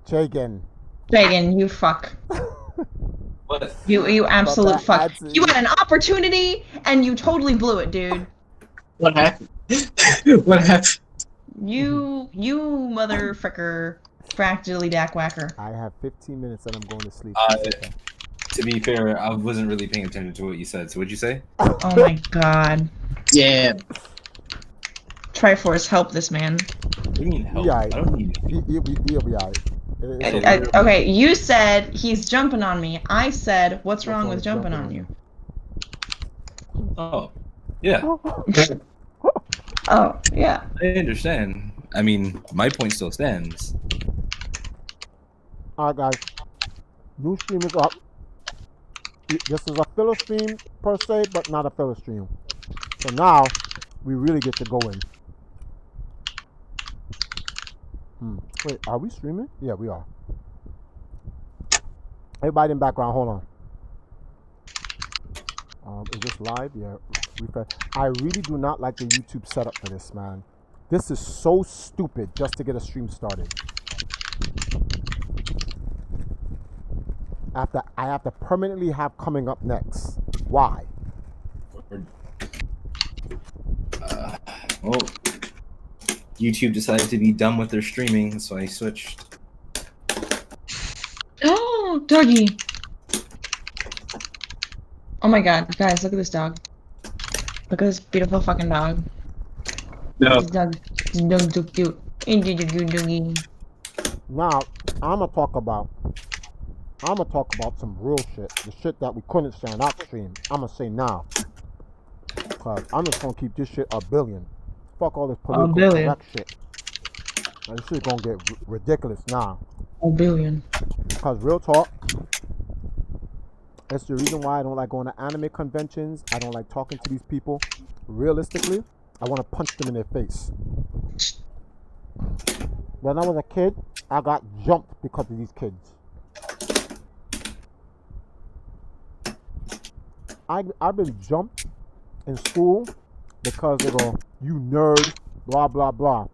Chicken. Megan, you fuck. What? You absolute fuck. Answer You had an opportunity and you totally blew it, dude. What happened? What happened? You motherfucker, fractally dack whacker. I have 15 minutes and I'm going to sleep. To be fair, I wasn't really paying attention to what you said. So what'd you say? Oh my god. Yeah. Triforce, help this man. What do you mean help? Yeah, I don't need it. He'll be alright. Okay, you said he's jumping on me. I said, what's wrong with jumping on you? Oh, yeah. Oh, yeah. I understand. I mean, my point still stands. Alright, guys. New stream is up. This is a filler stream per se, but not a filler stream. So now we really get to go in. Wait, are we streaming? Yeah, we are. Everybody in background, hold on. Is this live? Yeah. Refresh. I really do not like the YouTube setup for this, man. This is so stupid just to get a stream started. I have to permanently have coming up next. Why? Well, YouTube decided to be done with their streaming, so I switched. Oh, doggy. Oh my god, guys, look at this dog. Look at this beautiful fucking dog. No. This dog so cute. Doggy. Now, I'm gonna talk about some real shit. The shit that we couldn't say on that stream. I'm gonna say now. Cause I'm just gonna keep this shit a billion. Fuck all this political correct shit. Like, this shit gonna get ridiculous now. A billion. Cause real talk, it's the reason why I don't like going to anime conventions. I don't like talking to these people. Realistically, I want to punch them in their face. When I was a kid, I got jumped because of these kids. I've been jumped in school because they go, you nerd, blah, blah, blah.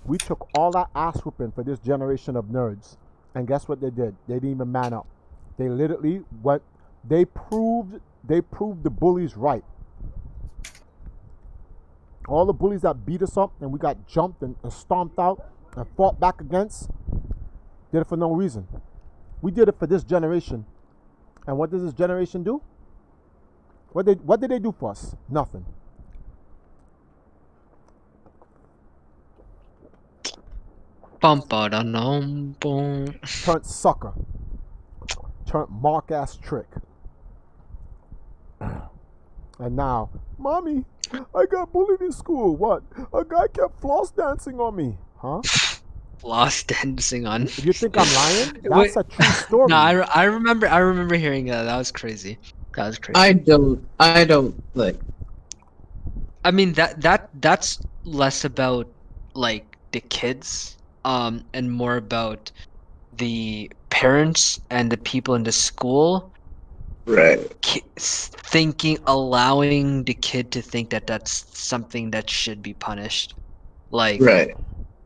We took all that ass whooping for this generation of nerds. And guess what they did? They didn't even man up. They literally went, they proved the bullies right. All the bullies that beat us up and we got jumped and stomped out and fought back against, did it for no reason. We did it for this generation. And what does this generation do? What did they do for us? Nothing. Turned sucker. Turned mark ass trick. And now, mommy, I got bullied in school. What? A guy kept floss dancing on me. Huh? Floss dancing on. You think I'm lying? That's a true story. No, I remember hearing that. That was crazy. That was crazy. I don't like. I mean that's less about like the kids, and more about the parents and the people in the school. Right. Allowing the kid to think that that's something that should be punished. Like. Right.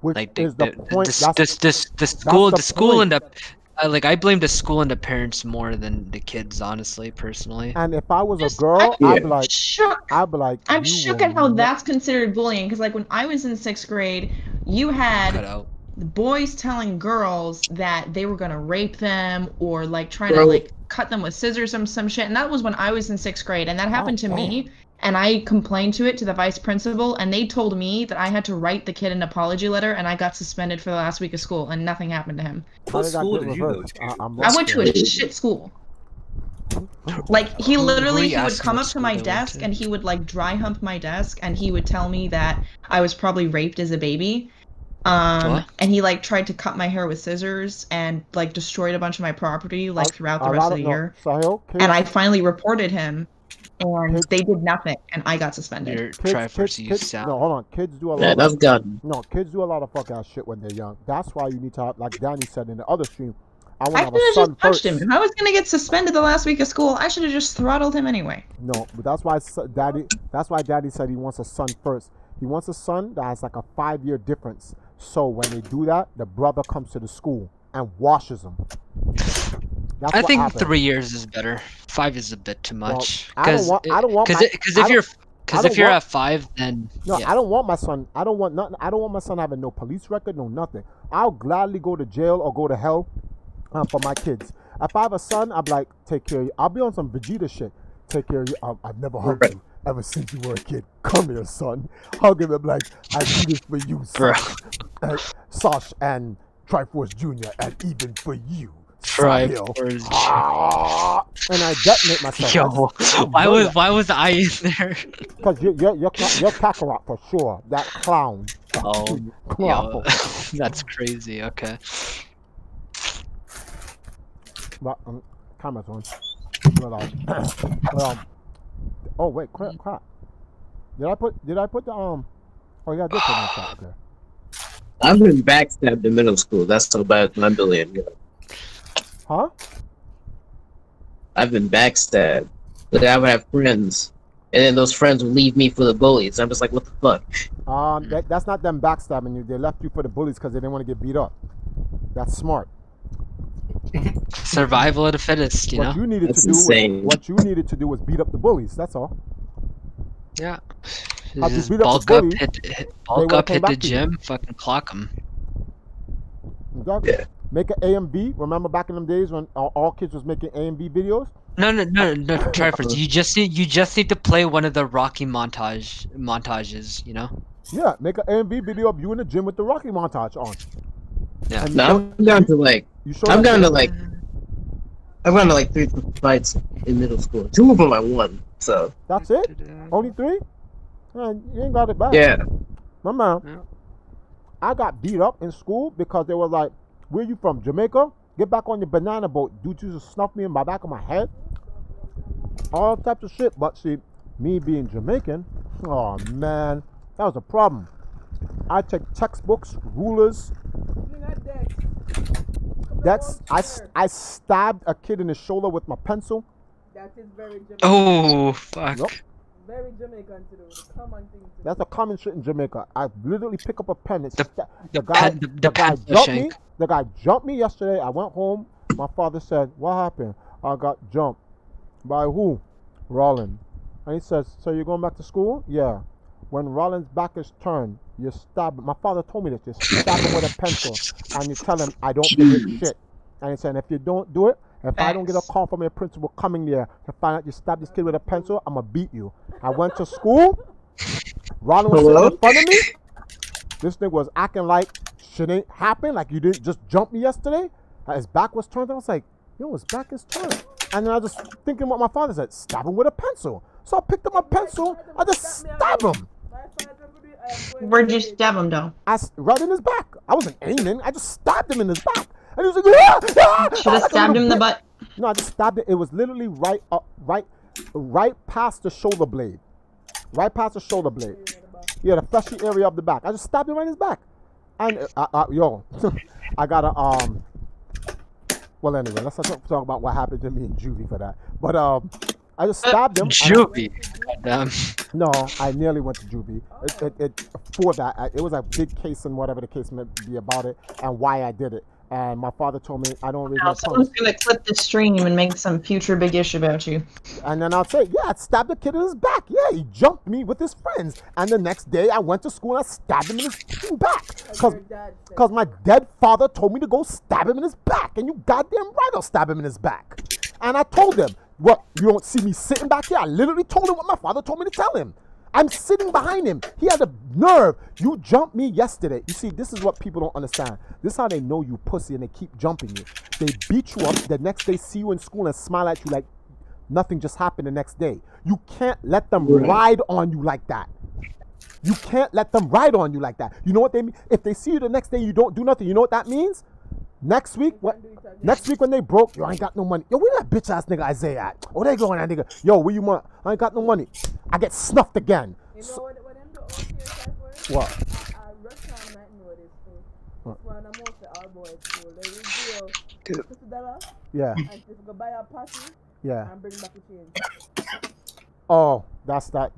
Which Like is the point. the school and the I blame the school and the parents more than the kids, honestly, personally. And if I was a girl, I'd be like, I'm shook at how that's considered bullying. Because like when I was in 6th grade, you had boys telling girls that they were gonna rape them or like trying to like cut them with scissors or some shit. And that was when I was in 6th grade, and that happened to me. And I complained to it to the vice principal, and they told me that I had to write the kid an apology letter, and I got suspended for the last week of school, and nothing happened to him. What school did you go to? I went to a shit school. Like, he would come up to my desk, and he would, like, dry hump my desk, and he would tell me that I was probably raped as a baby. And he, like, tried to cut my hair with scissors and, like, destroyed a bunch of my property, like, throughout the rest of the year. And I finally reported him. And they did nothing, and I got suspended. No, hold on. Kids do a lot. Kids do a lot of fuck ass shit when they're young. That's why you need to have, like Danny said in the other stream, I want to have a son just punched him. If I was gonna get suspended the last week of school, I should have just throttled him anyway. No, but that's why Daddy said he wants a son first. He wants a son that has like a 5-year difference. So when they do that, the brother comes to the school and washes them. That's I what think happened. 3 years is better. 5 is a bit too much. I don't want Because I if you're don't if you're want- at 5, then No, yeah. I don't want my son. I don't want nothing. I don't want my son having no police record, no nothing. I'll gladly go to jail or go to hell for my kids. If I have a son, I'm like, take care of you. I'll be on some Vegeta shit. Take care of you. I've never hugged Right. you ever since you were a kid. Come here, son. Hug him. I'm like, I do this for you, Bro. Sash and Triforce Jr. and even for you, Sahil. Triforce Ah, and I detonate myself. Yo, why was I in there? Because you're Kakarot for sure. That clown. Oh, Clown. yo, that's crazy. Okay. But camera's on. Well, oh wait, crap. Did I put the Oh yeah, I did put it in the chat. Okay. I've been backstabbed in middle school. That's how bad my bullying got. Huh? I've been backstabbed. Like, I would have friends, and then those friends would leave me for the bullies. I'm just like, what the fuck? That's not them backstabbing you. They left you for the bullies because they didn't want to get beat up. That's smart. Survival of the fittest, you know? What you needed That's to do insane. what you needed to do was beat up the bullies. That's all. Yeah. How'd you Just beat up bulk the up, bully? bulk would've up, came hit the back to you. gym, fucking clock them. Exactly. Yeah. Make an AMV. Remember back in them days when all kids was making AMV videos? No, Triforce. You just need to play one of the Rocky montages, you know? Yeah, make an AMV video of you in the gym with the Rocky montage on. Yeah. And you No, show- I'm down to like, you show I've them- gone to like, I've gone to like 3 fights in middle school. 2 of them I won. So That's it? Only 3? Man, you ain't got it back. yeah, My man. Yeah. I got beat up in school because they were like, where you from, Jamaica? Get back on your banana boat. Dude used to snuff me in my back of my head. All types of shit. But see, me being Jamaican, oh man, that was a problem. I take textbooks, rulers. I stabbed a kid in the shoulder with my pencil. That is very Jamaican. Oh, fuck. Yup. Very Jamaican to do. Common thing to do. That's a common shit in Jamaica. I literally pick up a pen. And The the guy, pen- the the guy pencil jumped me. shank. The guy jumped me yesterday. I went home. My father said, "What happened?" I got jumped. By who? Rollin. And he says, "So you're going back to school?" Yeah. When Rollin's back is turned, you stab him. My father told me this. You stab him with a pencil, and you tell him, "I don't forget shit." And he said, "If you don't do it, if I don't get a call from your principal coming there to find out you stabbed this kid with a pencil, I'm gonna beat you." I went to school. Rollin was sitting in front of me. This nigga was acting like shit ain't happened, like you didn't just jump me yesterday. His back was turned. I was like, yo, his back is turned. And then I just thinking what my father said, stab him with a pencil. So I picked up my pencil, I just stabbed him. Where'd you stab him, though? Right in his back. I wasn't aiming, I just stabbed him in his back. And he was like, "Ah, ah, Should have ah," stabbed him in the bitch. butt. No, I just stabbed it. It was literally right up, right past the shoulder blade. Right past the shoulder blade. Yeah, the fleshy area of the back. I just stabbed him right in his back. And yo, I got a well, anyway, let's not talk about what happened to me in juvie for that. But I just stabbed him. and Juvie. Goddamn. No, I nearly went to juvie. For that, it was a big case and whatever the case may be about it and why I did it. And my father told me I don't raise Now, my someone's tongue. gonna clip the stream and make some future big issue about you. And then I'll say, yeah, I stabbed the kid in his back. Yeah, he jumped me with his friends. And the next day I went to school and I stabbed him in his fucking back. Because my dead father told me to go stab him in his back. And you goddamn right I'll stab him in his back. And I told him, what, you don't see me sitting back here? I literally told him what my father told me to tell him. I'm sitting behind him. He had the nerve. You jumped me yesterday. You see, this is what people don't understand. This is how they know you pussy and they keep jumping you. They beat you up. The next day see you in school and smile at you like nothing just happened the next day. You can't let them ride on you like that. You can't let them ride on you like that. You know what they mean? If they see you the next day you don't do nothing, you know what that means? Next week, next week when they broke, yo, I ain't got no money. Yo, where that bitch ass nigga Isaiah at? Oh, they going that nigga. Yo, where you want? I ain't got no money. I get snuffed again. You know what them do out here, Cypher? What? Russian might know this too. It's one of the most all boys school. They will deal $50 Yeah, and if you go buy a party yeah. and bring back the change. Oh, that's that.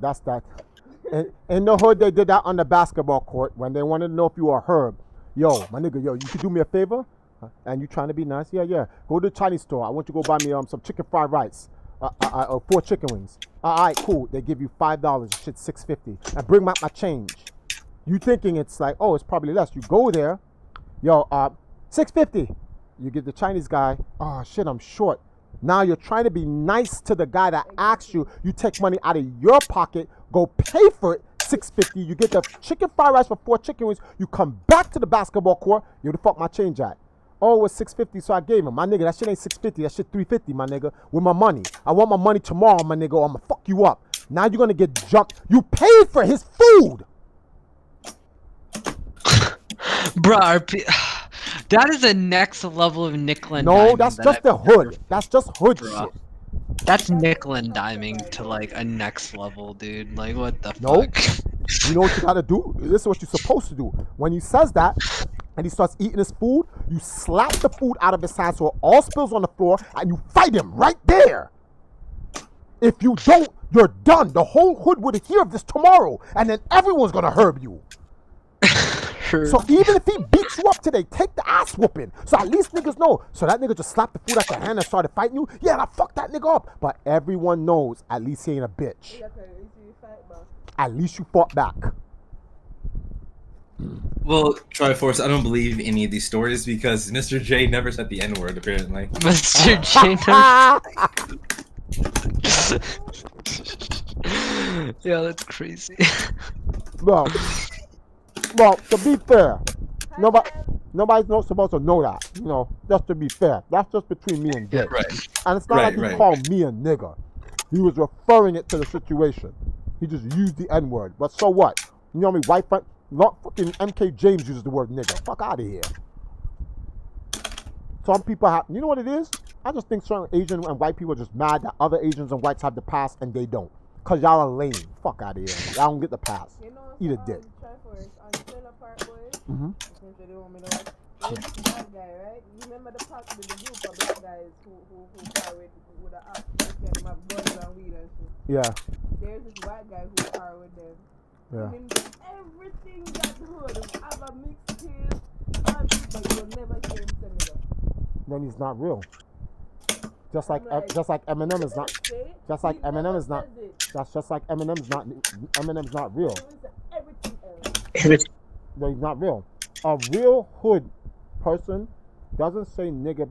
In the hood, they did that on the basketball court when they wanted to know if you were Herb. Yo, my nigga, yo, you could do me a favor? And you trying to be nice? Yeah, yeah. Go to the Chinese store. I want you to go buy me some chicken fried rice. 4 chicken wings. All right, cool. They give you $5. Shit, $6.50. And bring back my change. You thinking it's like, oh, it's probably less. You go there, yo, $6.50. You give the Chinese guy, oh shit, I'm short. Now you're trying to be nice to the guy that asked you. You take money out of your pocket, go pay for it, $6.50. You get the chicken fried rice for 4 chicken wings. You come back to the basketball court. You the fuck my change at? Oh, it was $6.50, so I gave him. My nigga, that shit ain't $6.50. That shit $3.50, my nigga. With my money. I want my money tomorrow, my nigga, or I'm gonna fuck you up. Now you're gonna get jumped. You paid for his food. Bruh, that is the next level of nickel and No, diming that's that just the hood. That's just hood Bruh. shit. That's nickel and diming to like a next level, dude. Like, what the Nope. fuck? You know what you gotta do? This is what you're supposed to do. When he says that, and he starts eating his food, you slap the food out of his hand so it all spills on the floor, and you fight him right there. If you don't, you're done. The whole hood would hear of this tomorrow, and then everyone's gonna herb you. So even if he beats you up today, take the ass whooping. So at least niggas know. So that nigga just slapped the food out your hand and started fighting you. Yeah, and I fucked that nigga up. But everyone knows at least he ain't a bitch. At least you fought back. Well, Triforce, I don't believe any of these stories because Mr. J never said the N-word, apparently. Mr. J. Yeah, that's crazy. Well, to be fair, nobody's not supposed to know that. You know, just to be fair. That's just between me and Dick. Right. And it's not like he called me a nigga. He was referring it to the situation. He just used the N-word. But so what? You know what I mean? White friend, not fucking MK James uses the word nigga. Fuck out of here. Some people have, you know what it is? I just think certain Asian and white people are just mad that other Asians and whites have the pass and they don't. Cause y'all are lame. Fuck out of here. Y'all don't get the pass. You know, Eat a dick. Mm-hmm. That guy, right? You remember the group of black guys who carried with the axe, they have guns and weed and shit. Yeah. There's this white guy who carried with them. Yeah. I mean, everything that hood have a mixtape, but you'll never hear him say nigga. Then he's not real. Just like Eminem is not. Just like Eminem is not. That's just like Eminem's not. Eminem's not real. Everything else. No, he's not real. A real hood person doesn't say nigga.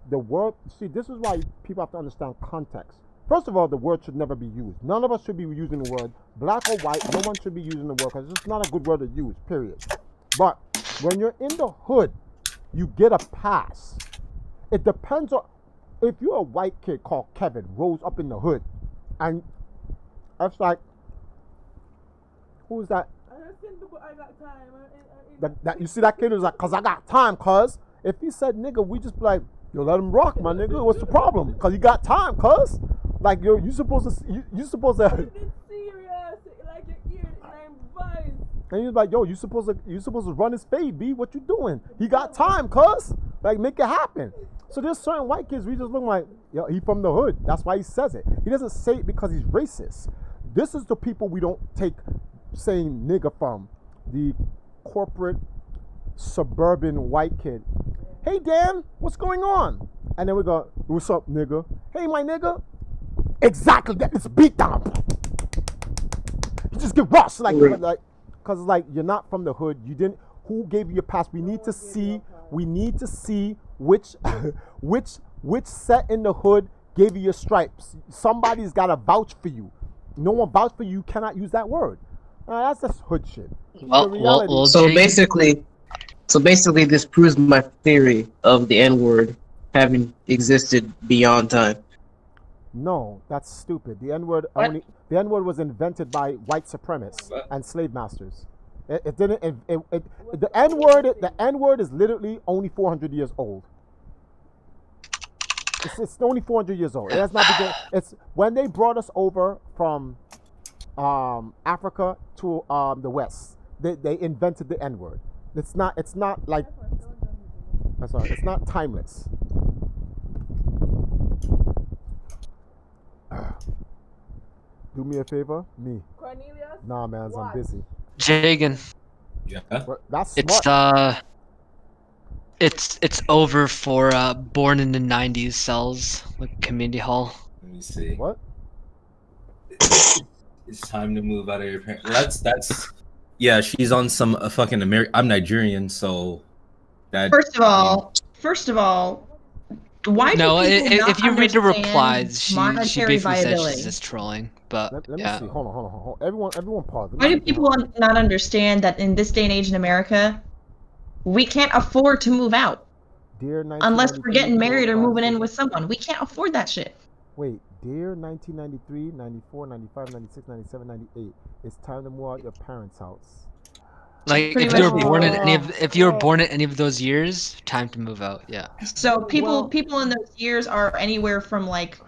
The word. See, this is why people have to understand context. First of all, the word should never be used. None of us should be using the word. Black or white, no one should be using the word because it's not a good word to use, period. But when you're in the hood, you get a pass. It depends on, if you're a white kid called Kevin, rose up in the hood, and it's like, who's that? I got time. That you see that kid who's like, cause I got time, cuz. If he said nigga, we just be like, yo, let him rock, my nigga. What's the problem? Cause you got time, cuz. Like, yo, you supposed to. It's serious. Like your ear, I'm vibes. And he was like, yo, you supposed to run his fade, B. What you doing? He got time, cuz. Like, make it happen. So there's certain white kids, we just look like, yo, he from the hood. That's why he says it. He doesn't say it because he's racist. This is the people we don't take saying nigga from. The corporate suburban white kid. Hey, Dan, what's going on? And then we go, what's up, nigga? Hey, my nigga. Exactly that. It's a beat down. You just get rushed because like you're not from the hood. You didn't. Who gave you your pass? We need to see which which set in the hood gave you your stripes. Somebody's got to vouch for you. No one vouched for you. You cannot use that word. That's just hood shit. So basically, this proves my theory of the N-word having existed beyond time. No, that's stupid. The N-word was invented by white supremacists and slave masters. It didn't. The N-word is literally only 400 years old. It's only 400 years old. It has not begun. It's when they brought us over from Africa to the West. They invented the N-word. It's not like. I'm sorry. It's not timeless. Do me a favor, me. Cornelius? Nah, man, I'm busy. Jagan. Yeah. That's It's smart. It's over for born in the '90s cells, like community hall. Let me see. What? It's time to move out of your parents. Well, that's. Yeah, she's on some fucking American. I'm Nigerian, so. That. First of all, why do No, people not if you read the understand replies, she monetary basically said viability? she's just trolling. But Let me yeah. see. Hold on. Everyone pause. Let me Why do see. people not understand that in this day and age in America, we can't afford to move out Dear unless we're 1993, getting married or 4, 5, moving in 6. with someone? We can't afford that shit. Wait, dear 1993, 94, 95, 96, 97, 98. It's time to move out your parents' house. Like Pretty if you were much. born in any of those years, time to move out. Yeah. So Well- people in those years are anywhere from like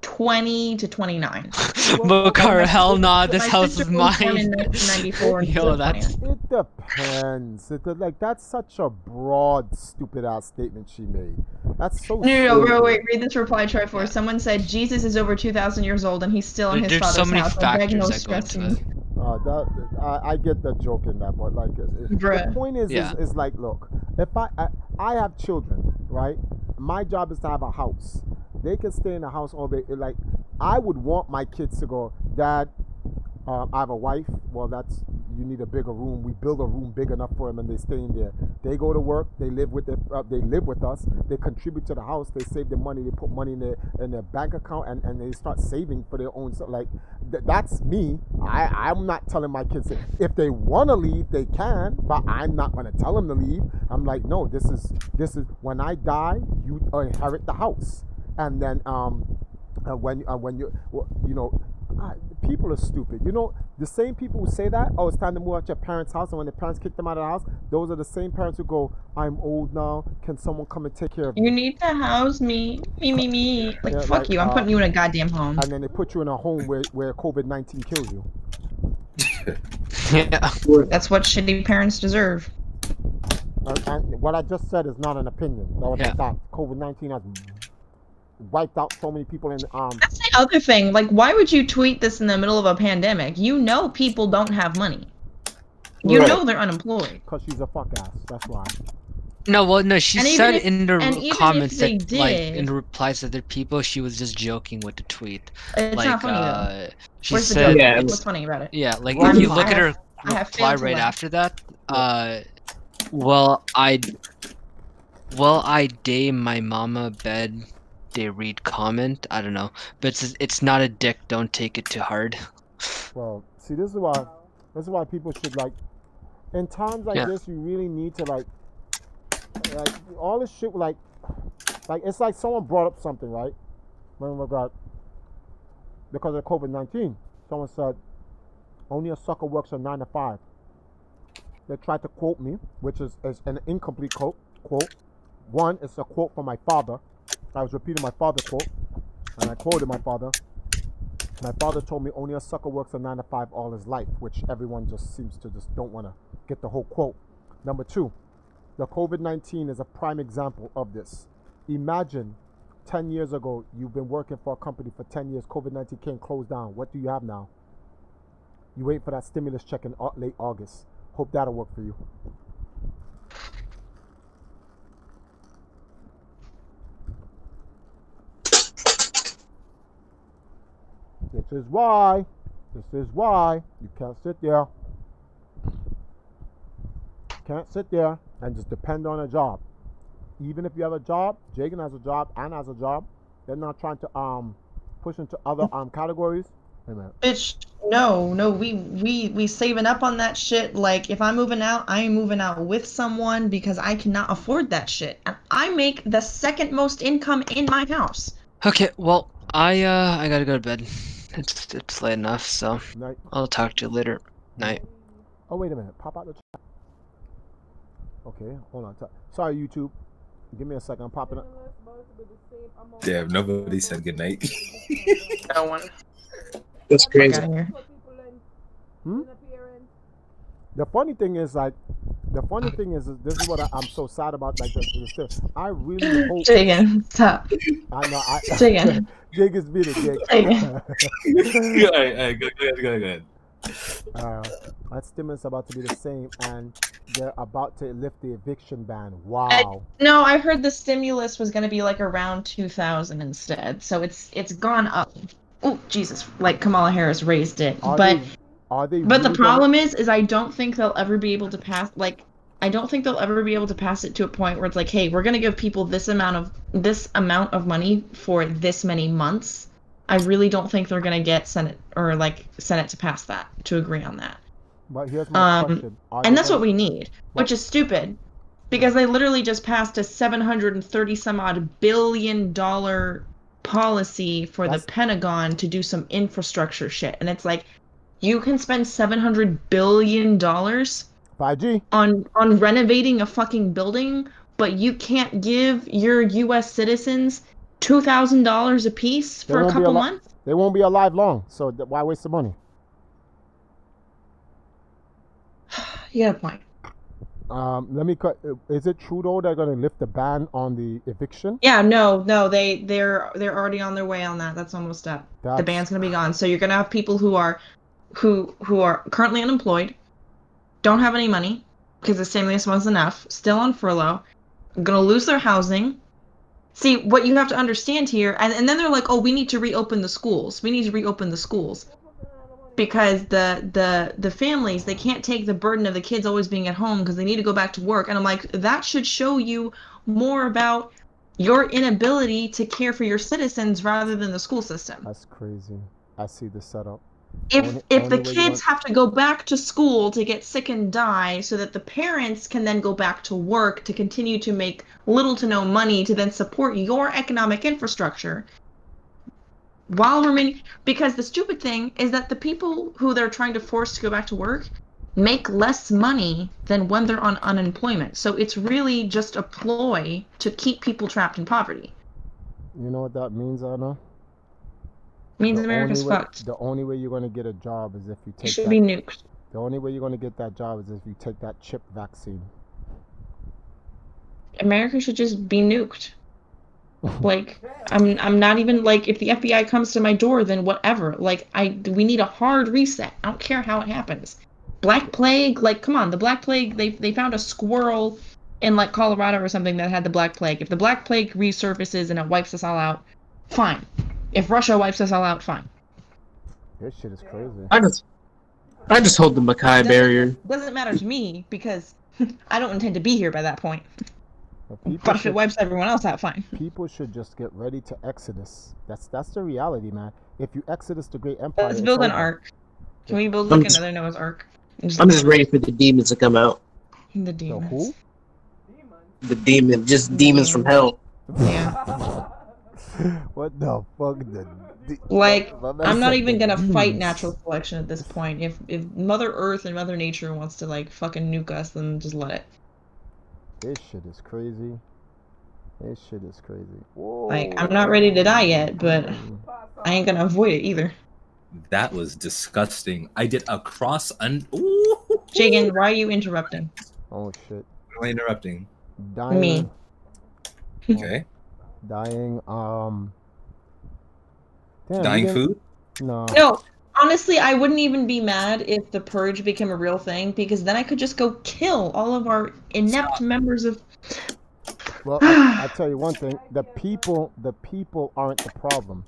20 to 29. Bokar, hell nah, this My house sister is was born in mine. 1994 and Yo, she's that's 29. It depends. Like that's such a broad, stupid ass statement she made. That's so. No, stupid. wait, read this reply, Troy. For Yeah. Someone said Jesus is over 2,000 years old and he's still in his There's father's so many house. I beg no factors that go into stressing. it. I get the joke in that, but like, the Bruh. point is, Yeah. is like, look, if I have children, right? My job is to have a house. They can stay in the house all day. Like, I would want my kids to go, Dad, I have a wife. Well, you need a bigger room. We build a room big enough for them, and they stay in there. They go to work. They live with us. They contribute to the house. They save their money. They put money in their bank account, and they start saving for their own stuff. Like that's me. I'm not telling my kids if they want to leave, they can, but I'm not going to tell them to leave. I'm like, no, this is when I die, you inherit the house, and then when people are stupid. You know, the same people who say that, oh, it's time to move out your parents' house, and when the parents kick them out of the house, those are the same parents who go, I'm old now, can someone come and take care of me? You need to house me. Me. Like, Yeah, fuck like, you. I'm putting you in a goddamn home. And then they put you in a home where COVID-19 kills you. Yeah. That's what shitty parents deserve. And what I just said is not an opinion. That was a fact. COVID-19 has wiped out so many people in That's the other thing. Like, why would you tweet this in the middle of a pandemic? You know people don't have money. You know they're unemployed. Because she's a fuck ass. That's why. No, she And said even in if- the comments they that, like, did- in the replies to other people, she was just joking with the tweet. It's Like, not funny though. she Where's the said, joke? What's funny about it? yeah, like Right. if you look at her I have reply failed to right laugh. after that, well, I day my mama bed, they read comment. I don't know, but it's not a dick. Don't take it too hard. Well, see, this is why people should, like, in times like this, you really need to like all this shit, like it's like someone brought up something, right? Oh my God, because of COVID-19, someone said only a sucker works from 9 to 5. They tried to quote me, which is an incomplete quote. One, it's a quote from my father. I was repeating my father's quote, and I quoted my father. My father told me only a sucker works from 9 to 5 all his life, which everyone just seems to just don't want to get the whole quote. Number two, the COVID-19 is a prime example of this. Imagine 10 years ago, you've been working for a company for 10 years, COVID-19 came, closed down. What do you have now? You wait for that stimulus check in late August. Hope that'll work for you. This is why you can't sit there. Can't sit there and just depend on a job. Even if you have a job, Jagan has a job, Anna has a job. They're not trying to push into other categories. Wait a minute. Bitch, no, we saving up on that shit. Like, if I'm moving out, I'm moving out with someone because I cannot afford that shit. And I make the second most income in my house. Okay, well, I gotta go to bed. It's late enough, so Night. I'll talk to you later. Night. Oh, wait a minute. Pop out the chat. Okay, hold on. Sorry, YouTube. Give me a second. I'm popping up. Yeah, nobody said goodnight. No one. That's crazy. The funny thing is, this is what I'm so sad about. Like, this I really hope. Jagan, stop. I know. Jagan. Jig is being a dick. Go ahead. That stimulus about to be the same, and they're about to lift the eviction ban. Wow. No, I heard the stimulus was going to be like around 2,000 instead, so it's gone up. Oh Jesus! Like Kamala Harris raised it, Are but they but the really problem is I don't think they'll ever be able to pass. Like, I don't think they'll ever be able to pass it to a point where it's like, hey, we're going to give people this amount of money for this many months. I really don't think they're going to get Senate to pass that, to agree on that. But here's my question. And that's what we need, which is stupid, because they literally just passed a $730 some odd billion policy for the Pentagon to do some infrastructure shit. And it's like, you can spend $700 billion 5G on renovating a fucking building, but you can't give your U.S. citizens $2,000 a piece for a couple months? They won't be alive long, so why waste the money? Yeah, point. Let me cut. Is it true though they're gonna lift the ban on the eviction? Yeah, no, they're already on their way on that. That's almost up. The ban's gonna be gone. So you're gonna have people who are currently unemployed, don't have any money because the stimulus wasn't enough, still on furlough, gonna lose their housing. See, what you have to understand here, and then they're like, oh, we need to reopen the schools. We need to reopen the schools. Because the families, they can't take the burden of the kids always being at home because they need to go back to work. And I'm like, that should show you more about your inability to care for your citizens rather than the school system. That's crazy. I see the setup. If the kids have to go back to school to get sick and die so that the parents can then go back to work to continue to make little to no money to then support your economic infrastructure, because the stupid thing is that the people who they're trying to force to go back to work make less money than when they're on unemployment. So it's really just a ploy to keep people trapped in poverty. You know what that means, Anna? Means America's fucked. The only way you're going to get a job is if you take be nuked. The only way you're going to get that job is if you take that chip vaccine. America should just be nuked. Like, I'm not even, like, if the FBI comes to my door, then whatever. Like, we need a hard reset. I don't care how it happens. Black Plague, like, come on, the Black Plague, they found a squirrel in, like, Colorado or something that had the Black Plague. If the Black Plague resurfaces and it wipes us all out, fine. If Russia wipes us all out, fine. This shit is crazy. I just hold the Mackay barrier. Doesn't matter to me, because I don't intend to be here by that point. But if it wipes everyone else out, fine. People should just get ready to exodus. That's the reality, man. If you exodus the great empire, let's build an ark. Can we build like another Noah's Ark? I'm just ready for the demons to come out. The demons. The who? The demon, just demons from hell. Yeah. What the fuck? I'm not even gonna fight natural selection at this point. If Mother Earth and Mother Nature wants to like fucking nuke us, then just let it. This shit is crazy. This shit is crazy. Whoa. Like, I'm not ready to die yet, but I ain't gonna avoid it either. That was disgusting. I did a cross Jagan, why are you interrupting? Oh shit. Why am I interrupting? Dying. Me. Okay. Dying. Damn, dying food? No. No. Honestly, I wouldn't even be mad if the purge became a real thing, because then I could just go kill all of our inept members of... Well, I'll tell you one thing. The people aren't the problem.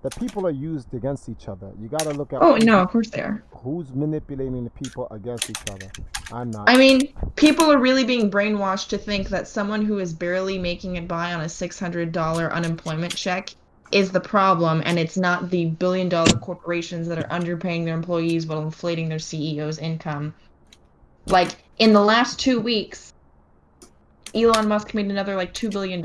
The people are used against each other. You gotta look at... Oh, no, of course they are. Who's manipulating the people against each other? I'm not. I mean, people are really being brainwashed to think that someone who is barely making it by on a $600 unemployment check is the problem, and it's not the billion-dollar corporations that are underpaying their employees while inflating their CEO's income. Like, in the last 2 weeks, Elon Musk made another, like, $2 billion.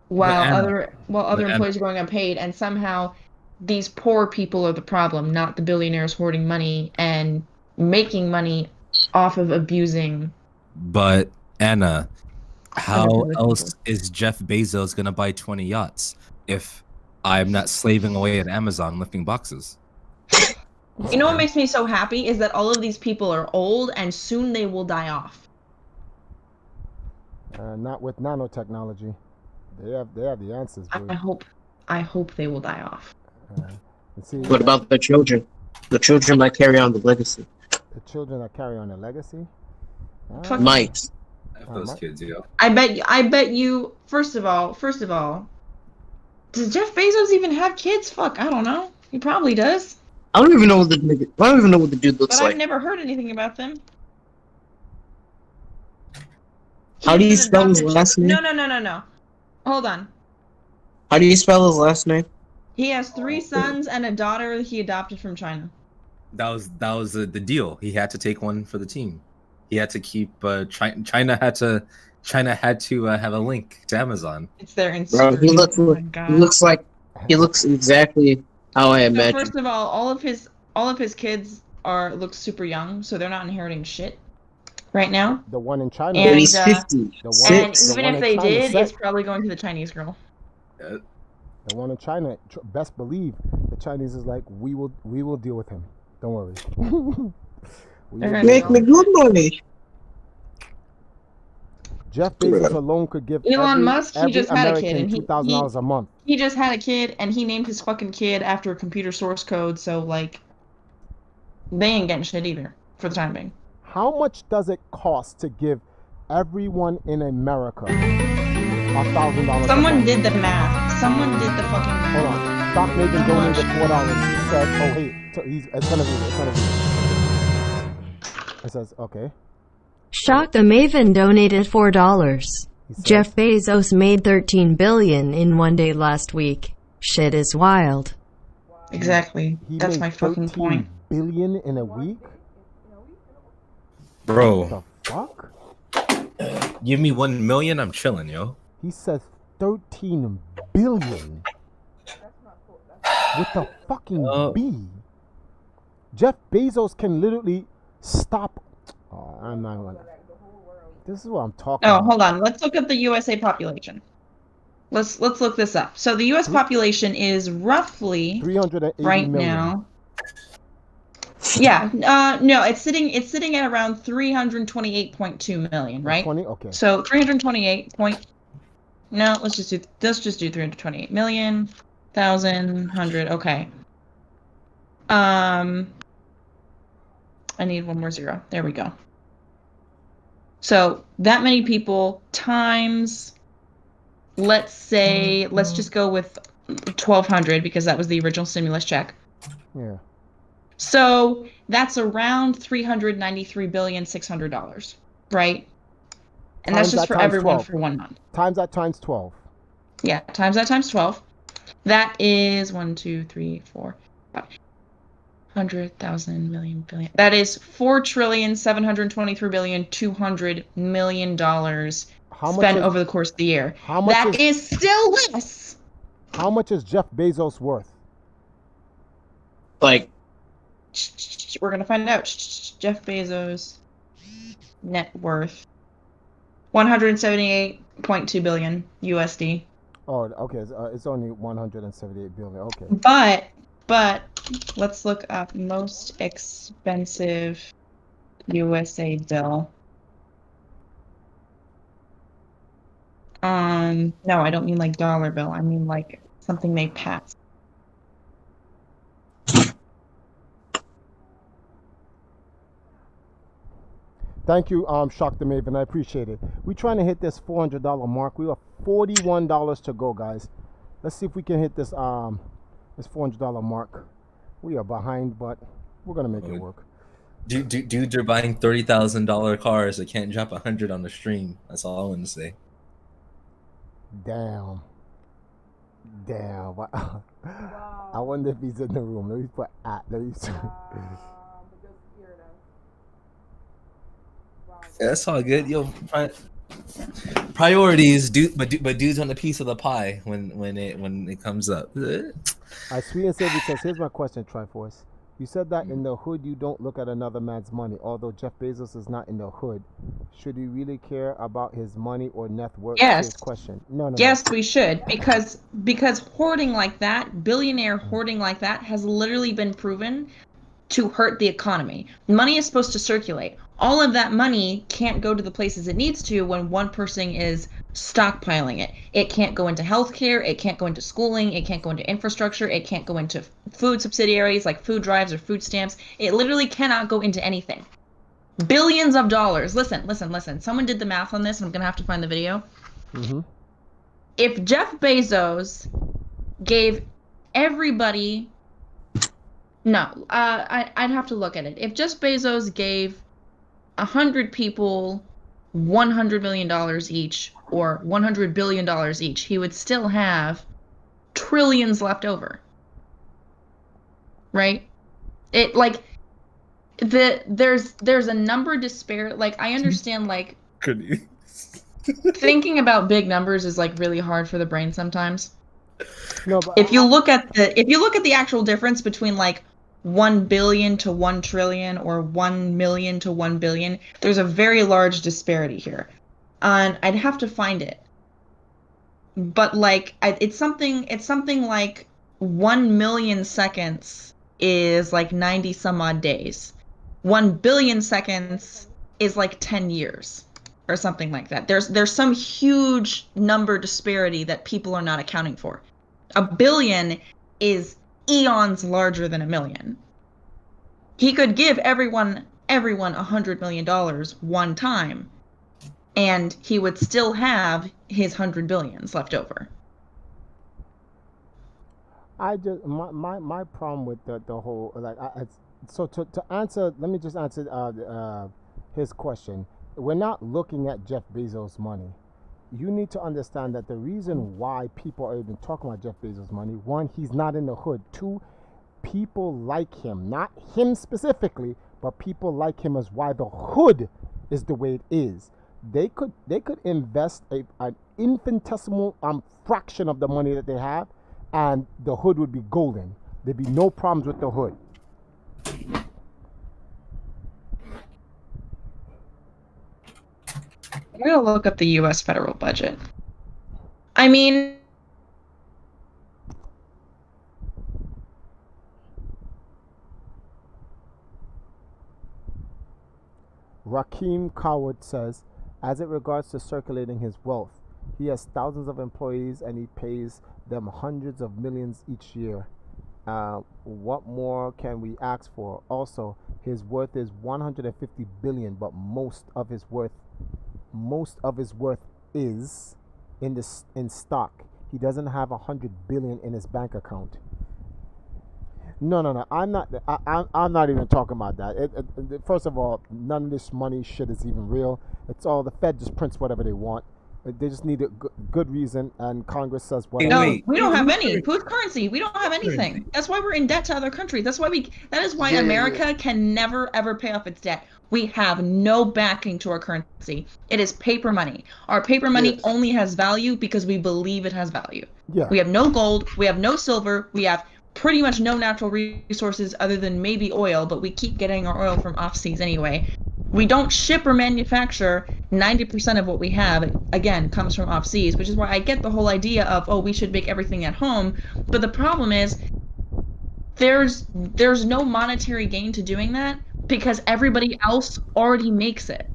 While other employees are going unpaid, and somehow these poor people are the problem, not the billionaires hoarding money and making money off of abusing. But, Anna... How else is Jeff Bezos gonna buy 20 yachts if I'm not slaving away at Amazon lifting boxes? You know what makes me so happy is that all of these people are old and soon they will die off. Not with nanotechnology. They have the answers. Dude. I hope they will die off. What about the children? The children might carry on the legacy. The children that carry on a legacy? Fuck. Might. Those kids, yo. I bet you. First of all, does Jeff Bezos even have kids? Fuck, I don't know. He probably does. I don't even know what the dude looks But like. I've never heard anything about them. How do you spell his last name? No. Hold on. How do you spell his last name? He has 3 sons and a daughter he adopted from China. That was the deal. He had to take one for the team. He had to keep China had to have a link to Amazon. It's their Instagram. Bro, he looks exactly how I imagine. So first of all of his kids look super young, so they're not inheriting shit right now. The one in China. And, he's 50. And even if they did, it's probably going to the Chinese girl. The one in China, best believe the Chinese is like, we will deal with him. Don't worry. Make me good money. Jeff Bezos alone could give Elon Musk. He just had a American kid, and $2,000 a month. He just had a kid, and he named his fucking kid after a computer source code. So like, they ain't getting shit either for the time being. How much does it cost to give everyone in America $1,000? Someone did the math. Someone did the fucking math. Hold on. Stock Maven donated $4. He said, "Oh hey, it's gonna be It says, okay. Shock the Maven donated $4. Jeff Bezos made $13 billion in one day last week. Shit is wild. Exactly. He That's made my fucking point. $13 billion in a week? Bro, What the fuck? give me 1 million, I'm chilling, yo. He says 13 billion with the fucking B. Jeff Bezos can literally stop. Oh, I'm not gonna. This is what I'm talking about. Hold on. Let's look at the USA population. Let's look this up. So the US population is roughly 380 right million. now. Yeah. No, it's sitting at around 328.2 million, right? 20? Okay. So 328 point. No, let's just do 328 million, 1,000, okay. I need one more zero. There we go. So that many people times, let's just go with 1,200 because that was the original stimulus check. Yeah. So that's around $393,600,000, right? And that's just for everyone 12. for 1 month. Times that times 12. Yeah, times that times 12. That is 1, 2, 3, 4, 5. 100,000 million billion. That is $4,723,200,000,000 spent over the course of the year. That is still less. How much is Jeff Bezos worth? Like, we're gonna find out. Jeff Bezos net worth 178.2 billion USD. Oh, okay. It's only 178 billion. Okay. But let's look up most expensive USA bill. No, I don't mean like dollar bill. I mean like something they passed. Thank you, Shock the Maven. I appreciate it. We're trying to hit this $400 mark. We have $41 to go, guys. Let's see if we can hit this this $400 mark. We are behind, but we're gonna make it work. Dudes are buying $30,000 cars. They can't drop 100 on the stream. That's all I want to say. Damn. Wow. I wonder if he's in the room. Let me put at. Yeah, that's all good. Yo, priorities, but dudes on a piece of the pie when it comes up. Sweet and Savory says, here's my question, Triforce. You said that in the hood you don't look at another man's money. Although Jeff Bezos is not in the hood, should we really care about his money or net worth? Yes. Question. No. Yes, we should, because hoarding like that, billionaire hoarding like that, has literally been proven to hurt the economy. Money is supposed to circulate. all of that money can't go to the places it needs to when one person is stockpiling it. It can't go into healthcare, it can't go into schooling, it can't go into infrastructure, it can't go into food subsidiaries like food drives or food stamps. It literally cannot go into anything. Billions of dollars. Listen. Someone did the math on this, and I'm going to have to find the video. Mm-hmm. If Jeff Bezos gave everybody... No, I'd have to look at it. If Jeff Bezos gave 100 people $100 million each, or $100 billion each, he would still have trillions left over. Right? It, like... there's a number disparity. Like, I understand, like, thinking about big numbers is like really hard for the brain sometimes. No, but if you look at the actual difference between like 1 billion to 1 trillion or 1 million to 1 billion, there's a very large disparity here, and I'd have to find it. But like, it's something like 1 million seconds is like 90 some odd days. 1 billion seconds is like 10 years or something like that. There's some huge number disparity that people are not accounting for. A billion is eons larger than a million. He could give everyone $100 million one time, and he would still have his 100 billions left over. I just my problem with the whole, like, so to answer, let me just answer his question. We're not looking at Jeff Bezos' money. You need to understand that the reason why people are even talking about Jeff Bezos' money, one, he's not in the hood. Two, people like him, not him specifically, but people like him is why the hood is the way it is. They could invest an infinitesimal fraction of the money that they have, and the hood would be golden. There'd be no problems with the hood. I'm gonna look up the U.S. federal budget. I mean, Rakeem Coward says, as it regards to circulating his wealth, he has thousands of employees and he pays them hundreds of millions each year. What more can we ask for? Also, his worth is 150 billion, but most of his worth is in stock. He doesn't have 100 billion in his bank account. No. I'm not even talking about that. First of all, none of this money shit is even real. It's all the Fed just prints whatever they want. They just need a good reason, and Congress says whatever. No, we don't have any. Who's currency? We don't have anything. That's why we're in debt to other countries. That is why America can never ever pay off its debt. We have no backing to our currency. It is paper money. Our paper money only has value because we believe it has value. Yeah. We have no gold, we have no silver, we have pretty much no natural resources other than maybe oil, but we keep getting our oil from off-seas anyway. We don't ship or manufacture. 90% of what we have, again, comes from off-seas, which is why I get the whole idea of, oh, we should make everything at home. But the problem is there's no monetary gain to doing that because everybody else already makes it.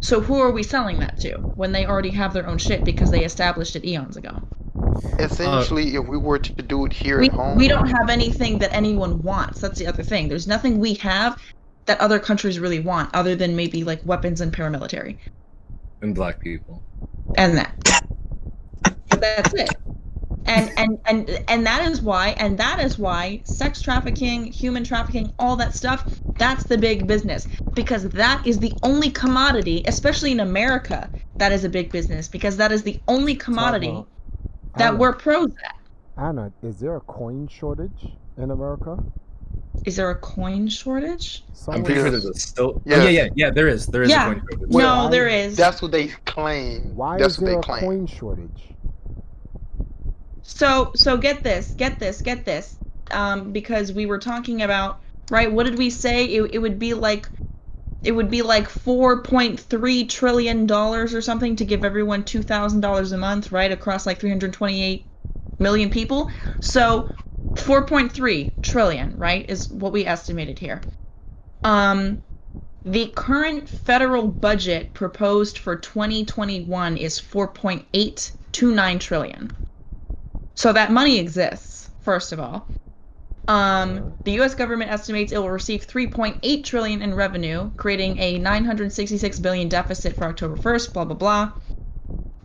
So who are we selling that to when they already have their own shit because they established it eons ago? Essentially, if we were to do it here at home... We don't have anything that anyone wants. That's the other thing. There's nothing we have that other countries really want, other than maybe like weapons and paramilitary. And black people. And that. But that's it. And that is why sex trafficking, human trafficking, all that stuff, that's the big business. Because that is the only commodity, especially in America, that is a big business. Because that is the only commodity that we're pros at. Anna, is there a coin shortage in America? Is there a coin shortage? I'm pretty sure there's a still. Yeah. There is. There is a coin shortage. No, there is. That's what they claim. Why That's is there what they a claim. coin shortage? So get this. Because we were talking about, right? What did we say? It would be like $4.3 trillion or something to give everyone $2,000 a month, right? Across like 328 million people. So 4.3 trillion, right, is what we estimated here. The current federal budget proposed for 2021 is 4.829 trillion. So that money exists, first of all. The U.S. government estimates it will receive 3.8 trillion in revenue, creating a 966 billion deficit for October 1st, blah, blah, blah.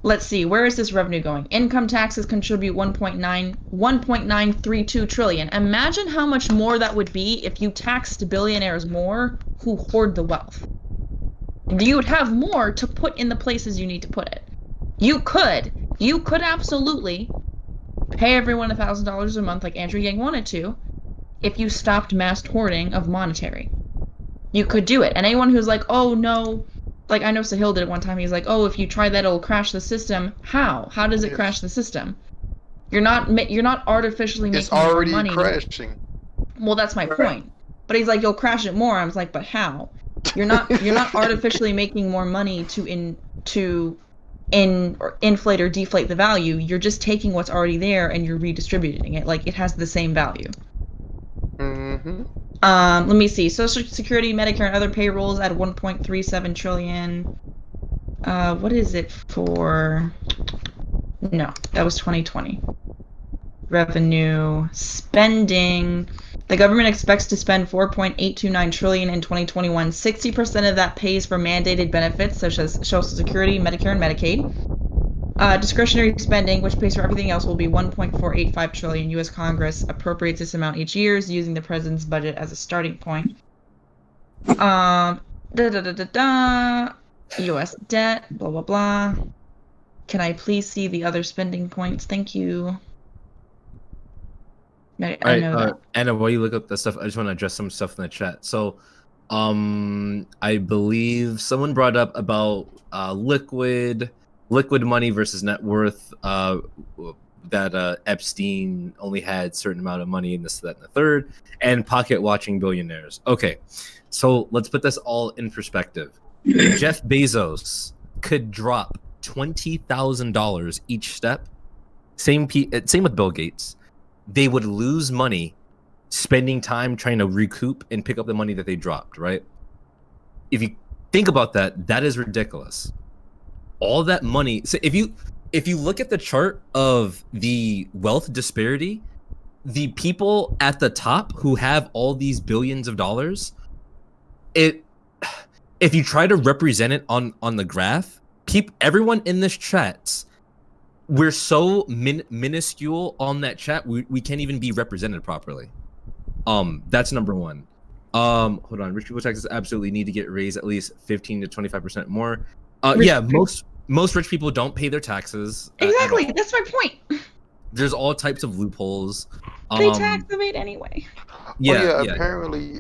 Let's see, where is this revenue going? Income taxes contribute 1.932 trillion. Imagine how much more that would be if you taxed billionaires more who hoard the wealth. You would have more to put in the places you need to put it. You could absolutely pay everyone $1,000 a month like Andrew Yang wanted to if you stopped mass hoarding of monetary. You could do it. And anyone who's like, oh no, like I know Sahil did it one time, he's like, oh, if you try that it'll crash the system. How does it crash the system? You're not artificially making more money. It's already crashing. Well, that's my point. But he's like, you'll crash it more. I was like, but how? You're not artificially making more money to inflate or deflate the value. You're just taking what's already there and you're redistributing it. Like it has the same value. Mm-hmm. Let me see. Social Security, Medicare, and other payrolls at 1.37 trillion. What is it for? No, that was 2020. Revenue, spending. The government expects to spend 4.829 trillion in 2021. 60% of that pays for mandated benefits such as Social Security, Medicare, and Medicaid. Discretionary spending, which pays for everything else, will be 1.485 trillion. U.S. Congress appropriates this amount each year, using the president's budget as a starting point. U.S. debt, blah, blah, blah. Can I please see the other spending points? Thank you. I know that. Anna, while you look up that stuff, I just want to address some stuff in the chat. So, I believe someone brought up about liquid money versus net worth. That Epstein only had certain amount of money in this, that, and the third, and pocket watching billionaires. Okay, so let's put this all in perspective. Jeff Bezos could drop $20,000 each step. Same with Bill Gates. They would lose money spending time trying to recoup and pick up the money that they dropped, right? If you think about that, that is ridiculous. All that money. So if you look at the chart of the wealth disparity, the people at the top who have all these billions of dollars, if you try to represent it on the graph, everyone in this chat, we're so minuscule on that chat, we can't even be represented properly. That's number one. Hold on. Rich people taxes absolutely need to get raised at least 15 to 25% more. Most rich people don't pay their taxes. Exactly. That's my point. There's all types of loopholes. They tax evade anyway. Yeah. Apparently,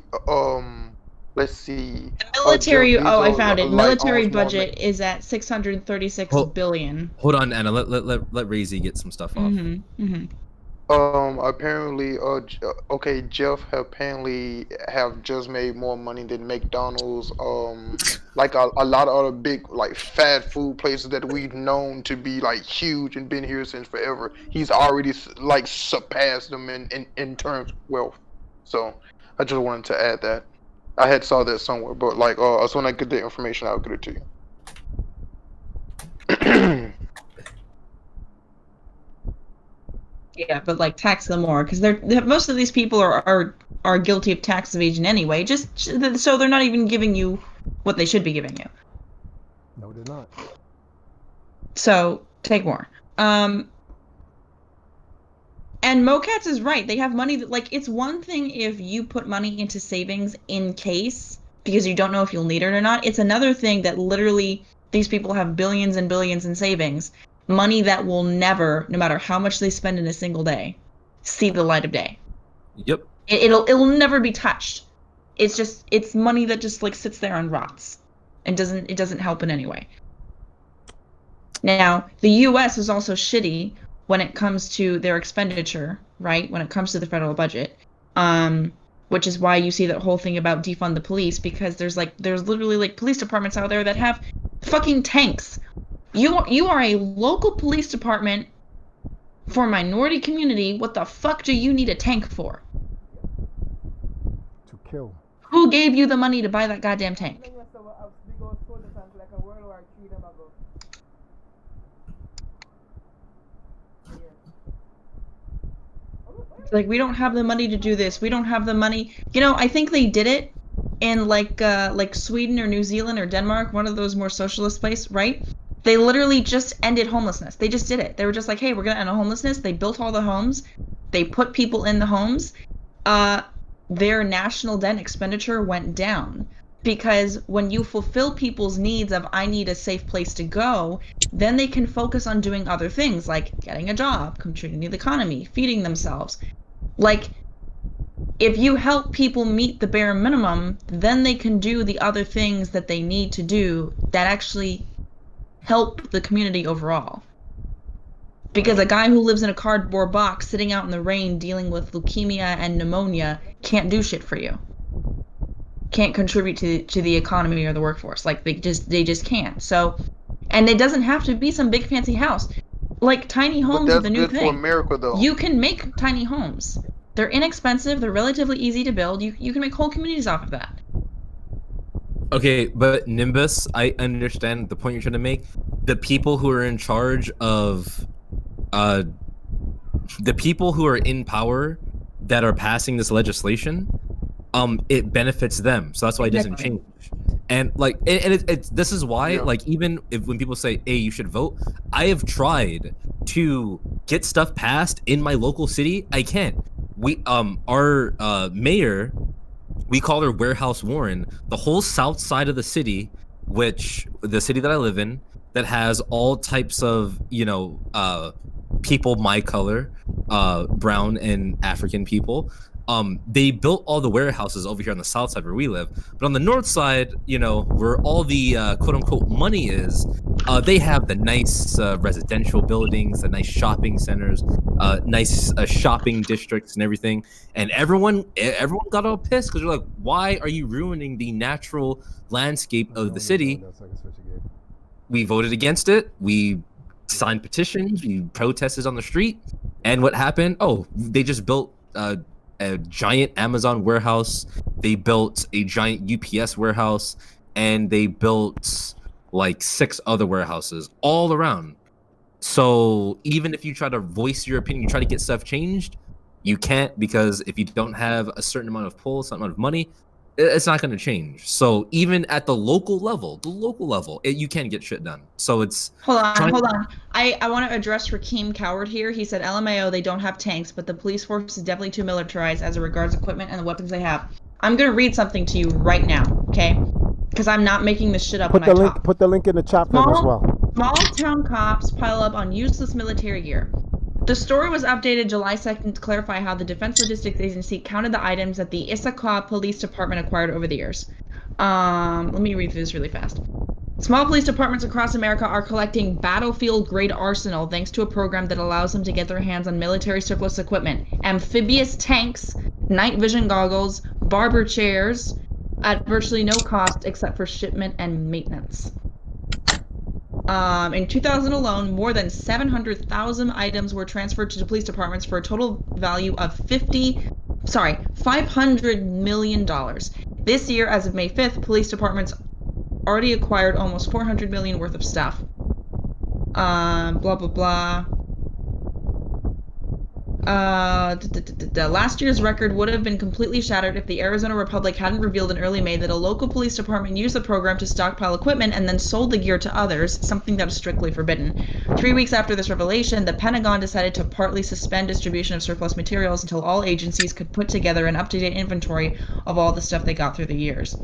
let's see. The military. I found it. Military budget is at 636 billion. Hold on, Anna. Let Razy get some stuff off. Apparently, Jeff apparently have just made more money than McDonald's. Like a lot of other big like fast food places that we've known to be like huge and been here since forever. He's already like surpassed them in terms of wealth. So I just wanted to add that. I had saw that somewhere, but like as soon as I get the information, I'll get it to you. Yeah, but like tax them more because most of these people are guilty of tax evasion anyway. Just so they're not even giving you what they should be giving you. No, they're not. So take more. And Mocats is right. They have money that, like, it's one thing if you put money into savings in case because you don't know if you'll need it or not. It's another thing that literally these people have billions and billions in savings. Money that will never, no matter how much they spend in a single day, see the light of day. Yep. It'll never be touched. It's money that just like sits there and rots and doesn't help in any way. Now, the US is also shitty when it comes to their expenditure, right? When it comes to the federal budget, which is why you see that whole thing about defund the police, because there's literally like police departments out there that have fucking tanks. You are a local police department for a minority community. What the fuck do you need a tank for? To kill. Who gave you the money to buy that goddamn tank? Like, we don't have the money to do this. We don't have the money. You know, I think they did it in like Sweden or New Zealand or Denmark, one of those more socialist places, right? They literally just ended homelessness. They just did it. They were just like, hey, we're gonna end homelessness. They built all the homes. They put people in the homes. Their national debt expenditure went down. Because when you fulfill people's needs of, I need a safe place to go, then they can focus on doing other things like getting a job, contributing to the economy, feeding themselves. Like, if you help people meet the bare minimum, then they can do the other things that they need to do that actually help the community overall. Because a guy who lives in a cardboard box sitting out in the rain dealing with leukemia and pneumonia can't do shit for you. Can't contribute to the economy or the workforce. Like, they just can't. So, and it doesn't have to be some big fancy house. Like, tiny homes are the new thing. But that's good for America, though. You can make tiny homes. They're inexpensive. They're relatively easy to build. You can make whole communities off of that. Okay, but Nimbus, I understand the point you're trying to make. The people who are in charge of, the people who are in power that are passing this legislation, it benefits them. So that's why it doesn't change. And like, it's this is why, like, even when people say, hey, you should vote, I have tried to get stuff passed in my local city. I can't. We, our mayor, we call her Warehouse Warren. The whole south side of the city, which the city that I live in, that has all types of, you know, people my color, brown and African people. They built all the warehouses over here on the south side where we live, but on the north side, you know, where all the quote unquote money is, they have the nice residential buildings, the nice shopping centers, nice shopping districts and everything. And everyone got all pissed because they're like, why are you ruining the natural landscape of the city? We voted against it. We signed petitions. We protested on the street. And what happened? Oh, they just built a giant Amazon warehouse. They built a giant UPS warehouse, and they built like 6 other warehouses all around. So even if you try to voice your opinion, you try to get stuff changed, you can't, because if you don't have a certain amount of pull, a certain amount of money, it's not going to change. So even at the local level, you can get shit done. So it's hold on. I want to address Rakeem Coward here. He said, LMAO, they don't have tanks, but the police force is definitely too militarized as it regards equipment and the weapons they have. I'm going to read something to you right now, okay? Because I'm not making this shit up when I talk. Put the link in the chat room as well. Small town cops pile up on useless military gear. The story was updated July 2nd to clarify how the Defense Logistics Agency counted the items that the Issaquah Police Department acquired over the years. Let me read through this really fast. Small police departments across America are collecting battlefield-grade arsenal thanks to a program that allows them to get their hands on military surplus equipment, amphibious tanks, night vision goggles, barber chairs, at virtually no cost except for shipment and maintenance. In 2000 alone, more than 700,000 items were transferred to the police departments for a total value of $500 million. This year, as of May 5th, police departments already acquired almost $400 million worth of stuff. Blah, blah, blah. Last year's record would have been completely shattered if the Arizona Republic hadn't revealed in early May that a local police department used the program to stockpile equipment and then sold the gear to others, something that is strictly forbidden. 3 weeks after this revelation, the Pentagon decided to partly suspend distribution of surplus materials until all agencies could put together an up-to-date inventory of all the stuff they got through the years.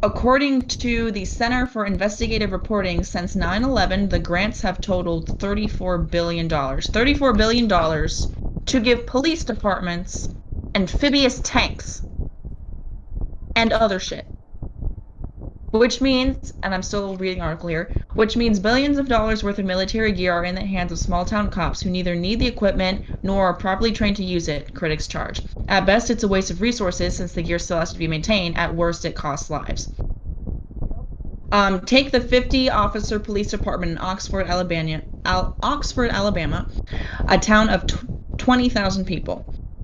According to the Center for Investigative Reporting, since 9/11, the grants have totaled $34 billion. $34 billion to give police departments amphibious tanks and other shit. Which means, and I'm still reading the article here, which means billions of dollars worth of military gear are in the hands of small-town cops who neither need the equipment nor are properly trained to use it, critics charge. At best, it's a waste of resources since the gear still has to be maintained. At worst, it costs lives. Take the 50-officer police department in Oxford, Alabama, a town of 20,000 people.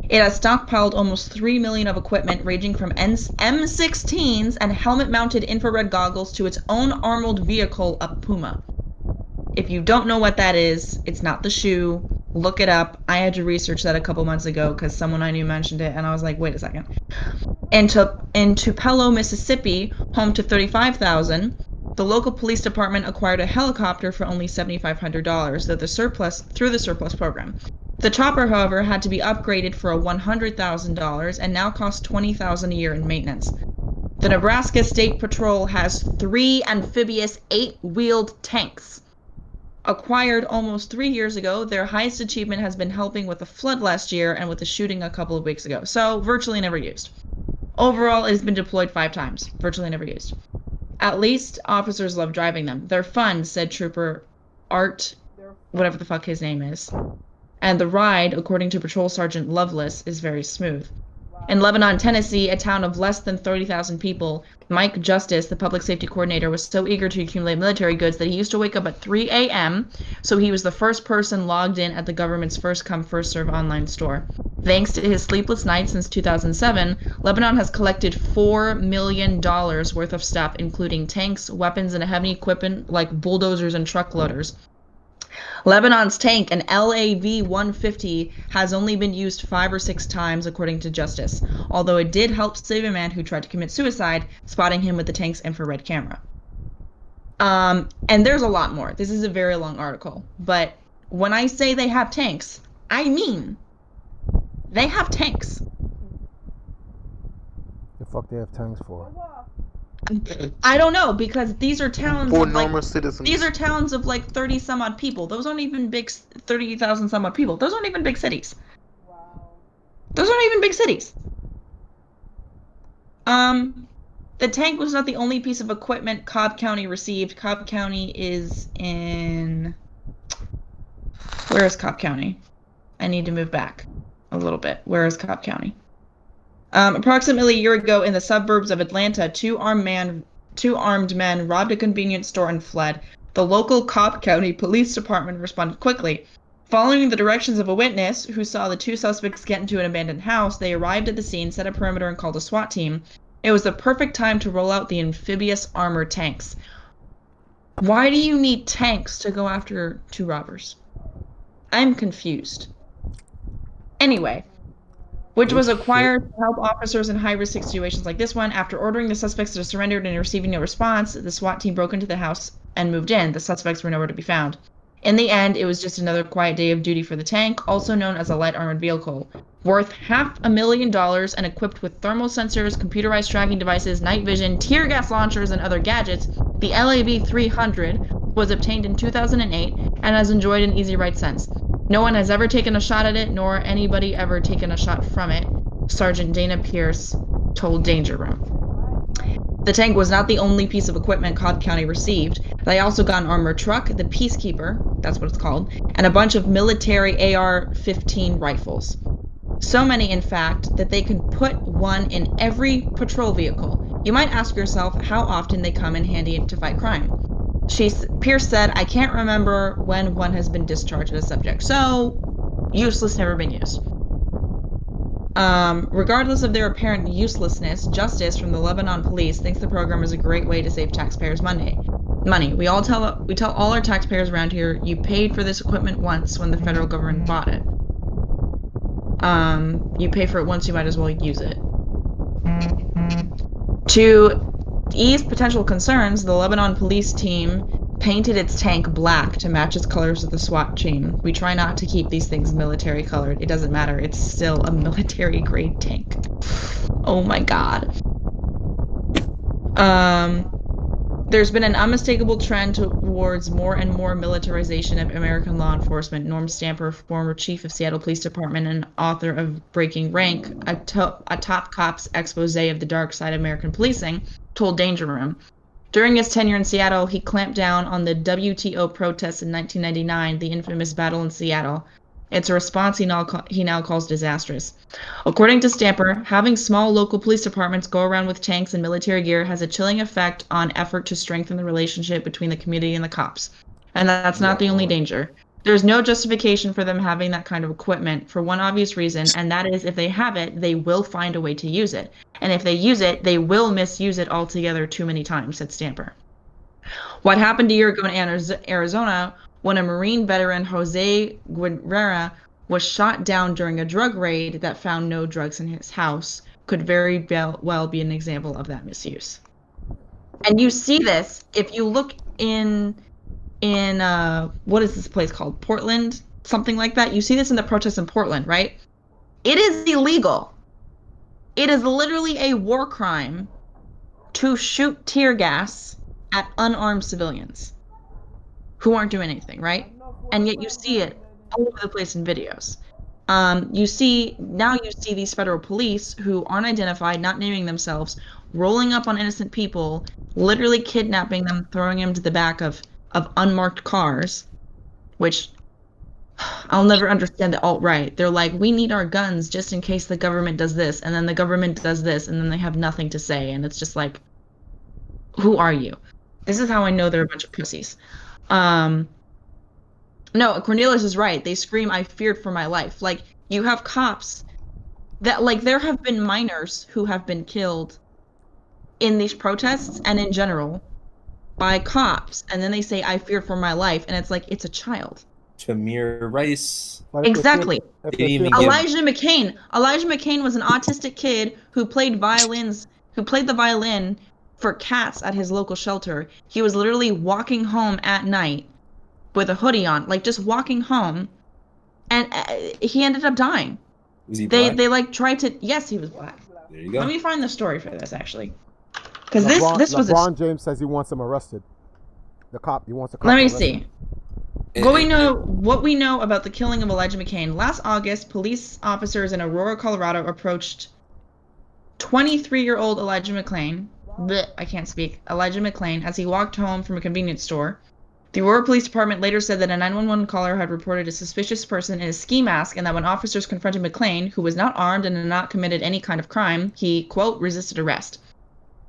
It has stockpiled almost 3 million of equipment ranging from M16s and helmet-mounted infrared goggles to its own armored vehicle, a Puma. If you don't know what that is, it's not the shoe. Look it up. I had to research that a couple months ago because someone I knew mentioned it, and I was like, wait a second. In Tupelo, Mississippi, home to 35,000, the local police department acquired a helicopter for only $7,500 through the surplus program. The chopper, however, had to be upgraded for $100,000 and now costs $20,000 a year in maintenance. The Nebraska State Patrol has 3 amphibious 8-wheeled tanks. Acquired almost 3 years ago, their highest achievement has been helping with a flood last year and with a shooting a couple of weeks ago, so virtually never used. Overall, it has been deployed 5 times, virtually never used. At least officers love driving them. They're fun, said Trooper Art, whatever the fuck his name is. And the ride, according to Patrol Sergeant Loveless, is very smooth. In Lebanon, Tennessee, a town of less than 30,000 people, Mike Justice, the public safety coordinator, was so eager to accumulate military goods that he used to wake up at 3 a.m., so he was the first person logged in at the government's first-come, first-serve online store. Thanks to his sleepless nights since 2007, Lebanon has collected $4 million worth of stuff, including tanks, weapons, and heavy equipment like bulldozers and truck loaders. Lebanon's tank, an LAV-150, has only been used 5 or 6 times, according to Justice, although it did help save a man who tried to commit suicide, spotting him with the tank's infrared camera. And there's a lot more. This is a very long article, but when I say they have tanks, I mean they have tanks. The fuck they have tanks for? I don't know, because these are towns for of normal citizens. These are towns of like 30 some odd people. Those aren't even big 30,000 some odd people. Those aren't even big cities. Wow. Those aren't even big cities. The tank was not the only piece of equipment Cobb County received. Cobb County is in... Where is Cobb County? I need to move back a little bit. Where is Cobb County? Approximately a year ago in the suburbs of Atlanta, two armed men robbed a convenience store and fled. The local Cobb County Police Department responded quickly. Following the directions of a witness who saw the 2 suspects get into an abandoned house, they arrived at the scene, set a perimeter, and called a SWAT team. It was the perfect time to roll out the amphibious armored tanks. Why do you need tanks to go after 2 robbers? I'm confused. Anyway, which was acquired to help officers in high-risk situations like this one. After ordering the suspects to surrender and receiving no response, the SWAT team broke into the house and moved in. The suspects were nowhere to be found. In the end, it was just another quiet day of duty for the tank, also known as a light armored vehicle. Worth $500,000 and equipped with thermal sensors, computerized tracking devices, night vision, tear gas launchers, and other gadgets, the LAV-300 was obtained in 2008 and has enjoyed an easy ride since. No one has ever taken a shot at it, nor anybody ever taken a shot from it, Sergeant Dana Pierce told Danger Room. The tank was not the only piece of equipment Cobb County received. They also got an armored truck, the Peacekeeper, that's what it's called, and a bunch of military AR-15 rifles. So many, in fact, that they can put one in every patrol vehicle. You might ask yourself how often they come in handy to fight crime. Pierce said, I can't remember when one has been discharged as a subject. So, useless, never been used. Regardless of their apparent uselessness, Justice from the Lebanon police thinks the program is a great way to save taxpayers' money. We tell all our taxpayers around here, you paid for this equipment once when the federal government bought it. You pay for it once, you might as well use it. To ease potential concerns, the Lebanon police team painted its tank black to match its colors of the SWAT team. We try not to keep these things military colored. It doesn't matter. It's still a military grade tank. Oh my god. There's been an unmistakable trend towards more and more militarization of American law enforcement. Norm Stamper, former chief of Seattle Police Department and author of Breaking Rank, a top cop's expose of the dark side of American policing, told Danger Room. During his tenure in Seattle, he clamped down on the WTO protests in 1999, the infamous battle in Seattle. It's a response he now calls disastrous. According to Stamper, having small local police departments go around with tanks and military gear has a chilling effect on effort to strengthen the relationship between the community and the cops. And that's not the only danger. There's no justification for them having that kind of equipment for one obvious reason, and that is if they have it, they will find a way to use it. And if they use it, they will misuse it altogether too many times, said Stamper. What happened a year ago in Arizona when a Marine veteran, Jose Guerrera, was shot down during a drug raid that found no drugs in his house could very well be an example of that misuse. And you see this if you look in what is this place called? Portland? Something like that. You see this in the protests in Portland, right? It is illegal. It is literally a war crime to shoot tear gas at unarmed civilians who aren't doing anything, right? And yet you see it all over the place in videos. You see these federal police who aren't identified, not naming themselves, rolling up on innocent people, literally kidnapping them, throwing them to the back of unmarked cars, which I'll never understand the alt-right. They're like, we need our guns just in case the government does this, and then the government does this, and then they have nothing to say, and it's just like, who are you? This is how I know they're a bunch of pussies. No, Cornelius is right. They scream, I feared for my life. Like, you have cops that, like, there have been minors who have been killed in these protests and in general by cops, and then they say, I fear for my life, and it's like, it's a child. Tamir Rice. Exactly. Elijah McCain. Elijah McCain was an autistic kid who played the violin for cats at his local shelter. He was literally walking home at night with a hoodie on, like just walking home, and he ended up dying. Was he black? They like tried to. Yes, he was black. There you go. Let me find the story for this actually, because this was. LeBron James says he wants him arrested. The cop. He wants a cop. Let me arrested. see. What we know about the killing of Elijah McCain. Last August, police officers in Aurora, Colorado approached 23-year-old Elijah McClain. I can't speak. Elijah McClain as he walked home from a convenience store. The Aurora Police Department later said that a 911 caller had reported a suspicious person in a ski mask, and that when officers confronted McClain, who was not armed and had not committed any kind of crime, he, quote, resisted arrest.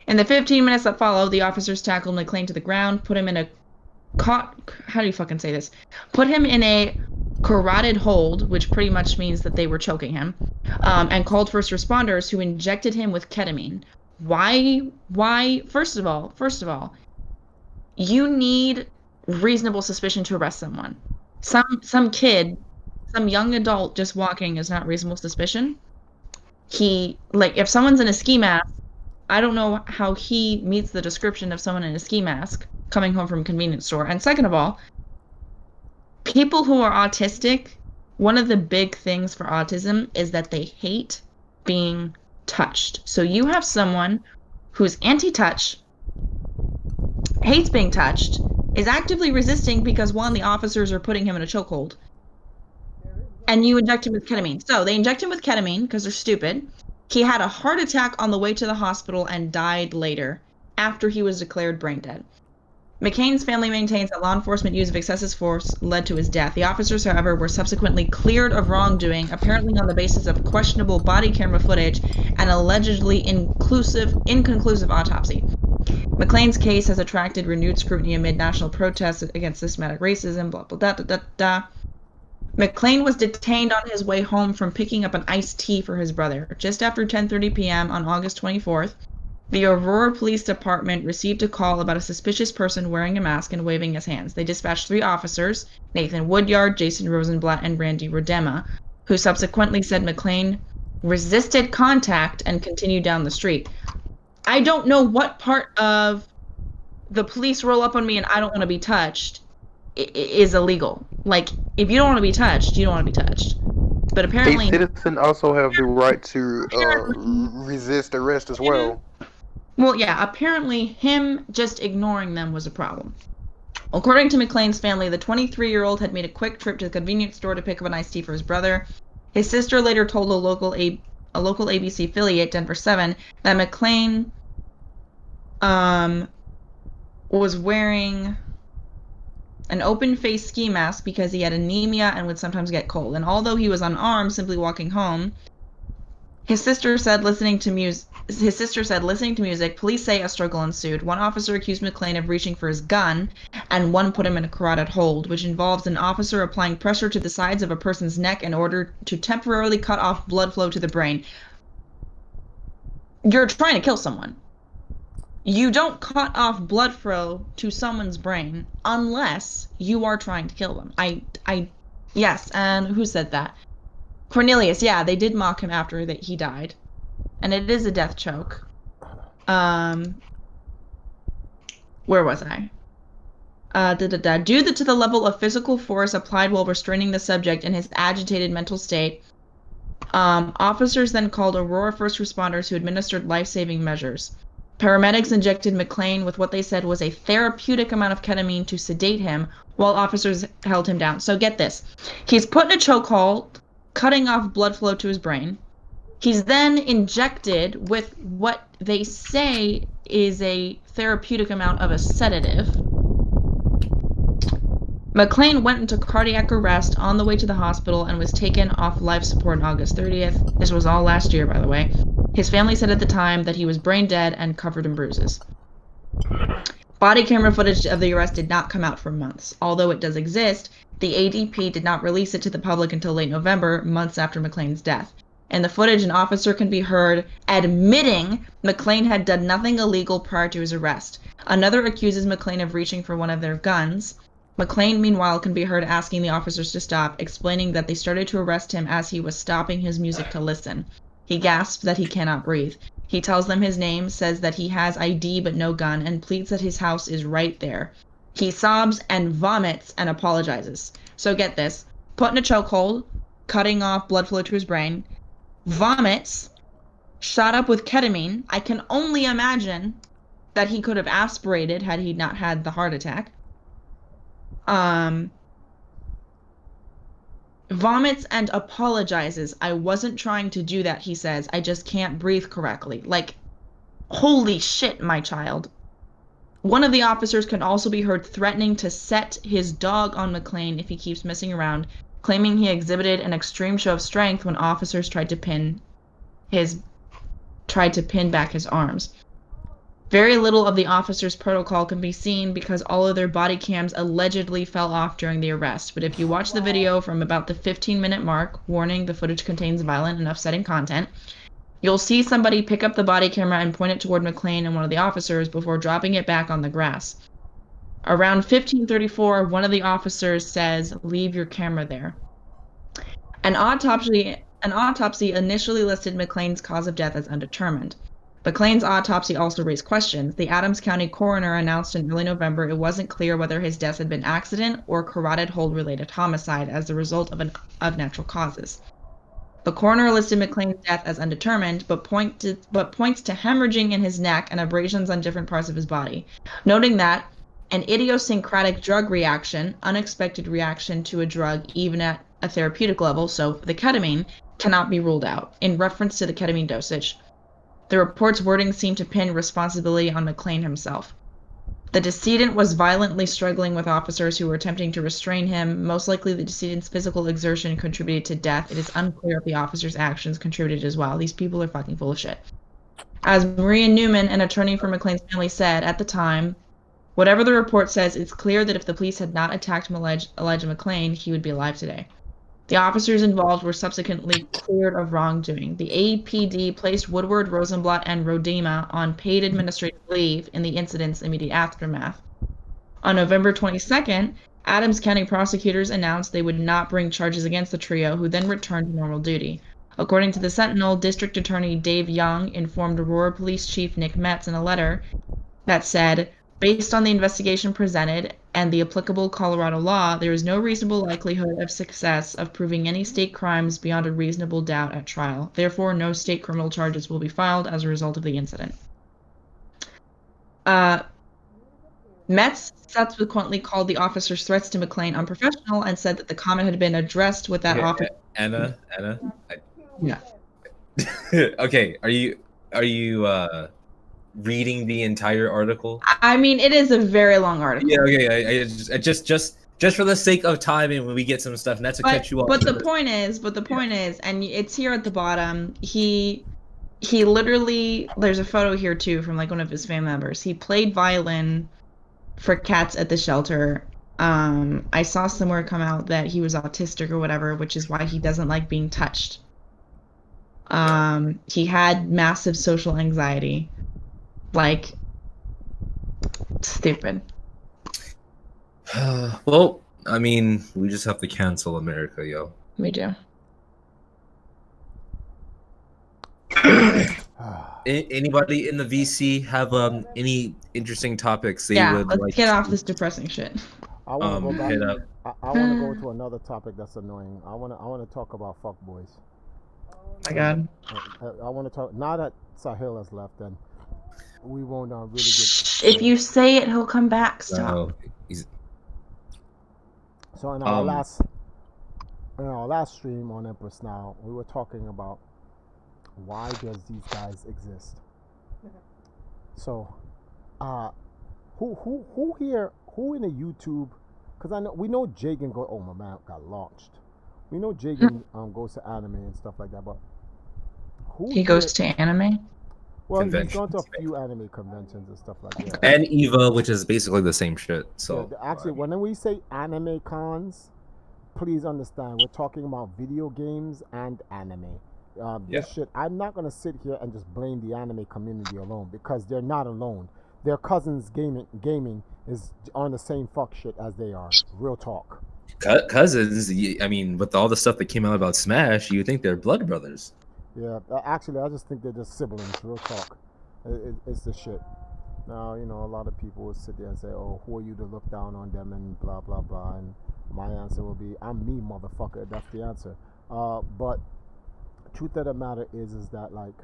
In the 15 minutes that followed, the officers tackled McClain to the ground, put him in a Put him in a carotid hold, which pretty much means that they were choking him, and called first responders who injected him with ketamine. Why? First of all, you need reasonable suspicion to arrest someone. Some kid, some young adult just walking is not reasonable suspicion. If someone's in a ski mask, I don't know how he meets the description of someone in a ski mask coming home from a convenience store. And second of all, people who are autistic, one of the big things for autism is that they hate being touched. So you have someone who's anti-touch, hates being touched, is actively resisting because, one, the officers are putting him in a chokehold, and you inject him with ketamine. So they inject him with ketamine because they're stupid. He had a heart attack on the way to the hospital and died later, after he was declared brain dead. McCain's family maintains that law enforcement use of excessive force led to his death. The officers, however, were subsequently cleared of wrongdoing, apparently on the basis of questionable body camera footage and allegedly inconclusive autopsy. McClain's case has attracted renewed scrutiny amid national protests against systematic racism, blah, blah, da, da, da, da. McClain was detained on his way home from picking up an iced tea for his brother. Just after 10:30 p.m. on August 24th, the Aurora Police Department received a call about a suspicious person wearing a mask and waving his hands. They dispatched 3 officers, Nathan Woodyard, Jason Rosenblatt, and Randy Rodema, who subsequently said McClain resisted contact and continued down the street. I don't know what part of the police roll up on me and I don't want to be touched is illegal. Like, if you don't want to be touched, you don't want to be touched. But apparently... A citizen also have the right to resist arrest as well. Well, yeah, apparently him just ignoring them was a problem. According to McClain's family, the 23-year-old had made a quick trip to the convenience store to pick up an iced tea for his brother. His sister later told a local ABC affiliate, Denver 7, that McClain was wearing an open-face ski mask because he had anemia and would sometimes get cold. And although he was unarmed, simply walking home, His sister said listening to music. Police say a struggle ensued. One officer accused McClain of reaching for his gun, and one put him in a carotid hold, which involves an officer applying pressure to the sides of a person's neck in order to temporarily cut off blood flow to the brain. You're trying to kill someone. You don't cut off blood flow to someone's brain unless you are trying to kill them. Yes, and who said that? Cornelius. Yeah, they did mock him after that he died. And it is a death choke. Where was I? Due to the level of physical force applied while restraining the subject in his agitated mental state, officers then called Aurora first responders who administered life-saving measures. Paramedics injected McClain with what they said was a therapeutic amount of ketamine to sedate him while officers held him down. So get this. He's put in a chokehold, cutting off blood flow to his brain. He's then injected with what they say is a therapeutic amount of a sedative. McClain went into cardiac arrest on the way to the hospital and was taken off life support on August 30th. This was all last year, by the way. His family said at the time that he was brain dead and covered in bruises. Body camera footage of the arrest did not come out for months. Although it does exist, the ADP did not release it to the public until late November, months after McClain's death. In the footage, an officer can be heard admitting McClain had done nothing illegal prior to his arrest. Another accuses McClain of reaching for one of their guns. McClain, meanwhile, can be heard asking the officers to stop, explaining that they started to arrest him as he was stopping his music to listen. He gasps that he cannot breathe. He tells them his name, says that he has ID but no gun, and pleads that his house is right there. He sobs and vomits and apologizes. So get this. Put in a chokehold, cutting off blood flow to his brain, vomits, shot up with ketamine. I can only imagine that he could have aspirated had he not had the heart attack. Vomits and apologizes. I wasn't trying to do that, he says. I just can't breathe correctly. Like, holy shit, my child. One of the officers can also be heard threatening to set his dog on McClain if he keeps messing around, claiming he exhibited an extreme show of strength when officers tried to pin back his arms. Very little of the officers' protocol can be seen because all of their body cams allegedly fell off during the arrest. But if you watch the video from about the 15-minute mark, warning the footage contains violent and upsetting content, you'll see somebody pick up the body camera and point it toward McClain and one of the officers before dropping it back on the grass. Around 15:34, one of the officers says, "Leave your camera there." An autopsy initially listed McClain's cause of death as undetermined. McClain's autopsy also raised questions. The Adams County coroner announced in early November it wasn't clear whether his death had been accident or carotid hold-related homicide as the result of natural causes. The coroner listed McClain's death as undetermined, but points to hemorrhaging in his neck and abrasions on different parts of his body, noting that an idiosyncratic drug reaction, unexpected reaction to a drug even at a therapeutic level, so the ketamine, cannot be ruled out, in reference to the ketamine dosage. The report's wording seemed to pin responsibility on McClain himself. The decedent was violently struggling with officers who were attempting to restrain him. Most likely the decedent's physical exertion contributed to death. It is unclear if the officers' actions contributed as well. These people are fucking full of shit. As Maria Newman, an attorney for McClain's family, said at the time, whatever the report says, it's clear that if the police had not attacked Elijah McClain, he would be alive today. The officers involved were subsequently cleared of wrongdoing. The APD placed Woodward, Rosenblatt, and Rodema on paid administrative leave in the incident's immediate aftermath. On November 22nd, Adams County prosecutors announced they would not bring charges against the trio, who then returned to normal duty. According to the Sentinel, District Attorney Dave Young informed Aurora Police Chief Nick Metz in a letter that said, based on the investigation presented and the applicable Colorado law, there is no reasonable likelihood of success of proving any state crimes beyond a reasonable doubt at trial. Therefore, no state criminal charges will be filed as a result of the incident. Metz subsequently called the officer's threats to McClain unprofessional and said that the comment had been addressed with that officer. Anna? Yeah. Okay, are you reading the entire article? I mean, it is a very long article. Yeah, okay. I just just for the sake of time and when we get some stuff, not to cut you off. But the point is, and it's here at the bottom. He literally, there's a photo here too from like one of his family members. He played violin for cats at the shelter. I saw somewhere come out that he was autistic or whatever, which is why he doesn't like being touched. He had massive social anxiety. Like, stupid. Well, I mean, we just have to cancel America, yo. We do. Anybody in the VC have any interesting topics they would let's like get off this depressing shit. I want to go back. hit up? I want to go to another topic that's annoying. I want to talk about fuckboys. Oh my god. I want to talk. Now that Sahil has left, then we won't really get. If you say it, he'll come back. Stop. No, So in our last stream on Empr3ss Now, we were talking about why does these guys exist. So, who here, who in the YouTube? Because we know Jagan go. Oh, my man got launched. We know Jagan goes to anime and stuff like that, but he goes to anime. Well, he's gone to a few anime conventions and stuff like that. And EVA, which is basically the same shit. So yeah, actually, when we say anime cons, please understand we're talking about video games and anime. This shit, I'm not gonna sit here and just blame the anime community alone, because they're not alone. Their cousins gaming is on the same fuck shit as they are. Real talk. Cousins, I mean, with all the stuff that came out about Smash, you think they're blood brothers. Yeah, actually, I just think they're just siblings. Real talk. It's the shit. Now, you know, a lot of people will sit there and say, "Oh, who are you to look down on them?" and blah blah blah. And my answer will be, "I'm me, motherfucker." That's the answer. But truth of the matter is that, like,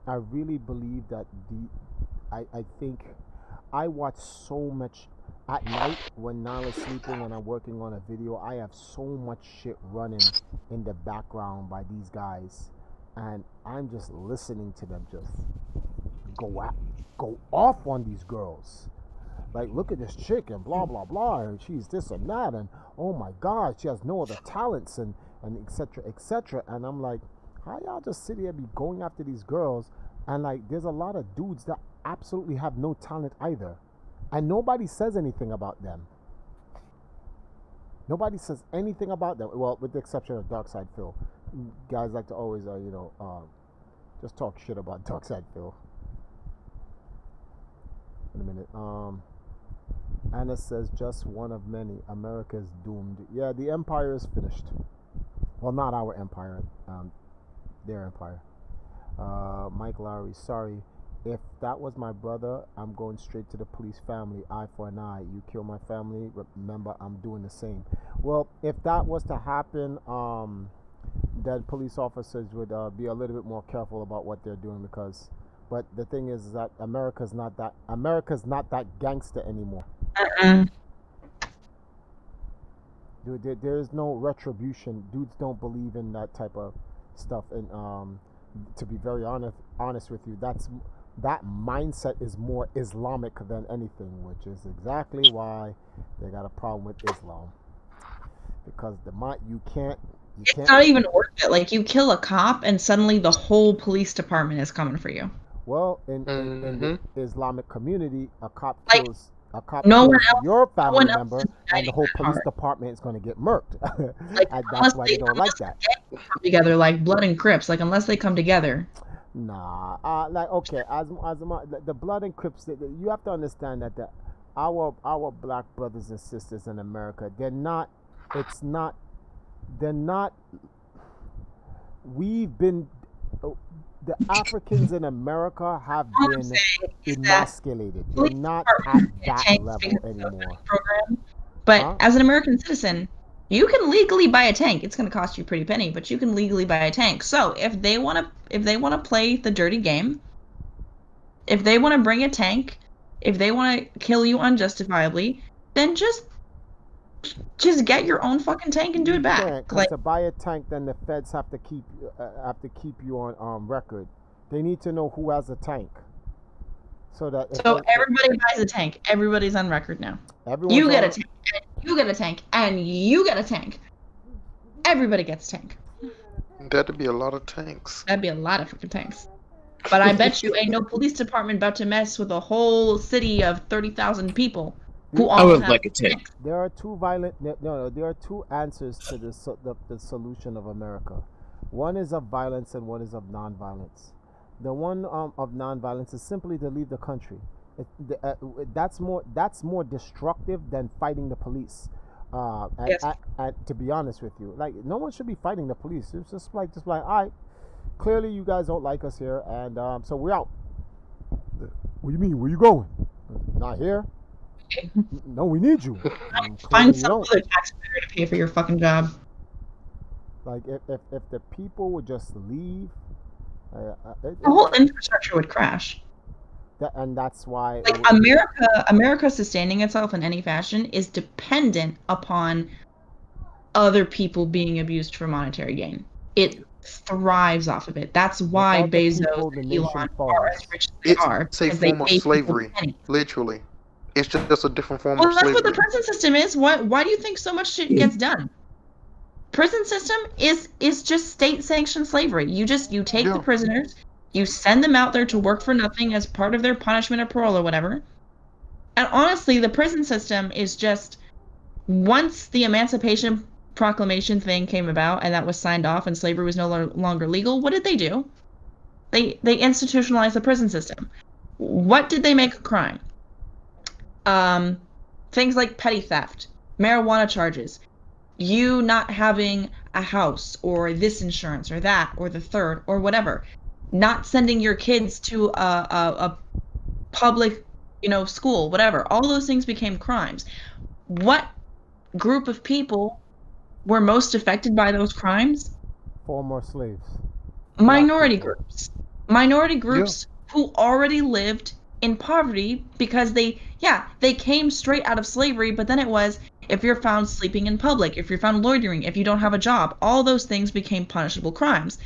I really believe that I think I watch so much at night when Nile is sleeping and I'm working on a video. I have so much shit running in the background by these guys, and I'm just listening to them just go off on these girls. Like, look at this chick and blah blah blah, and she's this and that, and oh my god, she has no other talents, and etc etc. And I'm like, how y'all just sit here be going after these girls? And like, there's a lot of dudes that absolutely have no talent either, and nobody says anything about them. Nobody says anything about them. Well, with the exception of Darkside Phil. Guys like to always, just talk shit about Darkside Phil. Wait a minute. Anna says, just one of many. America's doomed. Yeah, the empire is finished. Well, not our empire. Their empire. Mike Lowry, sorry. If that was my brother, I'm going straight to the police family. Eye for an eye. You kill my family, remember, I'm doing the same. Well, if that was to happen, then police officers would be a little bit more careful about what they're doing, because, but the thing is that America's not that gangster anymore. Dude, there is no retribution. Dudes don't believe in that type of stuff. And to be very honest with you, that mindset is more Islamic than anything, which is exactly why they got a problem with Islam. Because it's not even worth it. Like, you kill a cop and suddenly the whole police department is coming for you. Well, in the Islamic community, a cop like, kills your family member, and the whole police department is going to get murked. Like, and that's why they don't like that. Come together like Blood and Crips, like, unless they come together. Nah, like, okay, the Blood and Crips, you have to understand that our black brothers and sisters in America, the Africans in America have been emasculated. They're not at that level anymore. But as an American citizen, you can legally buy a tank. It's going to cost you a pretty penny, but you can legally buy a tank. So if they want to play the dirty game, if they want to bring a tank, if they want to kill you unjustifiably, then just get your own fucking tank and do it back. Like, to buy a tank, then the feds have to keep you on record. They need to know who has a tank. So that So everybody buys a tank. Everybody's on record now. You get a tank, and you get a tank, and you get a tank. Everybody gets a tank. That'd be a lot of tanks. That'd be a lot of freaking tanks. But I bet you ain't no police department about to mess with a whole city of 30,000 people who all have like a tank. There are two there are two answers to the solution of America. One is of violence and one is of non-violence. The one of non-violence is simply to leave the country. That's more destructive than fighting the police. Yes. To be honest with you, like no one should be fighting the police. It's just like all right, clearly you guys don't like us here, and so we're out. What do you mean? Where you going? Not here. No, we need you. Find some other taxpayer to pay for your fucking job. Like if the people would just leave, The whole infrastructure would crash. And that's why Like America sustaining itself in any fashion is dependent upon other people being abused for monetary gain. It thrives off of it. That's why Without the Bezos people, the and nation Elon falls. are as rich as they are. It's a because they form of pay people slavery, pennies. literally. It's just a different form Well, of that's slavery. what the prison system is. Why do you think so much shit gets done? Prison system is just state-sanctioned slavery. You take the prisoners, you send them out there to work for nothing as part of their punishment or parole or whatever. And honestly, the prison system is just, once the Emancipation Proclamation thing came about and that was signed off and slavery was no longer legal, what did they do? They institutionalized the prison system. What did they make a crime? Things like petty theft, marijuana charges, you not having a house or this insurance or that or the third or whatever, not sending your kids to a public, school, whatever. All those things became crimes. What group of people were most affected by those crimes? Former slaves. Minority groups. Minority groups who already lived in poverty because they came straight out of slavery, but then it was, if you're found sleeping in public, if you're found loitering, if you don't have a job, all those things became punishable crimes.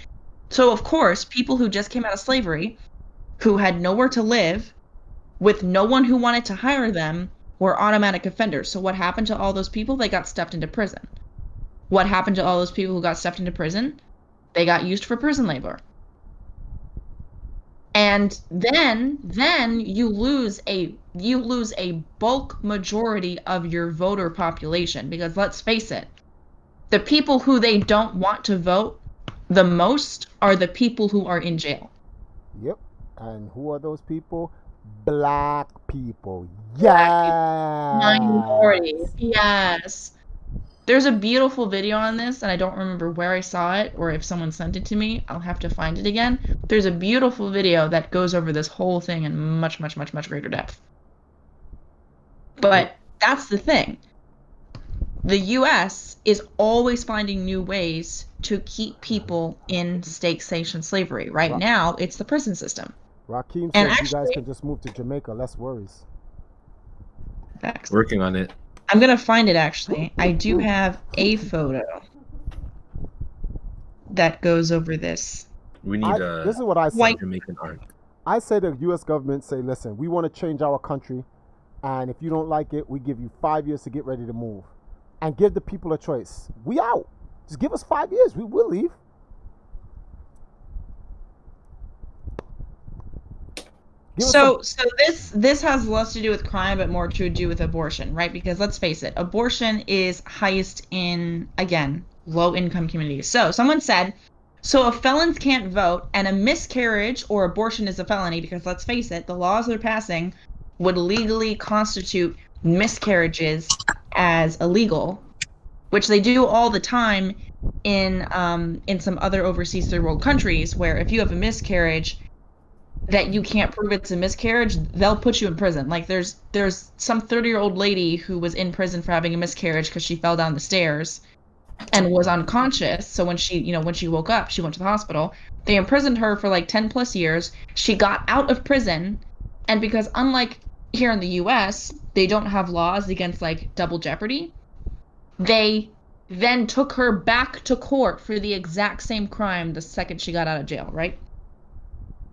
So of course, people who just came out of slavery, who had nowhere to live, with no one who wanted to hire them, were automatic offenders. So what happened to all those people? They got stuffed into prison. What happened to all those people who got stuffed into prison? They got used for prison labor. And then you lose a bulk majority of your voter population, because let's face it, the people who they don't want to vote the most are the people who are in jail. Yep. And who are those people? Black people. Yeah. Minorities. Yes. There's a beautiful video on this, and I don't remember where I saw it or if someone sent it to me. I'll have to find it again. There's a beautiful video that goes over this whole thing in much, much, much, much greater depth. But that's the thing. The U.S. is always finding new ways to keep people in state-sanctioned slavery. Right now, it's the prison system. Rakeem says you guys can just move to Jamaica, less worries. Working on it. I'm gonna find it, actually. I do have a photo that goes over this. We need this is what I say. Jamaican art. I say the U.S. government say, listen, we want to change our country, and if you don't like it, we give you 5 years to get ready to move. And give the people a choice. We out. Just give us 5 years. We will leave. So this has less to do with crime, but more to do with abortion, right? Because let's face it, abortion is highest in, again, low-income communities. So someone said, so if felons can't vote and a miscarriage or abortion is a felony, because let's face it, the laws they're passing would legally constitute miscarriages as illegal, which they do all the time in some other overseas third world countries, where if you have a miscarriage that you can't prove it's a miscarriage, they'll put you in prison. Like there's some 30-year-old lady who was in prison for having a miscarriage because she fell down the stairs and was unconscious. So when she woke up, she went to the hospital. They imprisoned her for like 10 plus years. She got out of prison, and because unlike here in the US, they don't have laws against like double jeopardy, they then took her back to court for the exact same crime the second she got out of jail, right?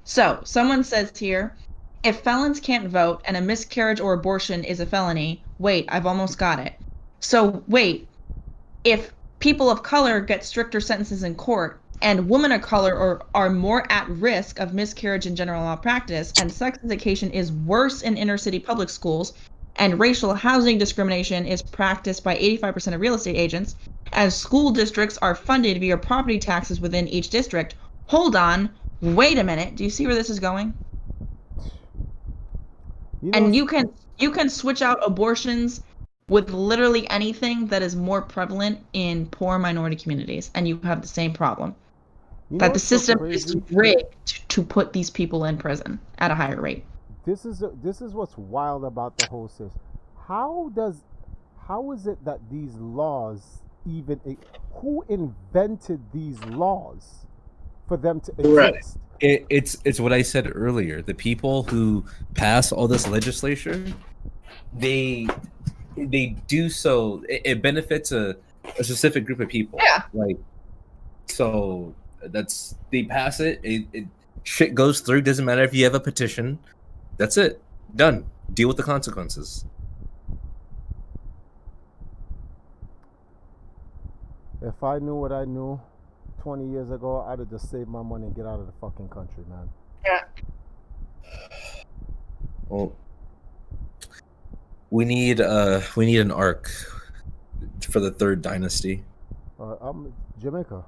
So, someone says here, if felons can't vote and a miscarriage or abortion is a felony, wait, I've almost got it. So wait, if people of color get stricter sentences in court and women of color are more at risk of miscarriage and general malpractice, and sex education is worse in inner city public schools, and racial housing discrimination is practiced by 85% of real estate agents, as school districts are funded via property taxes within each district, hold on, wait a minute, do you see where this is going? And you can switch out abortions with literally anything that is more prevalent in poor minority communities, and you have the same problem. That the system is rigged to put these people in prison at a higher rate. This is what's wild about the whole system. How is it that these laws even, who invented these laws for them to exist? It's what I said earlier. The people who pass all this legislation, they do so. It benefits a specific group of people. Yeah. Like, so that's, they pass it. Shit goes through. Doesn't matter if you have a petition. That's it. Done. Deal with the consequences. If I knew what I knew 20 years ago, I'd have just saved my money and get out of the fucking country, man. Yeah. Well, we need an arc for the third dynasty. I'm Jamaica.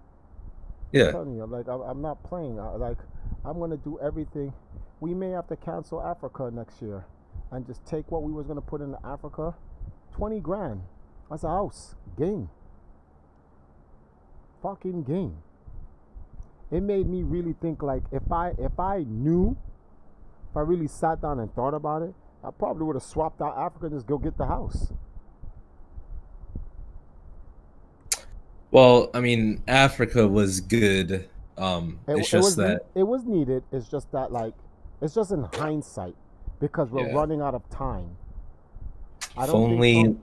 Yeah. I'm telling you, like, I'm not playing. I'm gonna do everything. We may have to cancel Africa next year, and just take what we was gonna put into Africa. 20 grand. That's a house. Game. Fucking game. It made me really think, like, if I really sat down and thought about it, I probably would have swapped out Africa and just go get the house. Well, I mean, Africa was good. It's just that it was needed. It's just that, like, it's just in hindsight, because we're running out of time. I don't think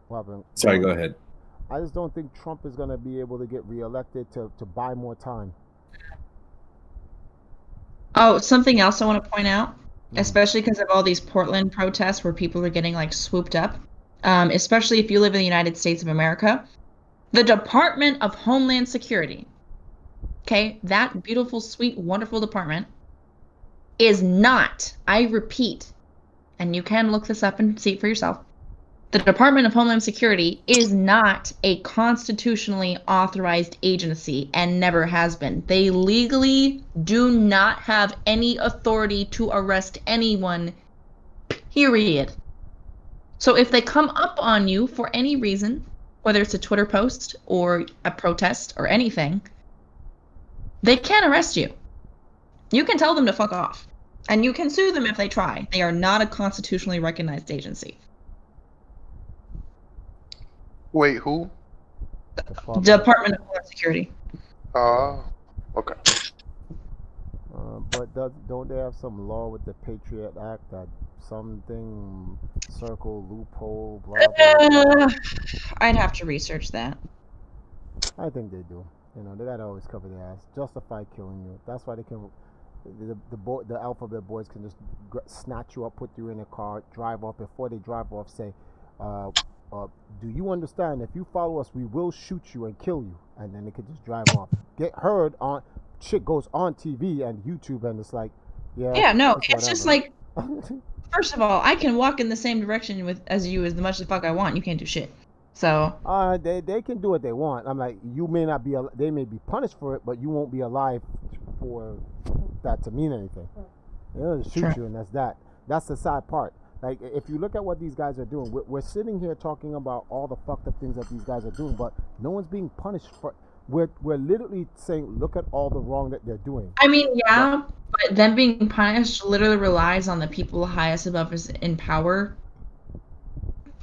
Trump, sorry, go ahead. I just don't think Trump is going to be able to get reelected to buy more time. Oh, something else I want to point out, especially because of all these Portland protests where people are getting, like, swooped up, especially if you live in the United States of America, the Department of Homeland Security, okay, that beautiful, sweet, wonderful department is not, I repeat, and you can look this up and see it for yourself, the Department of Homeland Security is not a constitutionally authorized agency and never has been. They legally do not have any authority to arrest anyone, period. So if they come up on you for any reason, whether it's a Twitter post or a protest or anything, they can't arrest you. You can tell them to fuck off. And you can sue them if they try. They are not a constitutionally recognized agency. Wait, who? Department of Homeland Security. Okay. But don't they have some law with the Patriot Act that something circle loophole blah blah blah? I'd have to research that. I think they do. You know, they gotta always cover their ass, justify killing you. That's why they can. The alphabet boys can just snatch you up, put you in a car, drive off. Before they drive off, say, do you understand? If you follow us, we will shoot you and kill you. And then they could just drive off. Get heard on, shit goes on TV and YouTube, and it's like, yeah, no, it's just like, first of all, I can walk in the same direction as you as much as fuck I want. You can't do shit. So they can do what they want. I'm like, you may not be, they may be punished for it, but you won't be alive for that to mean anything. They'll just shoot you, and that's that. That's the sad part. Like, if you look at what these guys are doing, we're sitting here talking about all the fucked up things that these guys are doing, but no one's being punished for. We're literally saying, look at all the wrong that they're doing. I mean, yeah, but them being punished literally relies on the people highest above us in power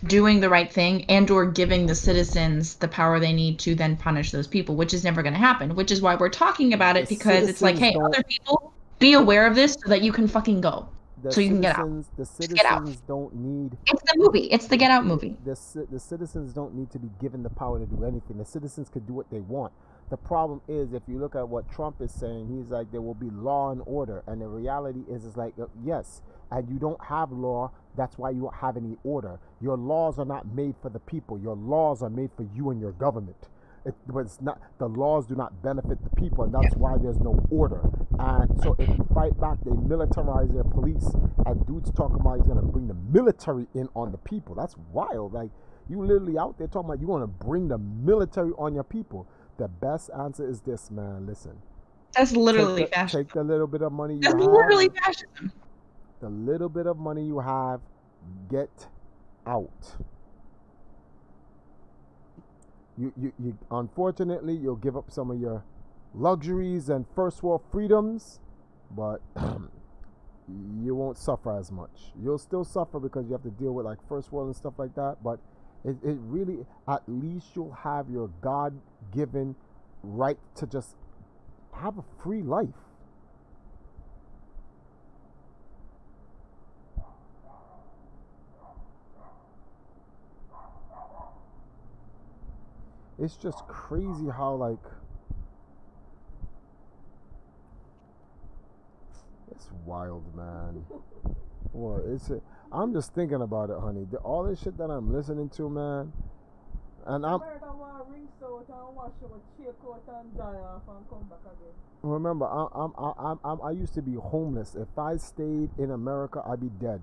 doing the right thing and or giving the citizens the power they need to then punish those people, which is never going to happen, which is why we're talking about it, because it's like, hey, other people, be aware of this so that you can fucking go. So you can get out. The citizens don't need... It's the movie. It's the Get Out movie. The citizens don't need to be given the power to do anything. The citizens could do what they want. The problem is, if you look at what Trump is saying, he's like, there will be law and order. And the reality is like, yes, and you don't have law. That's why you don't have any order. Your laws are not made for the people. Your laws are made for you and your government. But it's not, the laws do not benefit the people, and that's why there's no order. And so if you fight back, they militarize their police, and dude's talking about he's going to bring the military in on the people. That's wild. Like, you literally out there talking about you want to bring the military on your people. The best answer is this, man. Listen. That's literally fascism. Take the little bit of money you have. That's literally fascism. The little bit of money you have, get out. You unfortunately, you'll give up some of your luxuries and first world freedoms, but you won't suffer as much. You'll still suffer because you have to deal with like first world and stuff like that, but it really, at least you'll have your God-given right to just have a free life. It's just crazy how, like, it's wild, man. Well, I'm just thinking about it, honey. All this shit that I'm listening to, man, and remember, I used to be homeless. If I stayed in America, I'd be dead.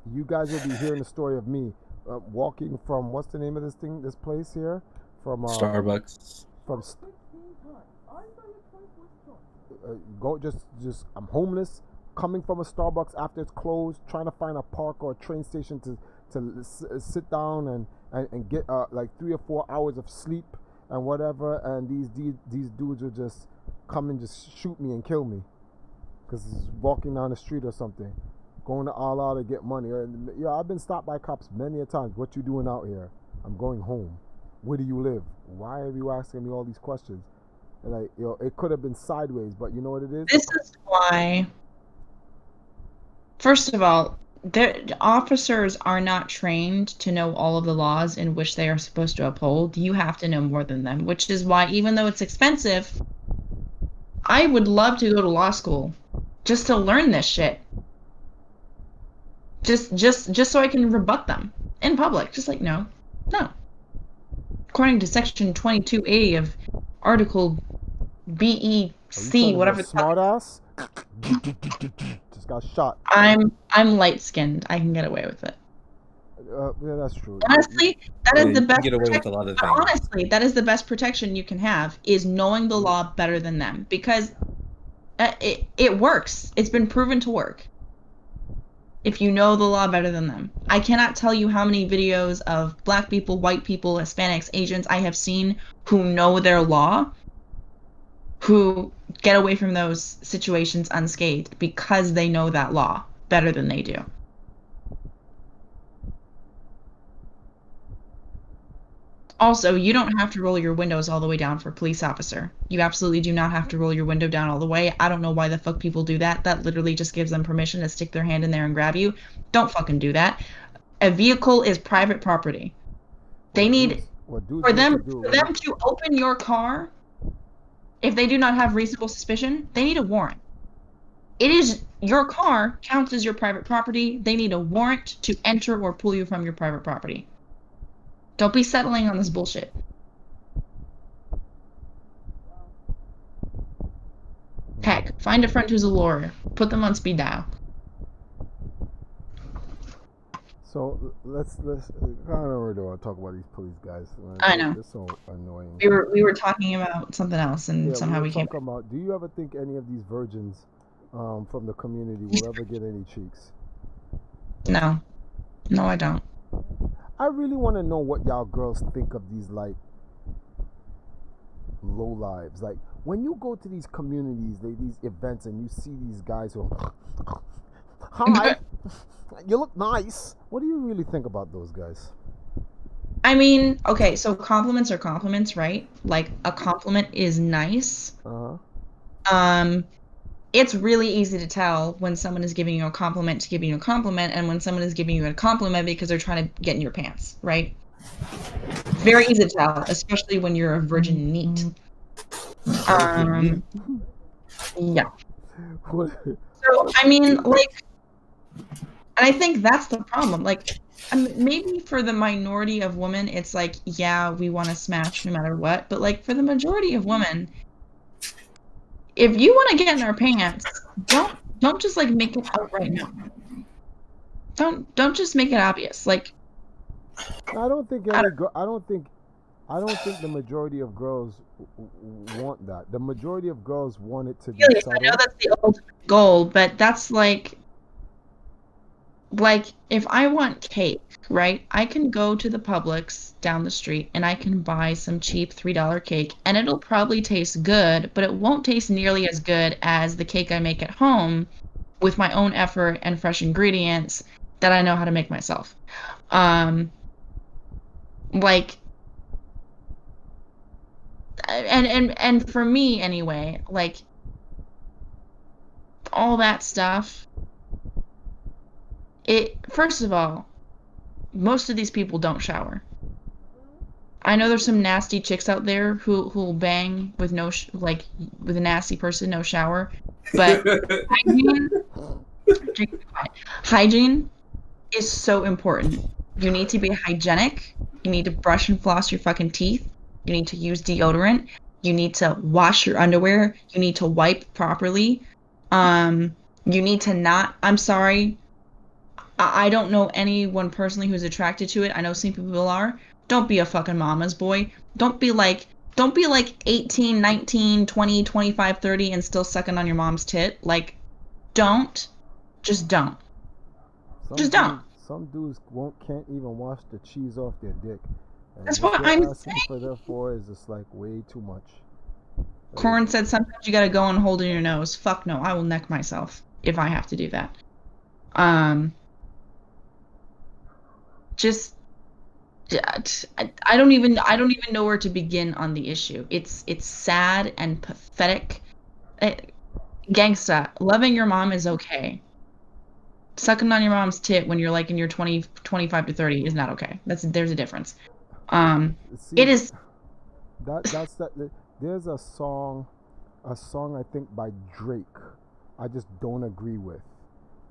You guys will be hearing the story of me walking from, what's the name of this place here? From Starbucks. From I'm homeless, coming from a Starbucks after it's closed, trying to find a park or a train station to sit down and get like 3 or 4 hours of sleep and whatever, and these dudes will just come and just shoot me and kill me because walking down the street or something, going to all out to get money. Yeah, I've been stopped by cops many a times. What you doing out here? I'm going home. Where do you live? Why are you asking me all these questions? And like, it could have been sideways, but you know what it is? This is why, first of all, the officers are not trained to know all of the laws in which they are supposed to uphold. You have to know more than them, which is why, even though it's expensive, I would love to go to law school just to learn this shit. Just so I can rebut them in public. Just like, no. According to Section 22A of Article BEC, whatever. Smart ass. Just got shot. I'm light skinned. I can get away with it. Yeah, that's true. Honestly, that is the best. Get away with a lot of things. Honestly, that is the best protection you can have, is knowing the law better than them, because it works. It's been proven to work. If you know the law better than them. I cannot tell you how many videos of black people, white people, Hispanics, Asians I have seen who know their law, who get away from those situations unscathed because they know that law better than they do. Also, you don't have to roll your windows all the way down for a police officer. You absolutely do not have to roll your window down all the way. I don't know why the fuck people do that. That literally just gives them permission to stick their hand in there and grab you. Don't fucking do that. A vehicle is private property. They need, for them to open your car, if they do not have reasonable suspicion, they need a warrant. It is, your car counts as your private property. They need a warrant to enter or pull you from your private property. Don't be settling on this bullshit. Heck, find a friend who's a lawyer. Put them on speed dial. So let's I don't really want to talk about these police guys. I know. They're so annoying. We were talking about something else, and somehow we came. About, do you ever think any of these virgins from the community will ever get any cheeks? No, I don't. I really want to know what y'all girls think of these, like, low lives. Like, when you go to these communities, these events, and you see these guys who, hi, you look nice. What do you really think about those guys? I mean, okay, so compliments are compliments, right? Like, a compliment is nice. It's really easy to tell when someone is giving you a compliment to giving you a compliment, and when someone is giving you a compliment because they're trying to get in your pants, right? Very easy to tell, especially when you're a virgin neat. Yeah. So I mean, like, and I think that's the problem. Like, maybe for the minority of women, it's like, yeah, we want to smash no matter what. But like, for the majority of women, if you want to get in our pants, don't just like make it out right now. Don't just make it obvious. Like, I don't think I don't think the majority of girls want that. The majority of girls want it to be subtle. I know that's the ultimate goal, but that's like if I want cake, right? I can go to the Publix down the street and I can buy some cheap $3 cake, and it'll probably taste good, but it won't taste nearly as good as the cake I make at home with my own effort and fresh ingredients that I know how to make myself. Like, and for me anyway, like, all that stuff, first of all, most of these people don't shower. I know there's some nasty chicks out there who'll bang with with a nasty person, no shower, but hygiene is so important. You need to be hygienic. You need to brush and floss your fucking teeth. You need to use deodorant. You need to wash your underwear. You need to wipe properly. You need to not, I'm sorry, I don't know anyone personally who's attracted to it. I know some people are. Don't be a fucking mama's boy. Don't be like 18, 19, 20, 25, 30 and still sucking on your mom's tit. Like, don't. Just don't. Just don't. Some dudes can't even wash the cheese off their dick. And that's what I'm asking for is just like way too much. Corin said sometimes you gotta go and hold in your nose. Fuck no, I will neck myself if I have to do that. Just I don't even know where to begin on the issue. It's sad and pathetic. Gangsta, loving your mom is okay. Sucking on your mom's tit when you're like in your 25 to 30 is not okay. There's a difference. See, it is. There's a song I think by Drake. I just don't agree with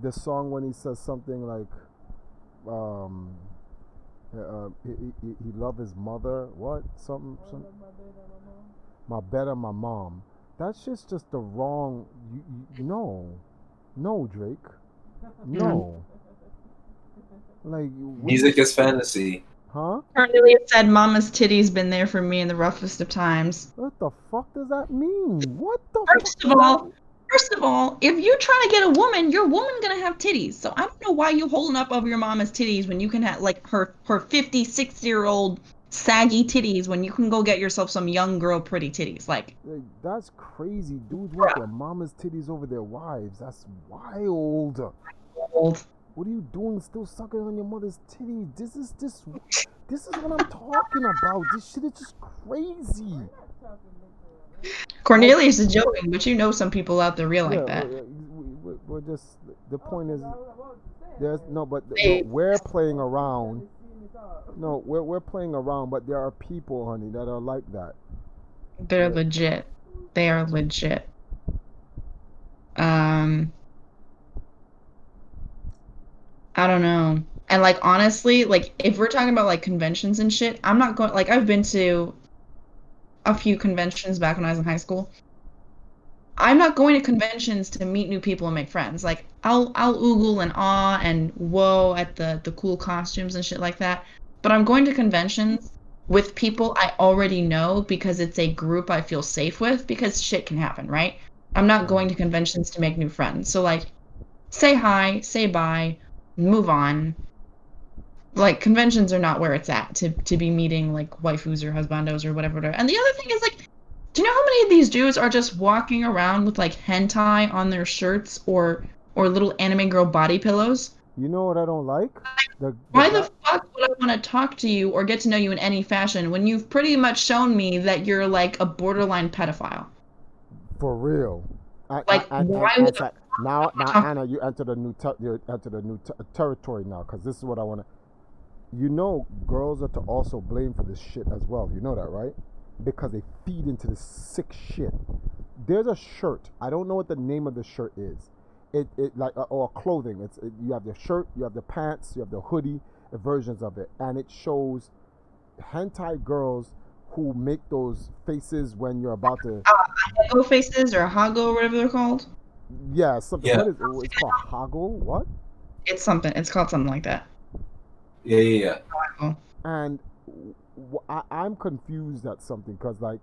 the song when he says something like, he loved his mother. What? Something. My better, my mom. That's just the wrong. No, Drake. No. Like, music is fantasy. Huh? Cornelia said, "Mama's titties been there for me in the roughest of times." What the fuck does that mean? What the? First of all, if you're trying to get a woman, your woman gonna have titties. So I don't know why you holding up over your mama's titties when you can have like her 50, 60-year-old saggy titties when you can go get yourself some young girl pretty titties. Like that's crazy. Dudes want their mama's titties over their wives. That's wild. What are you doing still sucking on your mother's titties? This is what I'm talking about. This shit is just crazy. Cornelius is joking, but you know some people out there real like that. We're just, the point is, we're playing around. No, we're playing around, but there are people, honey, that are like that. They're legit. They are legit. I don't know. And like honestly, like if we're talking about like conventions and shit, I'm not going, like I've been to a few conventions back when I was in high school. I'm not going to conventions to meet new people and make friends. Like I'll oogle and awe and whoa at the cool costumes and shit like that. But I'm going to conventions with people I already know because it's a group I feel safe with, because shit can happen, right? I'm not going to conventions to make new friends. So like say hi, say bye, move on. Like conventions are not where it's at to be meeting like waifus or husbandos or whatever. And the other thing is like, do you know how many of these dudes are just walking around with like hentai on their shirts or little anime girl body pillows? You know what I don't like? Why the fuck would I want to talk to you or get to know you in any fashion when you've pretty much shown me that you're like a borderline pedophile? For real. Now, Anna, you entered a new territory now, because this is what I want to. You know, girls are to also blame for this shit as well. You know that, right? because they feed into this sick shit. There's a shirt. I don't know what the name of the shirt is. It like or clothing. You have the shirt, you have the pants, you have the hoodie, the versions of it, and it shows hentai girls who make those faces when you're about to Hago faces or Hago, whatever they're called. Yeah, something. What is it? It's called Hago. What? It's something. It's called something like that. Yeah. And I'm confused at something because like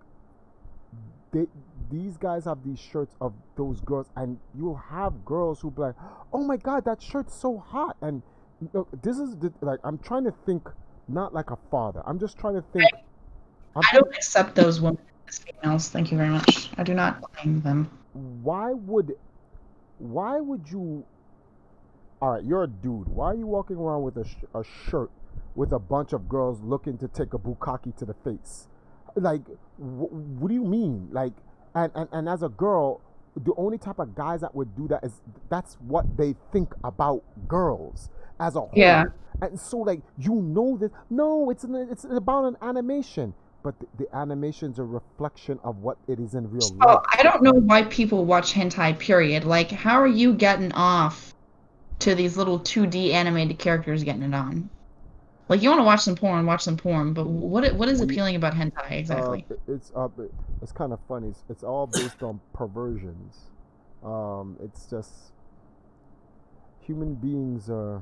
these guys have these shirts of those girls, and you'll have girls who be like, "Oh my God, that shirt's so hot!" And this is like I'm trying to think, not like a father. I'm just trying to think. I don't accept those women as females. Thank you very much. I do not claim them. Why would you? All right, you're a dude. Why are you walking around with a shirt with a bunch of girls looking to take a bukkake to the face? Like, what do you mean? Like, and as a girl, the only type of guys that would do that is that's what they think about girls as a whole. Yeah. And so, like, this. No, it's about an animation. But the animation's a reflection of what it is in real life. I don't know why people watch hentai, period. Like, how are you getting off to these little 2D animated characters getting it on? Like, you want to watch some porn, but what is appealing about hentai exactly? It's kind of funny. It's all based on perversions. It's just human beings are...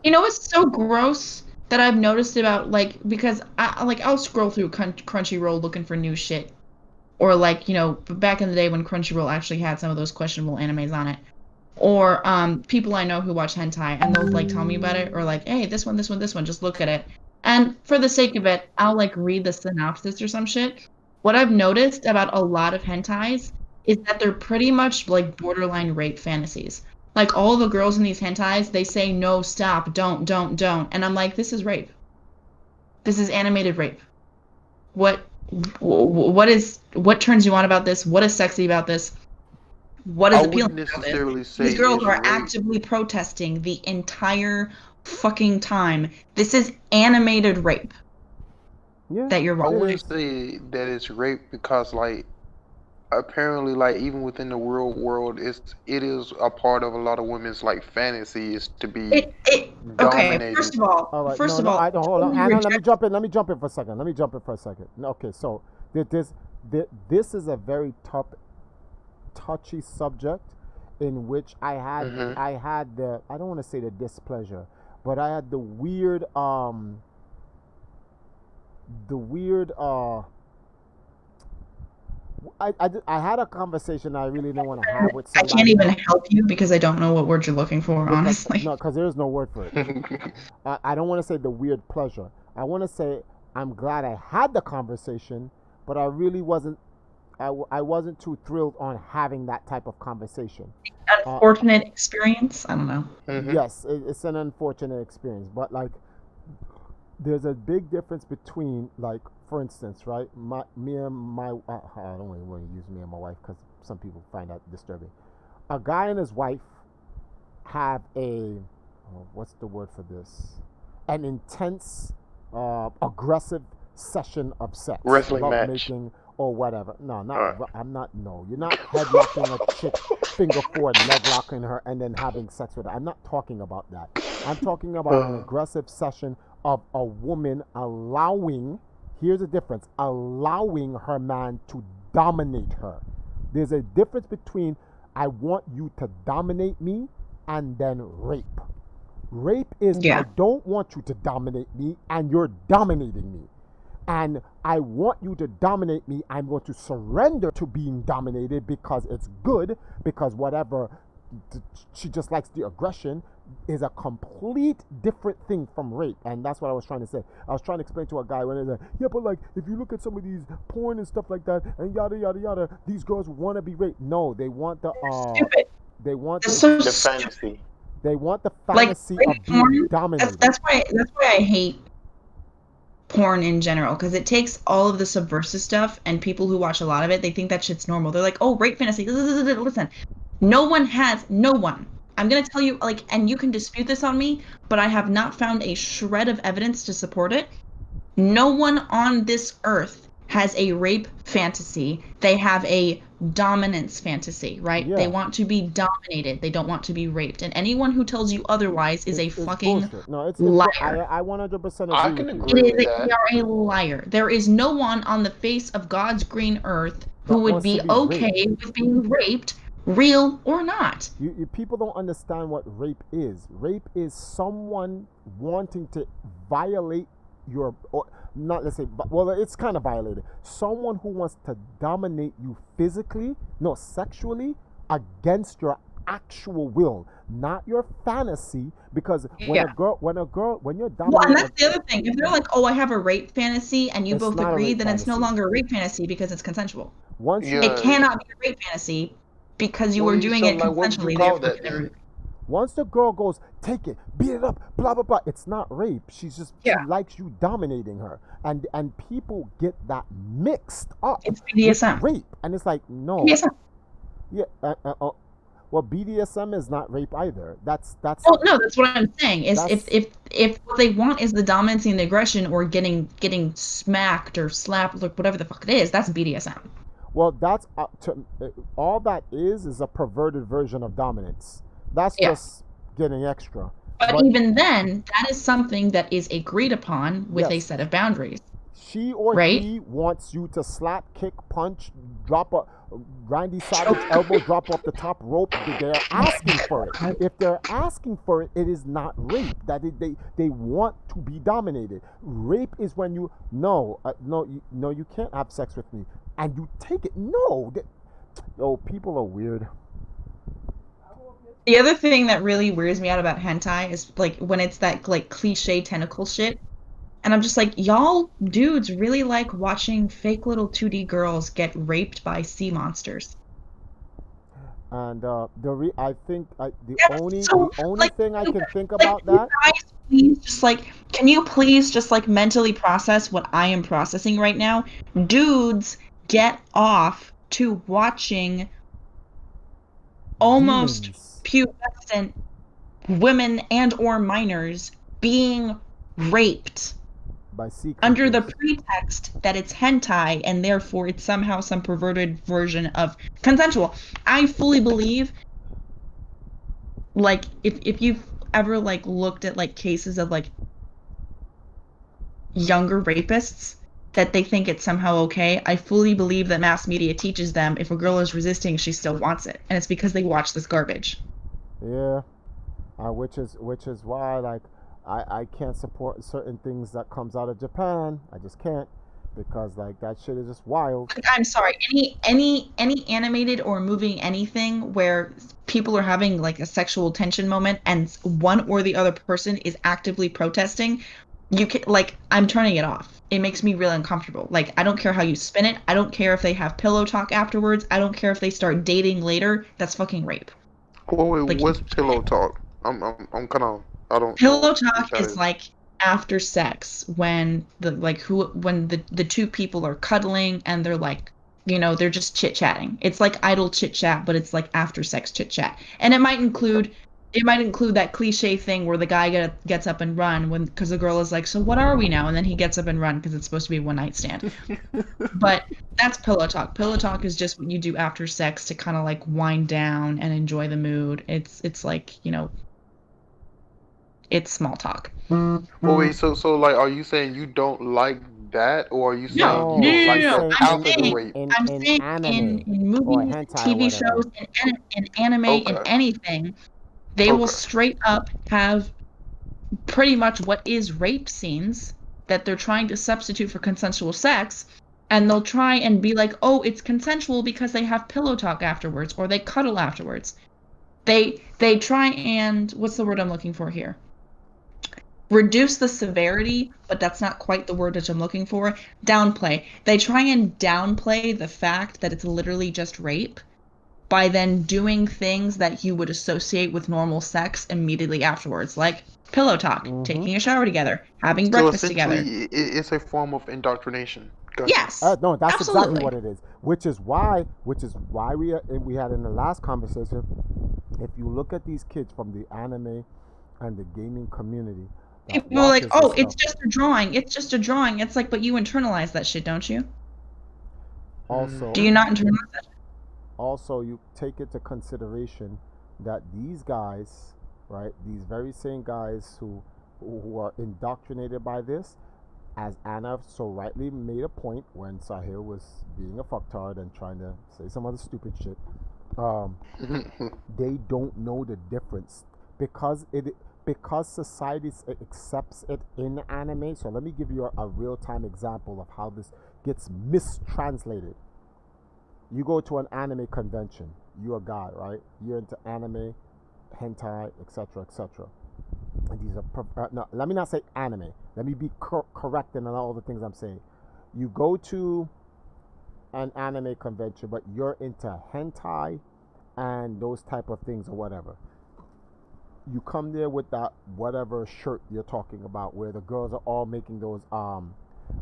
You know what's so gross that I've noticed about, like, because I'll scroll through Crunchyroll looking for new shit, or like, you know, back in the day when Crunchyroll actually had some of those questionable animes on it, or people I know who watch hentai and they'll like tell me about it, or like, hey, this one, just look at it, and for the sake of it, I'll like read the synopsis or some shit. What I've noticed about a lot of hentais is that they're pretty much like borderline rape fantasies. Like, all the girls in these hentais, they say, no, stop, don't. And I'm like, this is rape. This is animated rape. What turns you on about this? What is sexy about this? What is appealing about this? These girls are actively protesting the entire fucking time. This is animated rape. Yeah. That you're watching. I wouldn't say that it's rape because, like, apparently, like, even within the real world, it is a part of a lot of women's like fantasy is to be dominated. Okay, first of all, hold on, Anna, let me jump in for a second. Okay, so this is a very touchy subject in which I had the, I don't want to say the displeasure, but I had the weird I had a conversation I really didn't want to have with somebody. I can't even help you because I don't know what word you're looking for, honestly. No, because there is no word for it. I don't want to say the weird pleasure. I want to say I'm glad I had the conversation, but I really wasn't. I wasn't too thrilled on having that type of conversation. Unfortunate experience? I don't know. Mm-hmm. Yes, it's an unfortunate experience, but like, there's a big difference between, like, for instance, right? Me and my I don't even want to use me and my wife because some people find that disturbing. A guy and his wife have what's the word for this? An intense, aggressive session of sex, wrestling match, making or whatever. No, not. Right. I'm not. No, you're not headlocking a chick, finger forward, leg locking her, and then having sex with her. I'm not talking about that. I'm talking about an aggressive session of a woman allowing. Here's the difference: allowing her man to dominate her. There's a difference between I want you to dominate me and then rape. Rape is I don't want you to dominate me and you're dominating me. And I want you to dominate me. I'm going to surrender to being dominated because it's good, because whatever, she just likes the aggression, is a complete different thing from rape. And that's what I was trying to say. I was trying to explain to a guy when he's like, yeah, but like, if you look at some of these porn and stuff like that, and yada, yada, yada, these girls want to be raped. No, they want the, they want the fantasy. They want the fantasy of being porn, dominated. That's why I hate porn in general, because it takes all of the subversive stuff, and people who watch a lot of it, they think that shit's normal. They're like, oh, rape fantasy. Listen, no one. I'm going to tell you, like, and you can dispute this on me, but I have not found a shred of evidence to support it. No one on this earth has a rape fantasy. They have a dominance fantasy, right? Yeah. They want to be dominated. They don't want to be raped. And anyone who tells you otherwise is a fucking bullshit. No, it's liar. I 100% I agree can with you. agree It with is that. they are a liar. There is no one on the face of God's green earth who That would wants be to be okay with being raped, real or not. You people don't understand what rape is. Rape is someone wanting to violate your, or not, let's say, but well, it's kind of violated. Someone who wants to dominate you physically, no, sexually, against your actual will, not your fantasy. Because when Yeah. when you're Well, dominating, and that's the other thing. If they're like, "Oh, I have a rape fantasy," and you It's both not a agree, rape then it's no fantasy. longer a rape fantasy because it's consensual. once you Yeah. It cannot be a rape fantasy because you Well, were doing so, it like, what would you consensually. call Therefore, that it can never then? be. Once the girl goes, take it, beat it up, blah blah blah, it's not rape. She's just Yeah. she likes you dominating her, and people get that mixed up It's with BDSM. rape, and it's like no, BDSM. yeah, well BDSM is not rape either. That's Well, no, that's what I'm saying. Is That's- if what they want is the dominance and the aggression, or getting smacked or slapped, like whatever the fuck it is, that's BDSM. well that's all that is a perverted version of dominance. That's Yeah. just getting extra. But even then, that is something that is agreed upon with a Yes. set of boundaries. She or Right? he wants you to slap, kick, punch, drop a Randy Savage elbow, drop off the top rope. They're asking for it. If they're asking for it, it is not rape. They want to be dominated. Rape is when you no, you can't have sex with me, and you take it. No, people are weird. The other thing that really weirds me out about hentai is like when it's that like cliche tentacle shit. And I'm just like, y'all dudes really like watching fake little 2D girls get raped by sea monsters. And I think the That's only so, like, thing I can think like, about that. guys, please just like, can you please just like mentally process what I am processing right now? Dudes get off to watching almost Demons. pubescent women and or minors being raped By sea under the creatures. pretext that it's hentai and therefore it's somehow some perverted version of consensual. I fully believe, like, if you've ever like looked at like cases of like younger rapists that they think it's somehow okay, I fully believe that mass media teaches them if a girl is resisting, she still wants it, and it's because they watch this garbage. Yeah, which is why like I can't support certain things that comes out of Japan. I just can't, because like that shit is just wild. Like, I'm sorry, any animated or moving anything where people are having like a sexual tension moment and one or the other person is actively protesting, you can, like, I'm turning it off. It makes me really uncomfortable. Like, I don't care how you spin it. I don't care if they have pillow talk afterwards. I don't care if they start dating later. That's fucking rape. Wait, Like, what's pillow talk? I'm kind of, I don't. Pillow know talk what that is like after sex, when the two people are cuddling and they're like, you know, they're just chit chatting. It's like idle chit chat, but it's like after sex chit chat, and it might include that cliche thing where the guy gets up and run because the girl is like, so what are we now? And then he gets up and run because it's supposed to be a one night stand. But that's pillow talk. Pillow talk is just what you do after sex to kind of like wind down and enjoy the mood. It's like, you know, it's small talk. Well, wait, so like, are you saying you don't like that, or are you saying No, you don't like no. the I'm after the saying, rape? I'm saying in or movies, hentai or TV whatever. shows, in anime, in Okay. anything, they will Okay. straight up have pretty much what is rape scenes that they're trying to substitute for consensual sex, and they'll try and be like, oh, it's consensual because they have pillow talk afterwards or they cuddle afterwards. They try and, what's the word I'm looking for here? Reduce the severity, but that's not quite the word that I'm looking for. Downplay. They try and downplay the fact that it's literally just rape by then doing things that you would associate with normal sex immediately afterwards, like pillow talk, taking a shower together, having breakfast together. essentially, it's a form of indoctrination. Gotcha. Yes. No, that's absolutely. exactly what it is. Which is why we had in the last conversation. If you look at these kids from the anime and the gaming community, People are like, watches oh, this it's stuff, just a drawing. It's just a drawing. It's like, but you internalize that shit, don't you? Also, do you not internalize that? Also, you take into consideration that these guys, right, these very same guys who are indoctrinated by this, as Anna so rightly made a point when Sahil was being a fucktard and trying to say some other stupid shit, they don't know the difference because society accepts it in anime. So let me give you a real-time example of how this gets mistranslated. You go to an anime convention. You're a guy, right? You're into anime, hentai, etc., etc. And these are no. Let me not say anime. Let me be correct in all the things I'm saying. You go to an anime convention, but you're into hentai and those type of things or whatever. You come there with that whatever shirt you're talking about, where the girls are all making those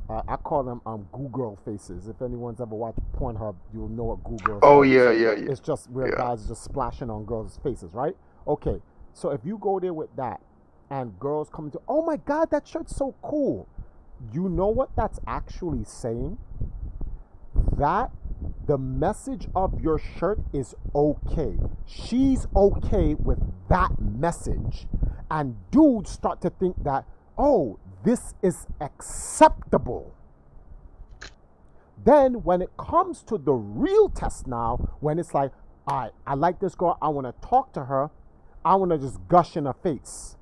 I call them Google faces. If anyone's ever watched Pornhub, you'll know what Google is. Oh yeah. It's just where guys are just splashing on girls' faces, right? Okay, so if you go there with that, and girls come to, oh my God, that shirt's so cool. You know what that's actually saying? That the message of your shirt is okay. She's okay with that message, and dudes start to think that, oh, this is acceptable. Then when it comes to the real test now, when it's like, all right, I like this girl, I want to talk to her, I want to just gush in her face.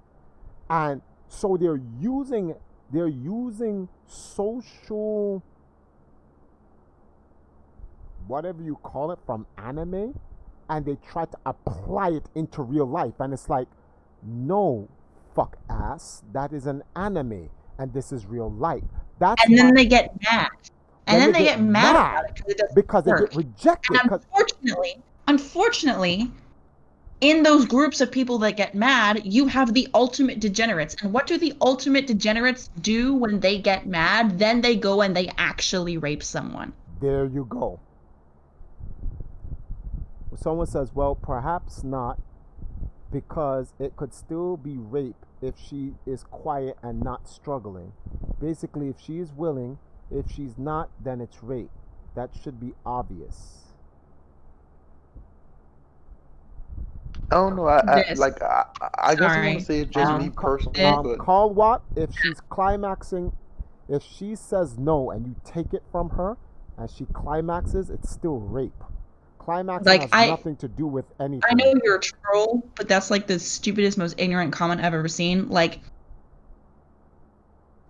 And so they're using social, whatever you call it, from anime, and they try to apply it into real life. And it's like, no, fuck ass, that is an anime, and this is real life. And then they get mad. And then they get mad about it because they get rejected. And unfortunately, in those groups of people that get mad, you have the ultimate degenerates. And what do the ultimate degenerates do when they get mad? Then they go and they actually rape someone. There you go. Someone says, well, perhaps not, because it could still be rape if she is quiet and not struggling. Basically, if she is willing, if she's not, then it's rape. That should be obvious. I don't know. I guess I want to say it's just me personally. Call what? If she's climaxing, if she says no and you take it from her and she climaxes, it's still rape. Climaxing has nothing to do with anything. I know you're a troll, but that's like the stupidest, most ignorant comment I've ever seen. Like,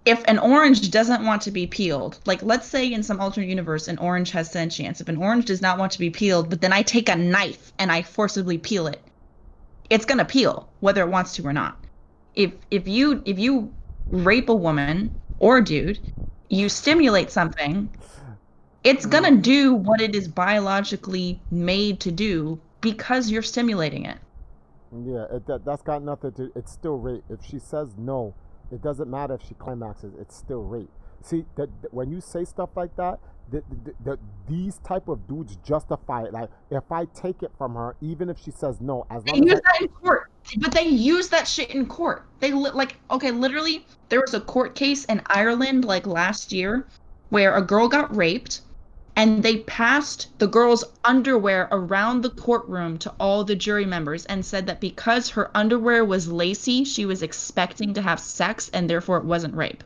if an orange doesn't want to be peeled, like let's say in some alternate universe, an orange has sentience. If an orange does not want to be peeled, but then I take a knife and I forcibly peel it, it's gonna peel, whether it wants to or not. If you rape a woman or a dude, you stimulate something, it's gonna do what it is biologically made to do because you're stimulating it. Yeah, that's got nothing to. It's still rape. If she says no, it doesn't matter if she climaxes. It's still rape. See, that when you say stuff like that, these type of dudes justify it. Like, if I take it from her, even if she says no, as long as use that in court. But they use that shit in court. They literally, there was a court case in Ireland like last year where a girl got raped, and they passed the girl's underwear around the courtroom to all the jury members and said that because her underwear was lacy, she was expecting to have sex, and therefore it wasn't rape.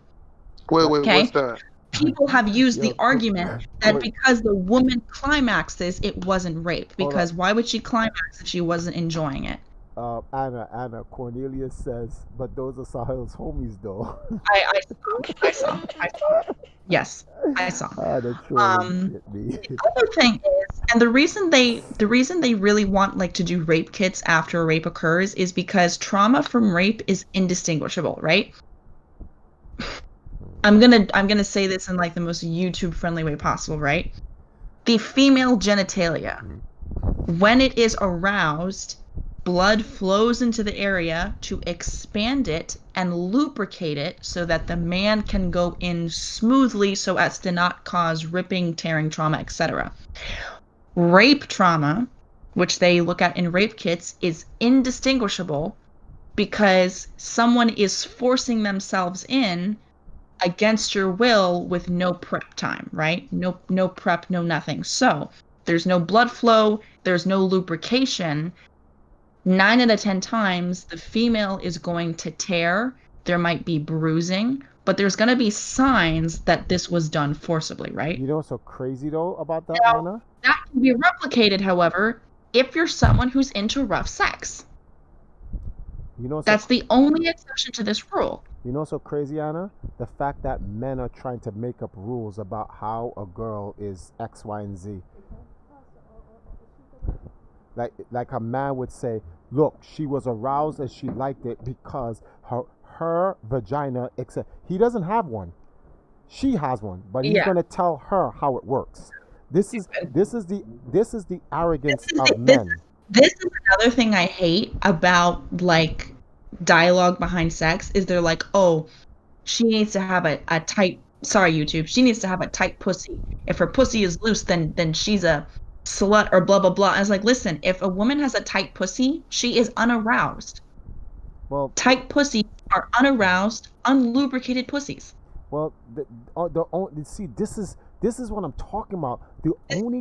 Wait, okay? What's that? People have used the argument that because the woman climaxes, it wasn't rape. Because why would she climax if she wasn't enjoying it? Anna, Cornelius says, but those are Sahil's homies, though. I saw. Yes, I saw. The other thing is, and the reason they really want like to do rape kits after a rape occurs is because trauma from rape is indistinguishable, right? I'm gonna say this in like the most YouTube friendly way possible, right? The female genitalia, when it is aroused, blood flows into the area to expand it and lubricate it so that the man can go in smoothly so as to not cause ripping, tearing trauma, etc. Rape trauma, which they look at in rape kits, is indistinguishable because someone is forcing themselves in against your will with no prep time, right? No prep, no nothing. So there's no blood flow, there's no lubrication. 9 out of 10 times, the female is going to tear. There might be bruising, but there's going to be signs that this was done forcibly, right? You know what's so crazy though about that, now, Anna? That can be replicated, however, if you're someone who's into rough sex. You know, that's the only exception to this rule. You know what's so crazy, Anna? The fact that men are trying to make up rules about how a girl is X, Y, and Z. Like a man would say, look, she was aroused and she liked it because her vagina, except he doesn't have one. She has one, but he's gonna tell her how it works. This is the arrogance of men. This is another thing I hate about like dialogue behind sex is they're like, oh, she needs to have a tight, sorry YouTube, she needs to have a tight pussy. If her pussy is loose, then she's a slut or blah blah blah. I was like, listen, if a woman has a tight pussy, she is unaroused. Well, tight pussies are unaroused, unlubricated pussies. Well, see, this is what I'm talking about.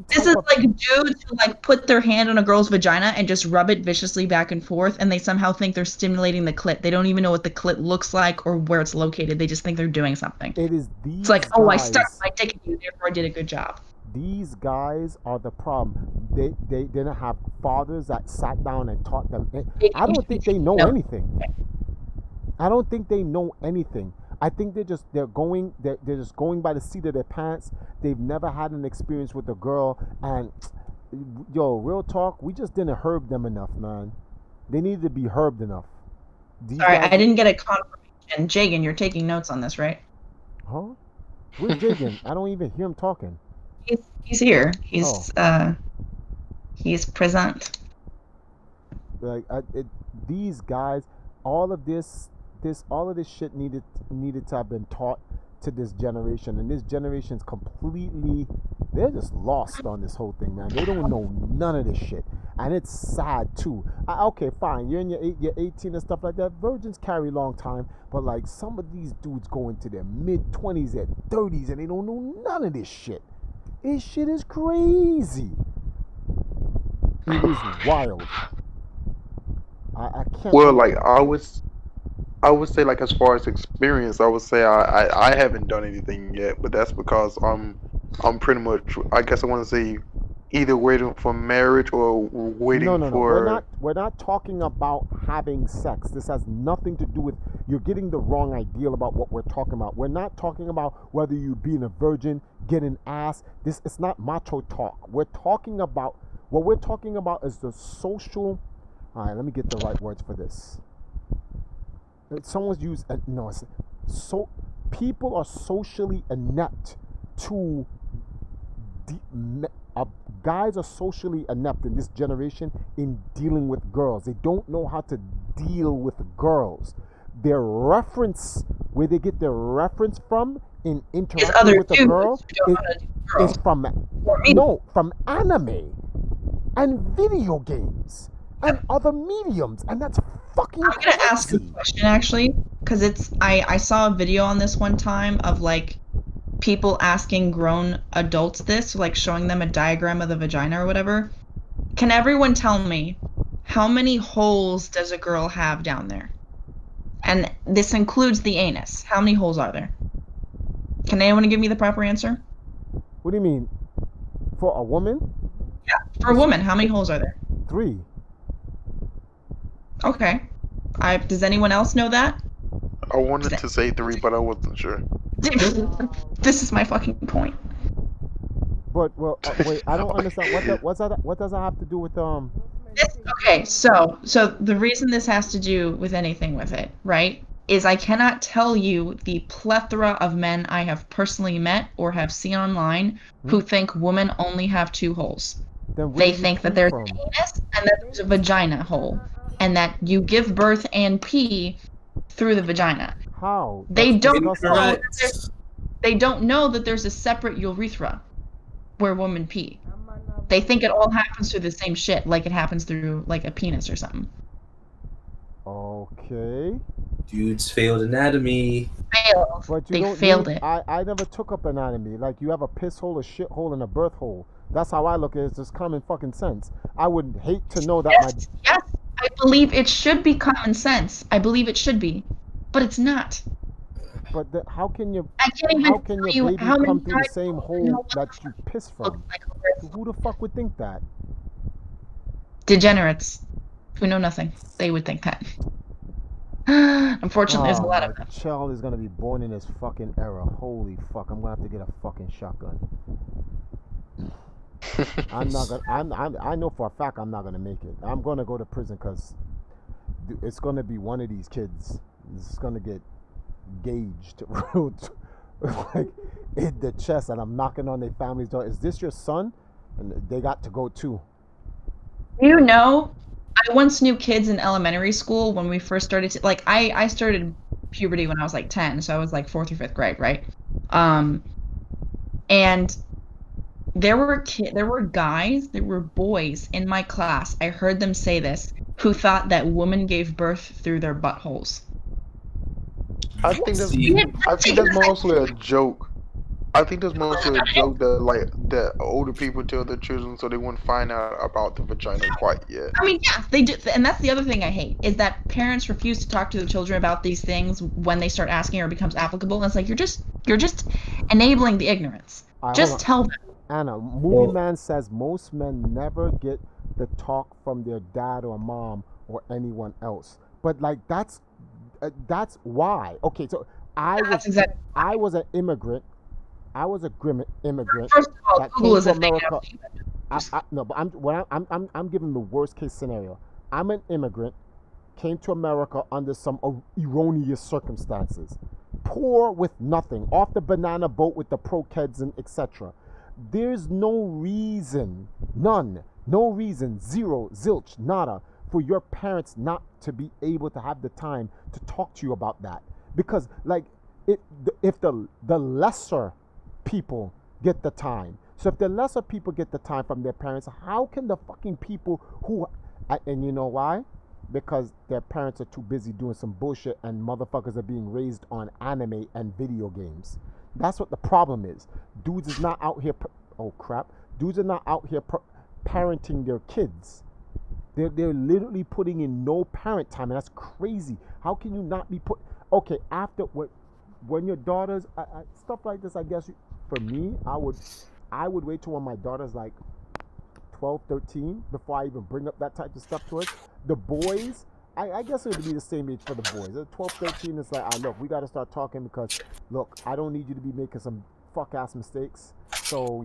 This is like dudes who like put their hand on a girl's vagina and just rub it viciously back and forth, and they somehow think they're stimulating the clit. They don't even know what the clit looks like or where it's located. They just think they're doing something. It's like, oh, I stuck my dick in you, therefore I did a good job. These guys are the problem. They didn't have fathers that sat down and taught them. I don't think they know anything. I don't think they know anything. I think they're just going by the seat of their pants. They've never had an experience with a girl, and yo, real talk, we just didn't herb them enough, man. They needed to be herbed enough. Sorry, I didn't get a confirmation. Jagan, you're taking notes on this, right? Huh? Where's Jagan? I don't even hear him talking. He's here. He's present. Like these guys, all of this shit needed to have been taught to this generation, and this generation's completely, they're just lost on this whole thing, man. They don't know none of this shit, and it's sad too. Okay, fine, you're in your 18 and stuff like that. Virgins carry a long time, but like some of these dudes go into their mid-20s and 30s, and they don't know none of this shit. This shit is crazy. It is wild. I can't. Well, like I would say, like, as far as experience, I would say I haven't done anything yet, but that's because I'm pretty much, I guess I want to say, either waiting for marriage or waiting for. No. We're not talking about having sex. This has nothing to do with. You're getting the wrong ideal about what we're talking about. We're not talking about whether you being a virgin, getting ass. It's not macho talk. What we're talking about is the social. All right, let me get the right words for this. Someone's used people are socially inept to guys are socially inept in this generation in dealing with girls. They don't know how to deal with girls. Their reference, where they get their reference from in interacting with a girl, is from anime and video games and other mediums, and that's fucking I'm gonna ask a question actually, because I saw a video on this one time of like people asking grown adults this, like showing them a diagram of the vagina or whatever. Can everyone tell me how many holes does a girl have down there? And this includes the anus. How many holes are there? Can anyone give me the proper answer? What do you mean? For a woman? Yeah, for a woman, how many holes are there? 3. Okay. Does anyone else know that? I wanted to say 3, but I wasn't sure. This is my fucking point. But wait, I don't understand. What does that have to do with Okay, so the reason this has to do with anything with it, right, is I cannot tell you the plethora of men I have personally met or have seen online who think women only have 2 holes. They think that there's an anus and that there's a vagina hole, and that you give birth and pee through the vagina. How? They don't know that there's a separate urethra where women pee. They think it all happens through the same shit, like it happens through like a penis or something. Okay. Dudes failed anatomy. But you They don't failed need, it. I never took up anatomy. Like, you have a piss hole, a shit hole, and a birth hole. That's how I look at it. It's just common fucking sense. I would hate to know that Yes, I believe it should be common sense. I believe it should be, but it's not. But how can your tell you baby how many come through the times same know hole what that you piss from? Who the fuck would think that? Degenerates who know nothing. They would think that. Unfortunately, there's a lot of them. Child is gonna be born in this fucking era. Holy fuck! I'm gonna have to get a fucking shotgun. I'm not gonna. I know for a fact I'm not gonna make it. I'm gonna go to prison because it's gonna be one of these kids. It's gonna get gauged like in the chest, and I'm knocking on their family's door. Is this your son? And they got to go too. You know, I once knew kids in elementary school when we first started to, like, I started puberty when I was like 10, so I was like 4th or 5th grade, right? And there were boys in my class. I heard them say this, who thought that women gave birth through their buttholes. I think that's mostly a joke. I think that's mostly a joke that older people tell their children so they won't find out about the vagina quite yet. I mean, yeah, they do, and that's the other thing I hate is that parents refuse to talk to their children about these things when they start asking or it becomes applicable. And it's like you're just enabling the ignorance. Just tell them. Anna, Movie Man says most men never get the talk from their dad or mom or anyone else. But like that's why. Okay, so I was an immigrant. I was a immigrant First of all, that Google came is to a thing America. No, but I'm giving the worst case scenario. I'm an immigrant, came to America under some erroneous circumstances, poor with nothing, off the banana boat with the pro kids and etc. There's no reason, no reason, zero, zilch, nada, for your parents not to be able to have the time to talk to you about that. Because like, if the lesser people get the time, so if the lesser people get the time from their parents, how can the fucking people who, and you know why? Because their parents are too busy doing some bullshit and motherfuckers are being raised on anime and video games. That's what the problem is. Dudes is not out here, dudes are not out here parenting their kids. They're literally putting in no parent time, and that's crazy. How can you not be okay, after when your daughters, stuff like this, I guess, for me, I would wait till when my daughter's like 12, 13 before I even bring up that type of stuff to us. The boys, I guess it would be the same age for the boys. At 12, 13, it's like, look, we got to start talking because, look, I don't need you to be making some fuck-ass mistakes. So,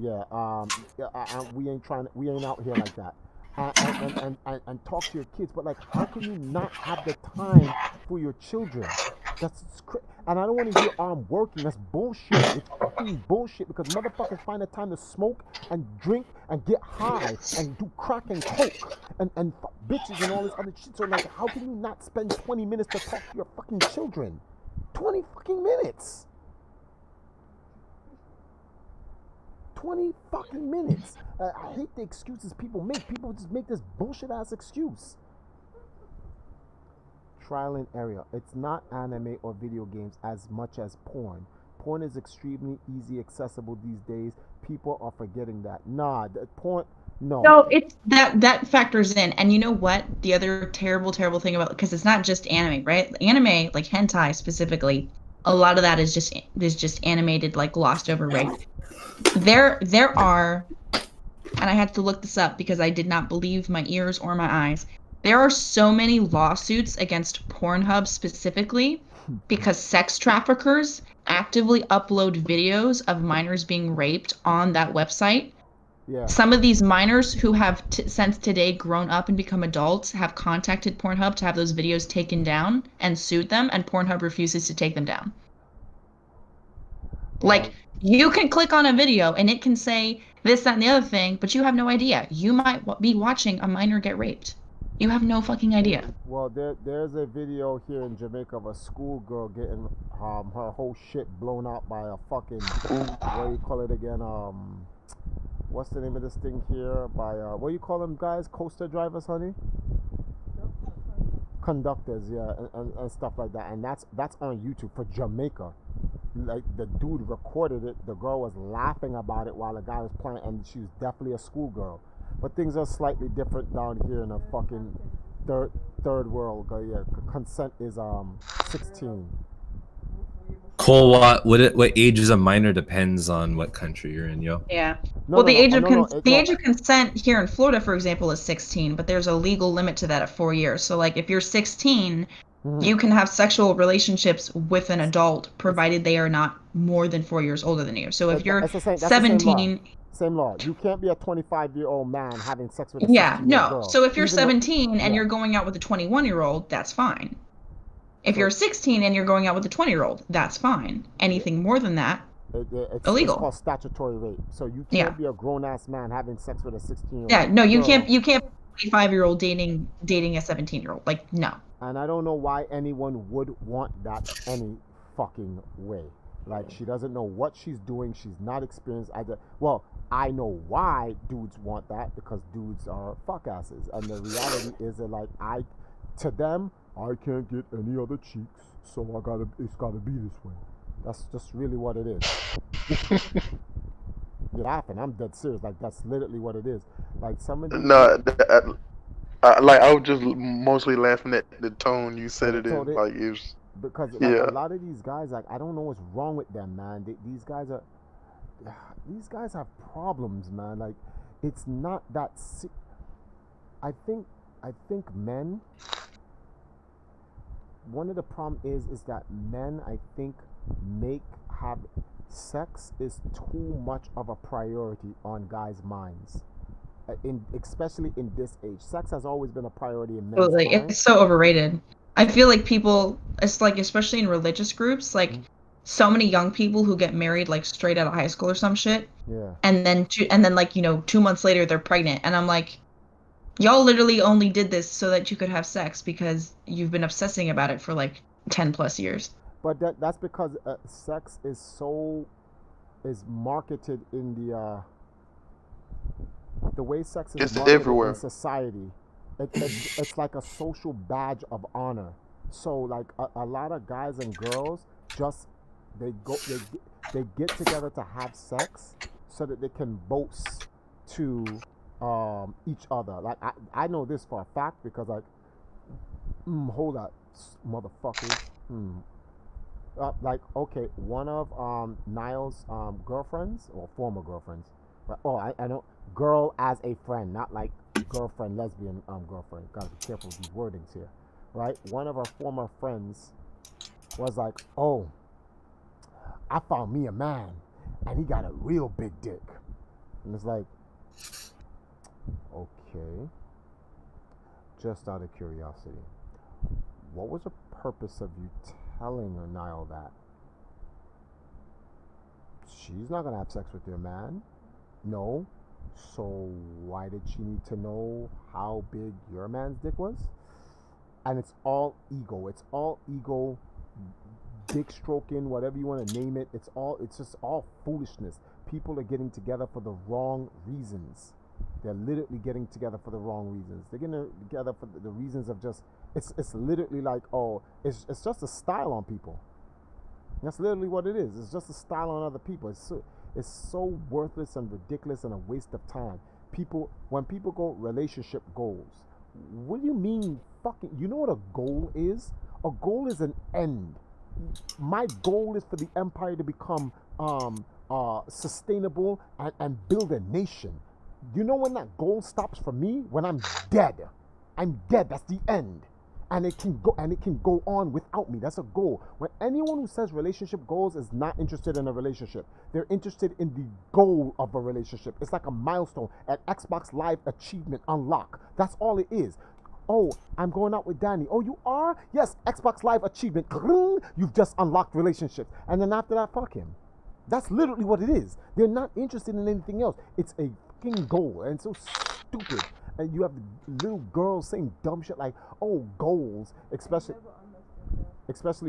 we ain't out here like that. And talk to your kids, but like, how can you not have the time for your children? And I don't want to hear I'm working. That's bullshit. It's fucking bullshit because motherfuckers find the time to smoke and drink and get high and do crack and coke and bitches and all this other shit. So like, how can you not spend 20 minutes to talk to your fucking children? 20 fucking minutes. 20 fucking minutes. I hate the excuses people make. People just make this bullshit ass excuse. Trial and error. It's not anime or video games as much as porn. Porn is extremely easy accessible these days. People are forgetting that. Nah, porn. No. No, it's that factors in. And you know what? The other terrible thing about, because it's not just anime, right? Anime, like hentai specifically, a lot of that is just animated, like glossed over rape. There are, and I had to look this up because I did not believe my ears or my eyes. There are so many lawsuits against Pornhub specifically because sex traffickers actively upload videos of minors being raped on that website. Yeah. Some of these minors who have since today grown up and become adults have contacted Pornhub to have those videos taken down and sued them, and Pornhub refuses to take them down. Like, you can click on a video and it can say this, that, and the other thing, but you have no idea. You might be watching a minor get raped. You have no fucking idea. Well, there's a video here in Jamaica of a schoolgirl getting her whole shit blown out by a fucking, what do you call it again? What's the name of this thing here? By what do you call them guys? Coaster drivers, honey? conductors, yeah, and stuff like that. And that's on YouTube for Jamaica. Like the dude recorded it. The girl was laughing about it while the guy was playing, and she was definitely a schoolgirl. But things are slightly different down here in a fucking third world. Yeah, consent is 16. Cole, what age is a minor depends on what country you're in, yo. Yeah. Well, the age of consent here in Florida, for example, is 16, but there's a legal limit to that of 4 years. So, like, if you're 16, you can have sexual relationships with an adult, provided they are not more than 4 years older than you. So, if you're 17, same law. You can't be a 25-year-old man having sex with a 16-year-old girl. So if you're 17 and you're going out with a 21-year-old, that's fine. If you're 16 and you're going out with a 20-year-old, that's fine. Anything more than that, illegal. It's called statutory rape. So you can't be a grown-ass man having sex with a 16-year-old. Yeah, no, you can't. You can't be a 25-year-old dating a 17-year-old. Like, no. And I don't know why anyone would want that any fucking way. Like, she doesn't know what she's doing. She's not experienced. I know why dudes want that, because dudes are fuck asses. And the reality is that, like, to them, I can't get any other cheeks, so it's gotta be this way. That's just really what it is. You're laughing. I'm dead serious. Like, that's literally what it is. Like, some of these... No, I was just mostly laughing at the tone you said it in. Like, it was... Because a lot of these guys, like, I don't know what's wrong with them, man. These guys have problems, man. Like, it's not that. I think men. One of the problem is that men, I think, have sex is too much of a priority on guys' minds. Especially in this age, sex has always been a priority in men's minds. It's so overrated. I feel like people, it's like, especially in religious groups, like so many young people who get married like straight out of high school or some shit. Yeah. And then like, 2 months later they're pregnant, and I'm like, y'all literally only did this so that you could have sex because you've been obsessing about it for like 10 plus years. But that's because sex is marketed in the way sex is marketed everywhere in society. It's like a social badge of honor. So like a lot of guys and girls they get together to have sex so that they can boast to each other. Like I know this for a fact because like hold up, motherfuckers. Like okay, one of Nile's girlfriends or former girlfriends. I know girl as a friend, not like girlfriend, lesbian girlfriend. Gotta be careful with these wordings here, right? One of our former friends was like, "Oh, I found me a man, and he got a real big dick," and it's like, okay. Just out of curiosity, what was the purpose of you telling her, Nile, that she's not gonna have sex with your man? No. So why did she need to know how big your man's dick was? And it's all ego. It's all ego, dick stroking, whatever you want to name it. It's just all foolishness. People are getting together for the wrong reasons. They're literally getting together for the wrong reasons. They're getting together for the reasons of just, it's literally like, oh, it's just a style on people. That's literally what it is. It's just a style on other people. It's so worthless and ridiculous and a waste of time. When people go relationship goals, what do you mean fucking, you know what a goal is? A goal is an end. My goal is for the empire to become sustainable and build a nation. You know when that goal stops for me? When I'm dead. I'm dead. That's the end. And it can go on without me. That's a goal. When anyone who says relationship goals is not interested in a relationship, they're interested in the goal of a relationship. It's like a milestone, an Xbox Live achievement unlock. That's all it is. Oh, I'm going out with Danny. Oh, you are? Yes, Xbox Live achievement. You've just unlocked relationships. And then after that, fuck him. That's literally what it is. They're not interested in anything else. It's a fucking goal. And it's so stupid. And you have little girls saying dumb shit like, oh, goals, especially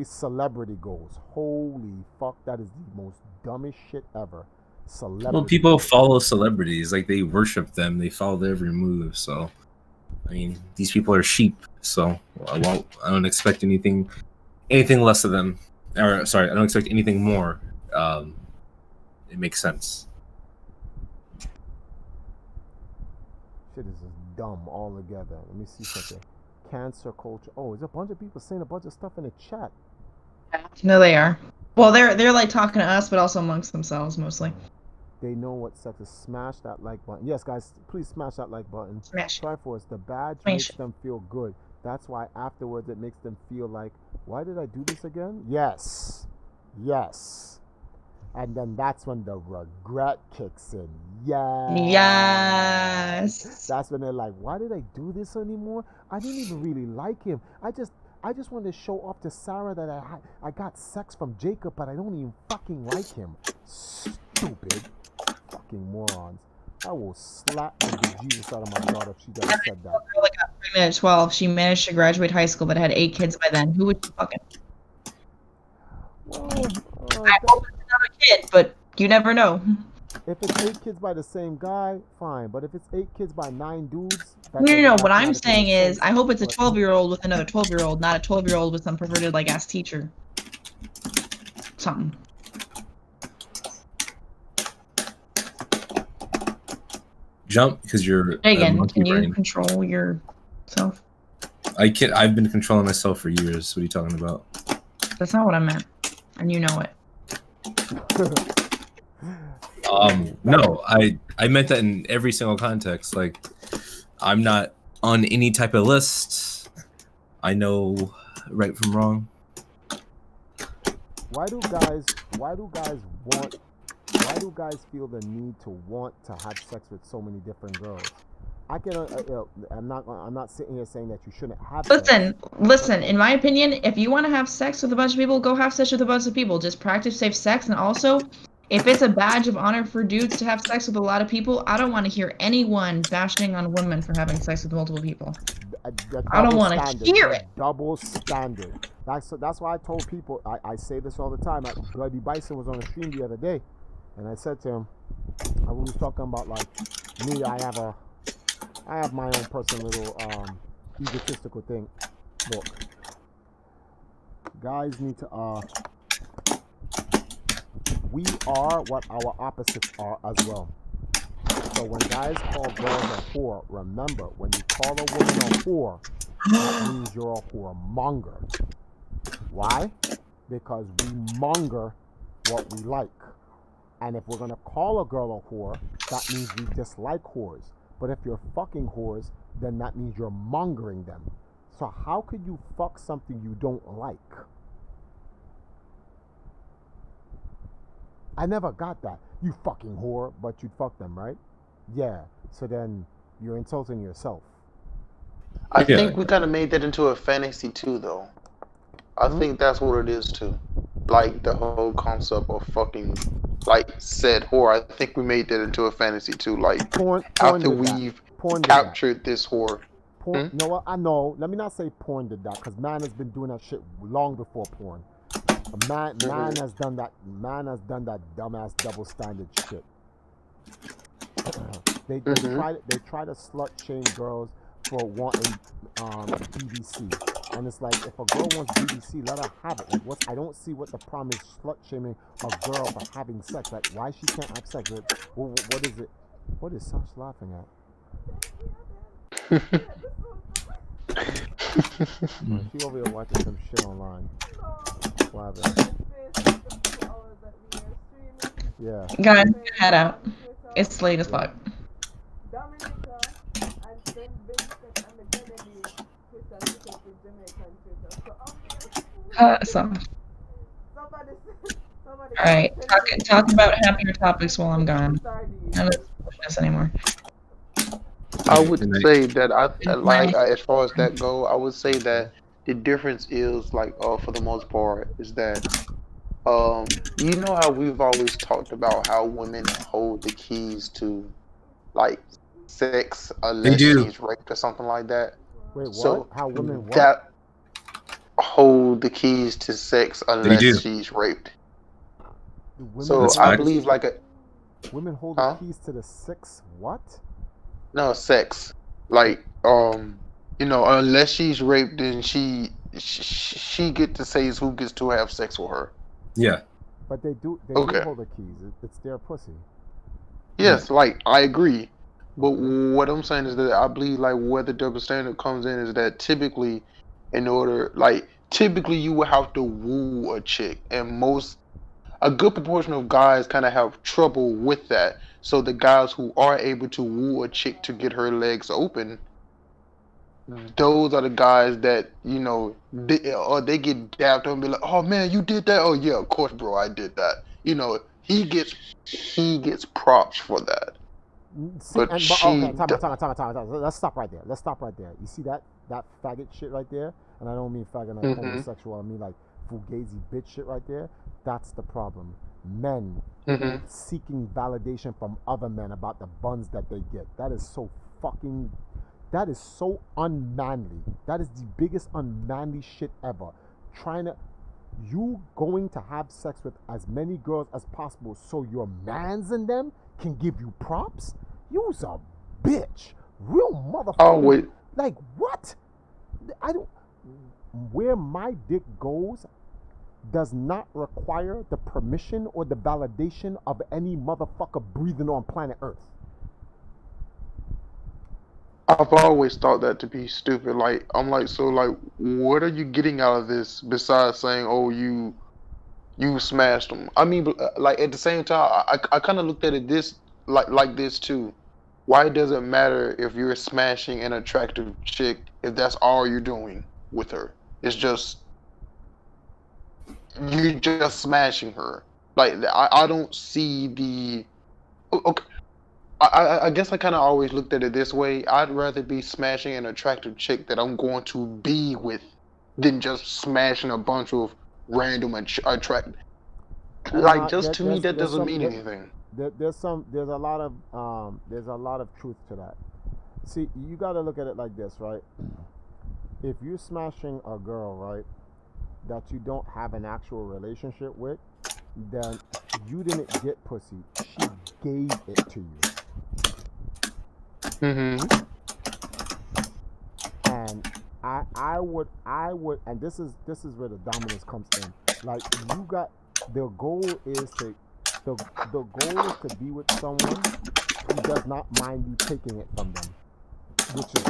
celebrity goals. Holy fuck, that is the most dumbest shit ever. Celebrity well, people follow celebrities. Like, they worship them. They follow their every move. So, I mean, these people are sheep. So I don't expect anything less of them. Or sorry, I don't expect anything more. It makes sense. Shit is just dumb altogether. Let me see something. Cancer culture. Oh, there's a bunch of people saying a bunch of stuff in the chat. No, they are. Well, they're like talking to us, but also amongst themselves mostly. They know what sex is. Smash that like button. Yes, guys, please smash that like button. Smash. Triforce, the badge Smash. makes them feel good. That's why afterwards it makes them feel like, why did I do this again? Yes. Yes. And then that's when the regret kicks in. Yes. That's when they're like, why did I do this anymore? I didn't even really like him. I just wanted to show off to Sarah that I got sex from Jacob, but I don't even fucking like him. Stupid. Fucking morons. I will slap the bejesus out of my daughter if she ever said that. Girl that got pregnant at 12. She managed to graduate high school, but had 8 kids by then. Who would you fucking? Well, I hope it's another kid, but you never know. if it's 8 kids by the same guy, fine. But if it's 8 kids by 9 dudes, No. What I'm saying is, I hope it's a 12-year-old with another 12-year-old, not a 12-year-old with some perverted like ass teacher. Something. Jump, because you're Megan, can you control yourself? I can't. I've been controlling myself for years. What are you talking about? That's not what I meant, and you know it. No, I meant that in every single context. Like, I'm not on any type of list. I know right from wrong. Why do guys feel the need to want to have sex with so many different girls? I can. I'm not sitting here saying that you shouldn't have. Listen. In my opinion, if you want to have sex with a bunch of people, go have sex with a bunch of people. Just practice safe sex, and also, if it's a badge of honor for dudes to have sex with a lot of people, I don't want to hear anyone bashing on women for having sex with multiple people. I don't want to hear it. Double standard. That's why I told people. I say this all the time. Bloody Bison was on a stream the other day, and I said to him, I was talking about like me. I have my own personal little egotistical thing. Look, guys need to we are what our opposites are as well. So when guys call girls a whore, remember, when you call a woman a whore, that means you're a whoremonger. Why? Because we monger what we like. And if we're going to call a girl a whore, that means we dislike whores. But if you're fucking whores, then that means you're mongering them. So how could you fuck something you don't like? I never got that. You fucking whore, but you'd fuck them, right? Yeah. So then you're insulting yourself. I think we kind of made that into a fantasy too, though. I think that's what it is too. Like the whole concept of fucking, like said whore. I think we made that into a fantasy too. Like porn after we've captured this whore. Porn, no, what I know. Let me not say porn did that, because man has been doing that shit long before porn. Man has done that. Man has done that dumbass double standard shit. They try to slut shame girls for wanting BBC, and it's like, if a girl wants BBC, let her have it. Like, I don't see what the problem is slut shaming a girl for having sex. Like, why she can't have sex? What is it? What is Sash laughing at? She over here watching some shit online. Yeah. Guys, head out. It's late as fuck. Alright, talk about happier topics while I'm gone. I'm not pushing this anymore. I would say that as far as that go, I would say that the difference is like for the most part is that you know how we've always talked about how women hold the keys to like sex unless she's raped or something like that. Wait, what? So how women what? That hold the keys to sex unless she's raped. So I believe like women hold the keys to the sex what? No, sex. Like, you You know, unless she's raped, then she get to say who gets to have sex with her. Yeah. But they do Okay. hold the keys. It's their pussy. Yes, like I agree. But what I'm saying is that I believe like where the double standard comes in is that typically, typically you would have to woo a chick, and a good proportion of guys kind of have trouble with that. So the guys who are able to woo a chick to get her legs open, those are the guys that they get dapped up and be like, "Oh man, you did that? Oh yeah, of course, bro, I did that." You know, he gets props for that. See, But okay, time. Let's stop right there. You see that faggot shit right there? And I don't mean faggot like homosexual. I mean like fugazi bitch shit right there. That's the problem. Men seeking validation from other men about the buns that they get. That is so unmanly. That is the biggest unmanly shit ever. You going to have sex with as many girls as possible so your mans and them can give you props? You's a bitch. Real motherfucker. Oh wait. Like what? Where my dick goes does not require the permission or the validation of any motherfucker breathing on planet Earth. I've always thought that to be stupid. Like I'm like, so like, what are you getting out of this besides saying, "Oh, you smashed them"? I mean, like at the same time, I kind of looked at it like this too. Why does it matter if you're smashing an attractive chick if that's all you're doing with her? It's just you're just smashing her. Like I don't see the. Okay. I guess I kind of always looked at it this way. I'd rather be smashing an attractive chick that I'm going to be with than just smashing a bunch of random attract. Like just to me, that doesn't mean anything. There's a lot of truth to that. See, you got to look at it like this, right? If you're smashing a girl, right, that you don't have an actual relationship with, then you didn't get pussy. She gave it to you. Mm-hmm. And I would, and this is where the dominance comes in. Like you got the goal is to be with someone who does not mind you taking it from them, which is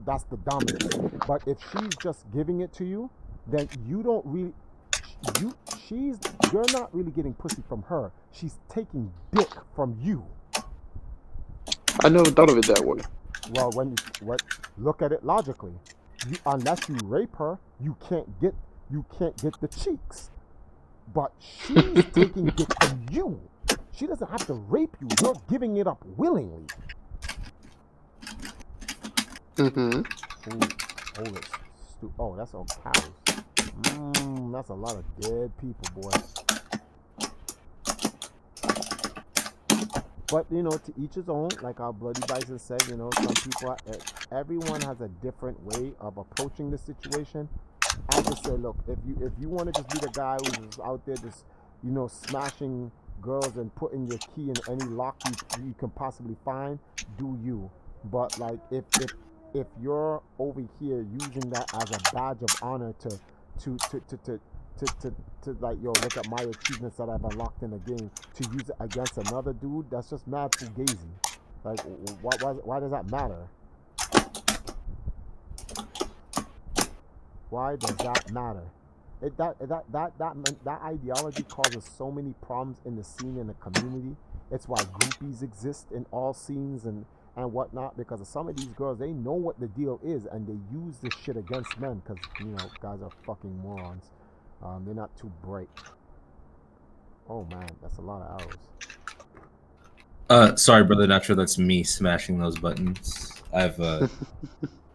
that's the dominance. But if she's just giving it to you, then you don't really. You're not really getting pussy from her. She's taking dick from you. I never thought of it that way. Well, look at it logically. Unless you rape her, you can't get the cheeks. But she's taking dick from you. She doesn't have to rape you. You're giving it up willingly. Mm-hmm. Oh, that's all cows. That's a lot of dead people, boy. But, to each his own, like our Bloody Bison said, some people, everyone has a different way of approaching the situation. I just say, look, if you want to just be the guy who's just out there just, smashing girls and putting your key in any lock you can possibly find, do you. But, like, if you're over here using that as a badge of honor to like, yo, look at my achievements that I've unlocked in the game, to use it against another dude, that's just mad fugazi. Like, why does that matter? Why does that matter? That ideology causes so many problems in the scene, in the community. It's why groupies exist in all scenes and whatnot, because some of these girls, they know what the deal is and they use this shit against men because, guys are fucking morons. They're not too bright. Oh man, that's a lot of arrows. Sorry, brother, not sure that's me smashing those buttons. I have a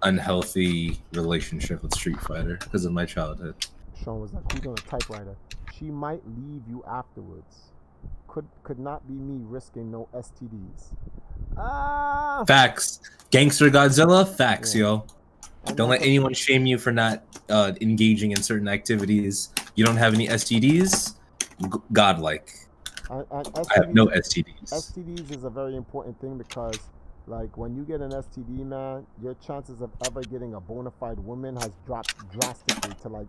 unhealthy relationship with Street Fighter because of my childhood. Sean was like, who's on a typewriter? She might leave you afterwards. Could not be me risking no STDs. Facts. Gangster Godzilla, facts, Yeah. yo. Don't let anyone shame you for not engaging in certain activities. You don't have any STDs? Godlike. And I have no STDs. STDs is a very important thing because Like when you get an STD, man, your chances of ever getting a bona fide woman has dropped drastically to like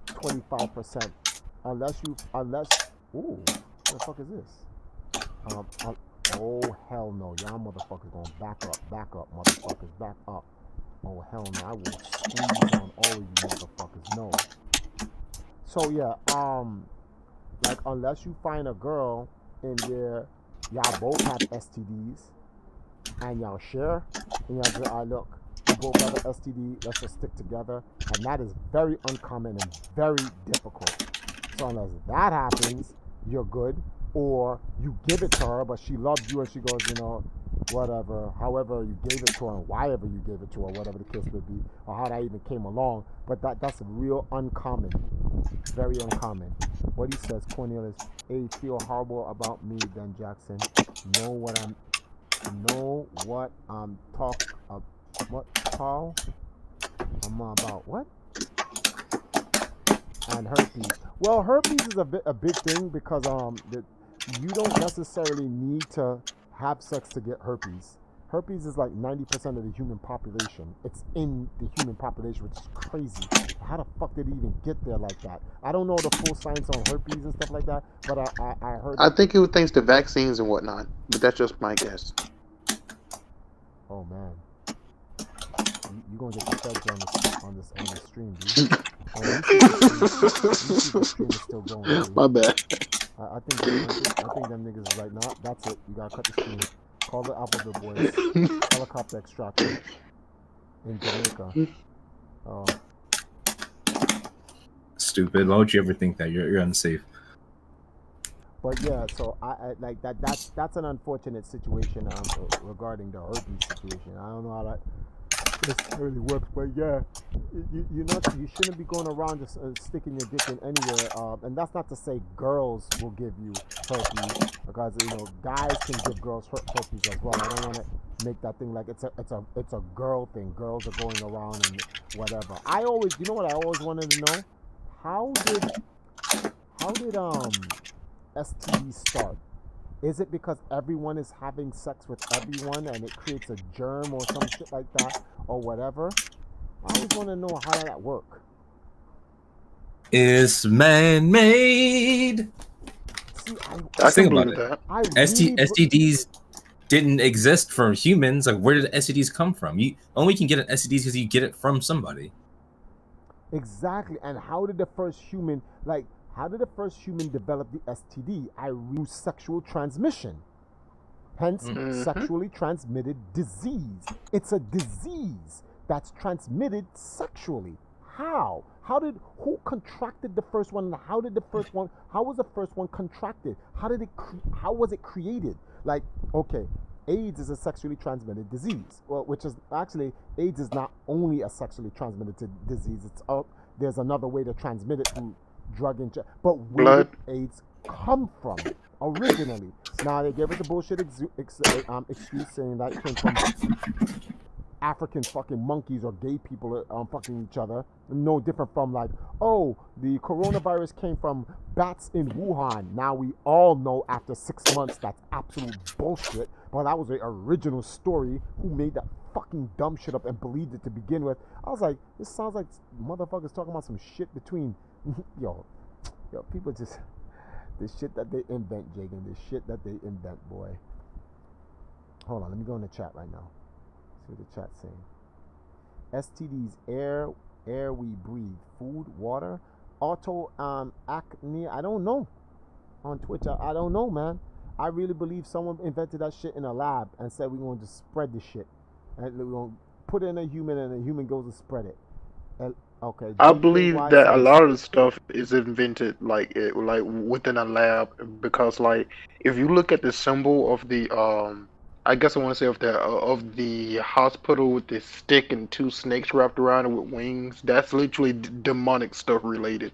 25%. Ooh, what the fuck is this? Oh hell no, y'all motherfuckers gonna back up, motherfuckers, back up. Oh hell no, I will squeeze on all of you motherfuckers. No. So yeah, like unless you find a girl in where y'all both have STDs and y'all share, and y'all say, look, we both have an STD, let's just stick together, and that is very uncommon and very difficult. So unless that happens, you're good, or you give it to her, but she loves you and she goes, you know, whatever, however you gave it to her and why ever you gave it to her, whatever the case may be, or how that even came along, but that's real uncommon, very uncommon. What he says, Cornelius, hey, feel horrible about me, Ben Jackson. Know what I'm about what? And herpes. Well, herpes is a big thing because you don't necessarily need to have sex to get herpes. Herpes is like 90% of the human population. It's in the human population, which is crazy. How the fuck did it even get there like that? I don't know the full science on herpes and stuff like that, but I heard. I think it was thanks to vaccines and whatnot, but that's just my guess. Oh man, you gonna get the feds on this stream, dude. You see the stream is still going. Dude. My bad. I think them niggas is like, nah, that's it. You gotta cut the stream. Call the Alphabet Boys. Helicopter extraction in Jamaica. Oh. Stupid. Why would you ever think that? You're unsafe. But yeah, so I like that. That's an unfortunate situation regarding the herpes situation. I don't know how that necessarily works, but yeah, you shouldn't be going around just sticking your dick in anywhere. And that's not to say girls will give you herpes, because guys can give girls herpes as well. I don't want to make that thing like it's a girl thing. Girls are going around and whatever. I always, what I always wanted to know, how did STDs start? Is it because everyone is having sex with everyone and it creates a germ or some shit like that or whatever? I always want to know how did that work. It's man-made. See, I think about it. STDs didn't exist for humans. Like, where did STDs come from? You only can get an STD because you get it from somebody. Exactly. And how did the first human develop the STD? Through sexual transmission. Hence, sexually transmitted disease. It's a disease that's transmitted sexually. How? Who contracted the first one? And how was the first one contracted? How was it created? Like, okay, AIDS is a sexually transmitted disease. Well, which is actually, AIDS is not only a sexually transmitted disease. There's another way to transmit it through drug injection. But where did AIDS come from originally? Now they gave us a bullshit excuse saying that it came from African fucking monkeys or gay people fucking each other. No different from like, oh, the coronavirus came from bats in Wuhan. Now we all know after 6 months that's absolute bullshit. But that was the original story. Who made that fucking dumb shit up and believed it to begin with? I was like, this sounds like motherfuckers talking about some shit between yo, people just, the shit that they invent, Jagan, the shit that they invent, boy. Hold on, let me go in the chat right now. See what the chat's saying. STDs, air we breathe, food, water, acne, I don't know. On Twitch, I don't know, man. I really believe someone invented that shit in a lab and said we're going to spread this shit. And we're going to put it in a human and a human goes to spread it. Okay. I believe that a lot of the stuff is invented like within a lab, because like if you look at the symbol of the I guess I want to say of the hospital with this stick and two snakes wrapped around it with wings, that's literally demonic stuff related.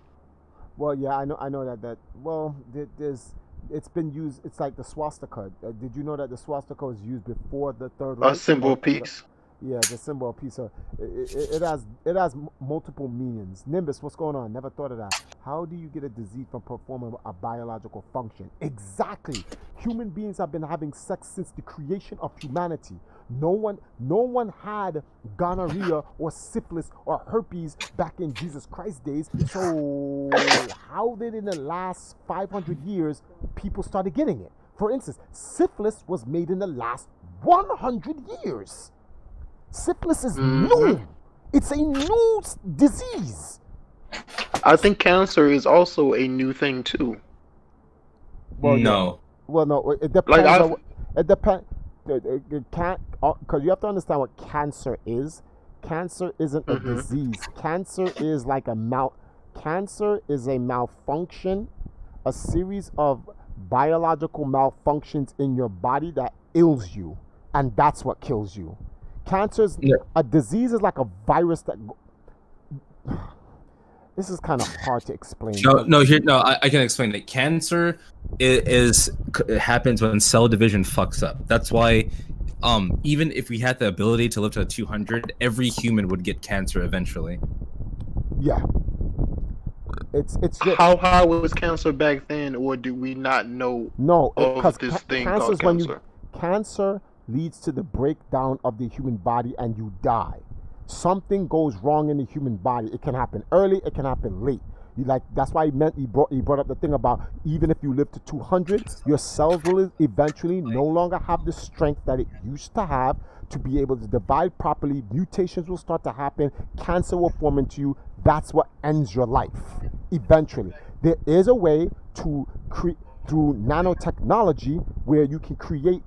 Well, yeah, I know that well, it's been used. It's like the swastika. Did you know that the swastika was used before the Third Reich? A symbol of peace. Yeah, the symbol of peace. So it has multiple meanings. Nimbus, what's going on? Never thought of that. How do you get a disease from performing a biological function? Exactly. Human beings have been having sex since the creation of humanity. No one had gonorrhea or syphilis or herpes back in Jesus Christ's days. So how did in the last 500 years people started getting it? For instance, syphilis was made in the last 100 years. Syphilis is new. It's a new disease. I think cancer is also a new thing too. Well, no. Yeah. Well, no. It depends. Like it depends. It can't, because you have to understand what cancer is. Cancer isn't a disease. Cancer is like Cancer is a malfunction, a series of biological malfunctions in your body that ills you, and that's what kills you. Cancer's a disease is like a virus that. This is kind of hard to explain. I can explain it. Cancer it happens when cell division fucks up. That's why, even if we had the ability to live to 200, every human would get cancer eventually. Yeah. It's just, how high was cancer back then, or do we not know? No, because this thing called cancer. Cancer leads to the breakdown of the human body, and you die. Something goes wrong in the human body. It can happen early, it can happen late. That's why he brought up the thing about even if you live to 200, your cells will eventually no longer have the strength that it used to have to be able to divide properly. Mutations will start to happen. Cancer will form into you. That's what ends your life eventually. There is a way to create through nanotechnology where you can create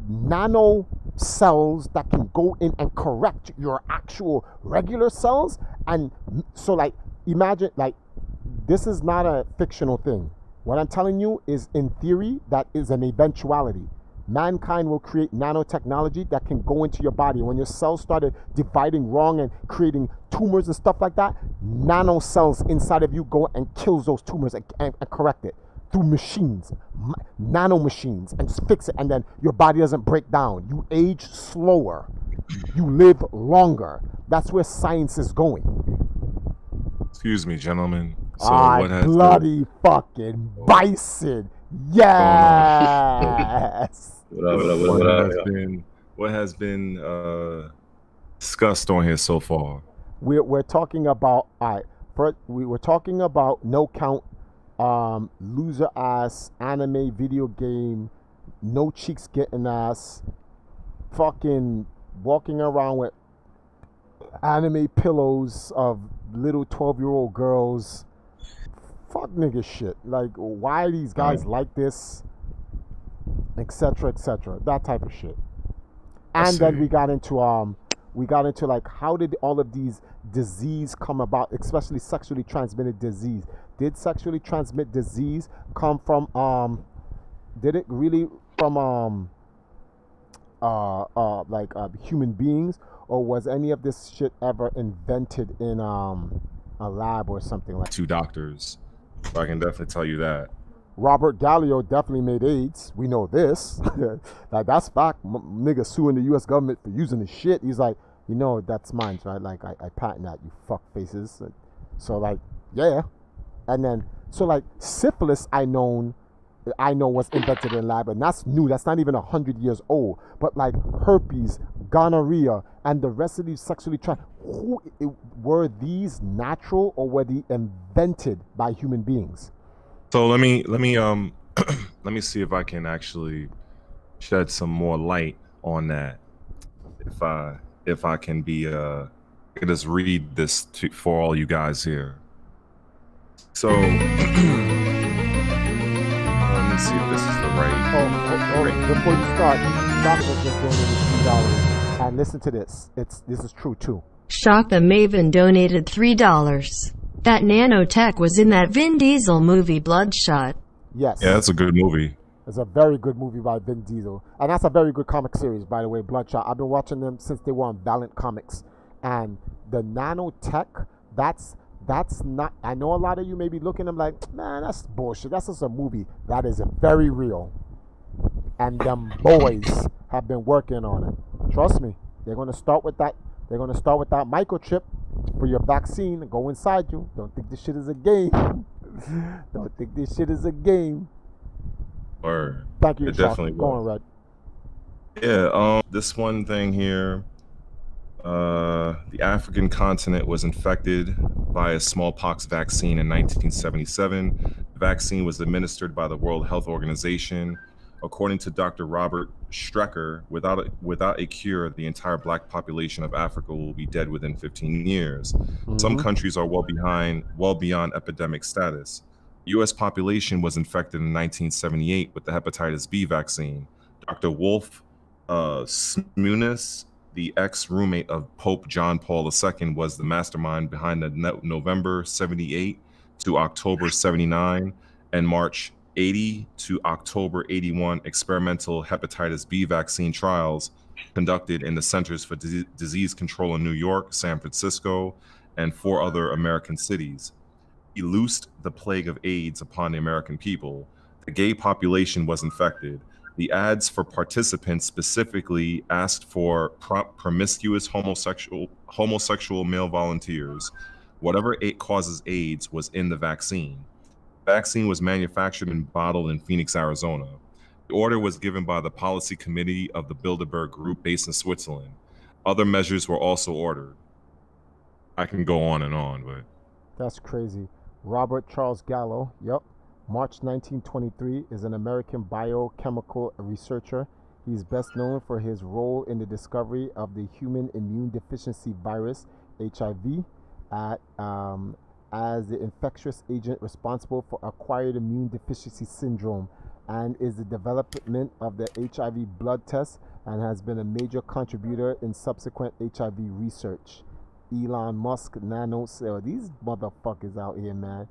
nano cells that can go in and correct your actual regular cells. And so imagine, this is not a fictional thing. What I'm telling you is, in theory, that is an eventuality. Mankind will create nanotechnology that can go into your body. When your cells started dividing wrong and creating tumors and stuff like that, nano cells inside of you go and kills those tumors and correct it through machines, nano machines, and just fix it. And then your body doesn't break down. You age slower. You live longer. That's where science is going. Excuse me, gentlemen. So what has bloody fucking bison. Yes. What has been discussed on here so far? We're talking about we were talking about no count, loser ass anime video game, no cheeks getting ass, fucking walking around with anime pillows of little 12-year-old girls. Fuck nigga shit. Why are these guys like this? Etc. etc. That type of shit. And then we got into how did all of these disease come about, especially sexually transmitted disease? Did sexually transmitted disease come from did it really from human beings, or was any of this shit ever invented in a lab or something like? Two doctors. I can definitely tell you that. Robert Galileo definitely made AIDS. We know this. That's fact. Nigga suing the U.S. government for using the shit. He's like, that's mine, right? I patent that, you fuck faces. So yeah. And then syphilis, I know was invented in lab, and that's new. That's not even 100 years old. But herpes, gonorrhea, and the rest of these sexually were these natural, or were they invented by human beings? So let me let me see if I can actually shed some more light on that. If I can be just read this for all you guys here. So let me see if this is the right. Before you start, Shaka just donated $3, and listen to this. This is true too. Shaka Maven donated $3. That nanotech was in that Vin Diesel movie Bloodshot. Yes. Yeah, that's a good movie. It's a very good movie by Vin Diesel. And that's a very good comic series, by the way, Bloodshot. I've been watching them since they were on Valiant Comics. And the nanotech, that's not, I know a lot of you may be looking at them like, man, that's bullshit. That's just a movie. That is very real. And them boys have been working on it. Trust me. They're gonna start with that. They're gonna start with that microchip for your vaccine and go inside you. Don't think this shit is a game. Don't think this shit is a game. Word. Thank you, It Chuck. definitely Go on, was. Red. Yeah, this one thing here, the African continent was infected by a smallpox vaccine in 1977. The vaccine was administered by the World Health Organization. According to Dr. Robert Strecker, without a cure, the entire black population of Africa will be dead within 15 years. Some countries are well beyond epidemic status. The U.S. population was infected in 1978 with the hepatitis B vaccine. Dr. Wolf Smunis, the ex-roommate of Pope John Paul II, was the mastermind behind the November 78 to October 79 and March 80 to October 81 experimental hepatitis B vaccine trials conducted in the Centers for Disease Control in New York, San Francisco, and 4 other American cities. He loosed the plague of AIDS upon the American people. The gay population was infected. The ads for participants specifically asked for promiscuous homosexual male volunteers. Whatever causes AIDS was in the vaccine. The vaccine was manufactured and bottled in Phoenix, Arizona. The order was given by the policy committee of the Bilderberg Group based in Switzerland. Other measures were also ordered. I can go on and on, but... That's crazy. Robert Charles Gallo, yep. March 1923, is an American biochemical researcher. He is best known for his role in the discovery of the human immune deficiency virus, HIV, as the infectious agent responsible for acquired immune deficiency syndrome, and is the development of the HIV blood test, and has been a major contributor in subsequent HIV research. Elon Musk, NanoCell, these motherfuckers out here, man.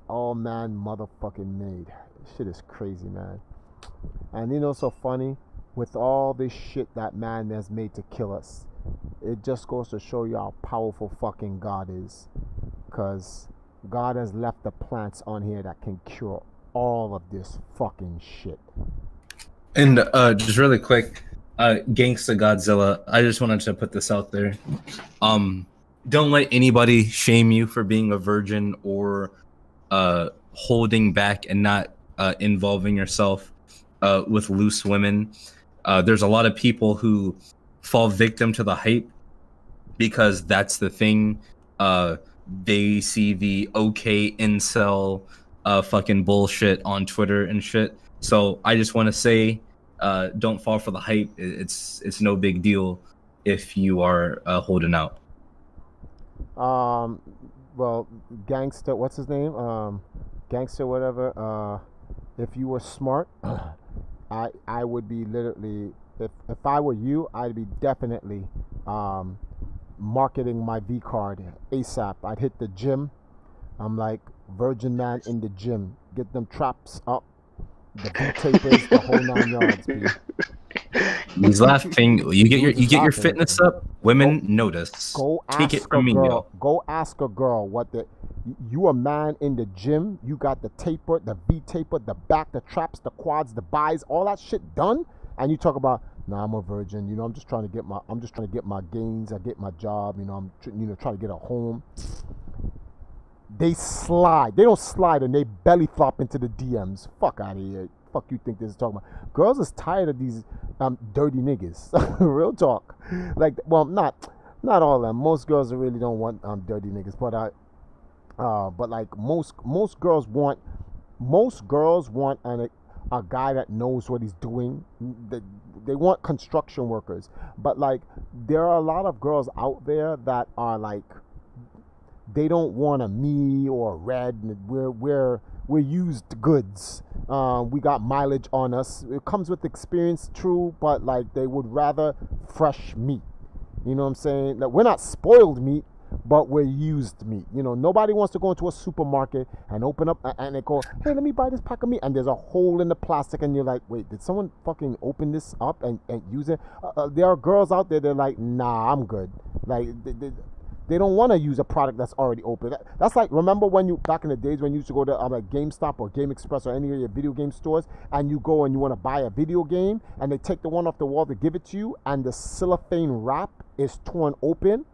All man motherfucking made. Shit is crazy, man. And you know, so funny, with all this shit that man has made to kill us, it just goes to show you how powerful fucking God is. Because God has left the plants on here that can cure all of this fucking shit. And just really quick, Gangsta Godzilla, I just wanted to put this out there. Don't let anybody shame you for being a virgin or holding back and not involving yourself with loose women. There's a lot of people who fall victim to the hype because that's the thing. They see the okay incel fucking bullshit on Twitter and shit. So I just want to say, don't fall for the hype. It's no big deal if you are holding out. Well, Gangster, what's his name? Gangster, whatever. If you were smart, I would be literally, if I were you, I'd be definitely marketing my V card ASAP. I'd hit the gym. I'm like Virgin Man in the gym. Get them traps up, the V tapers, the whole 9 yards, B. He's laughing. You get your fitness up. Women notice. Go Take it ask from a me, girl. yo. Go ask a girl what the. You a man in the gym. You got the taper, the V taper, the back, the traps, the quads, the buys, all that shit done. And you talk about, nah, I'm a virgin. You know, I'm just trying to get my gains. I get my job. You know, I'm trying to get a home. They slide. They don't slide and they belly flop into the DMs. Fuck out of here. Fuck you think this is talking about? Girls is tired of these dirty niggas. Real talk. Like, well, not all of them. Most girls really don't want dirty niggas, but like most girls want a guy that knows what he's doing. They want construction workers. But like, there are a lot of girls out there that are like, they don't want a me or a Red. We're used goods. We got mileage on us. It comes with experience, true, but like they would rather fresh meat. You know what I'm saying? Like, we're not spoiled meat, but we're used meat. You know, nobody wants to go into a supermarket and open up and they go, hey, let me buy this pack of meat, and there's a hole in the plastic and you're like, wait, did someone fucking open this up and use it? There are girls out there, they're like, nah, I'm good. Like, They don't want to use a product that's already open. That's like, remember when you, back in the days when you used to go to like GameStop or Game Express or any of your video game stores, and you go and you want to buy a video game, and they take the one off the wall to give it to you, and the cellophane wrap is torn open,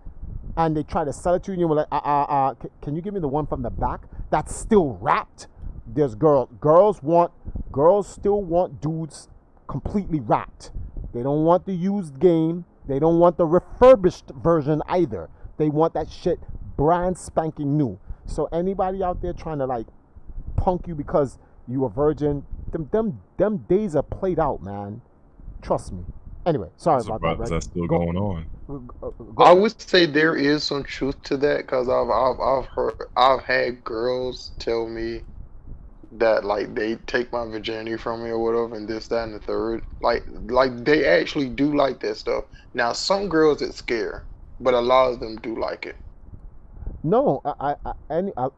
and they try to sell it to you, and you're like, can you give me the one from the back that's still wrapped? There's girls still want dudes completely wrapped. They don't want the used game. They don't want the refurbished version either. They want that shit brand spanking new. So anybody out there trying to like punk you because you a virgin, them days are played out, man. Trust me. Anyway, sorry about that. Right? That's still going on. I would say there is some truth to that, because I've had girls tell me that like they take my virginity from me or whatever, and this, that, and the third. Like they actually do like that stuff. Now some girls it's scare, but a lot of them do like it. No,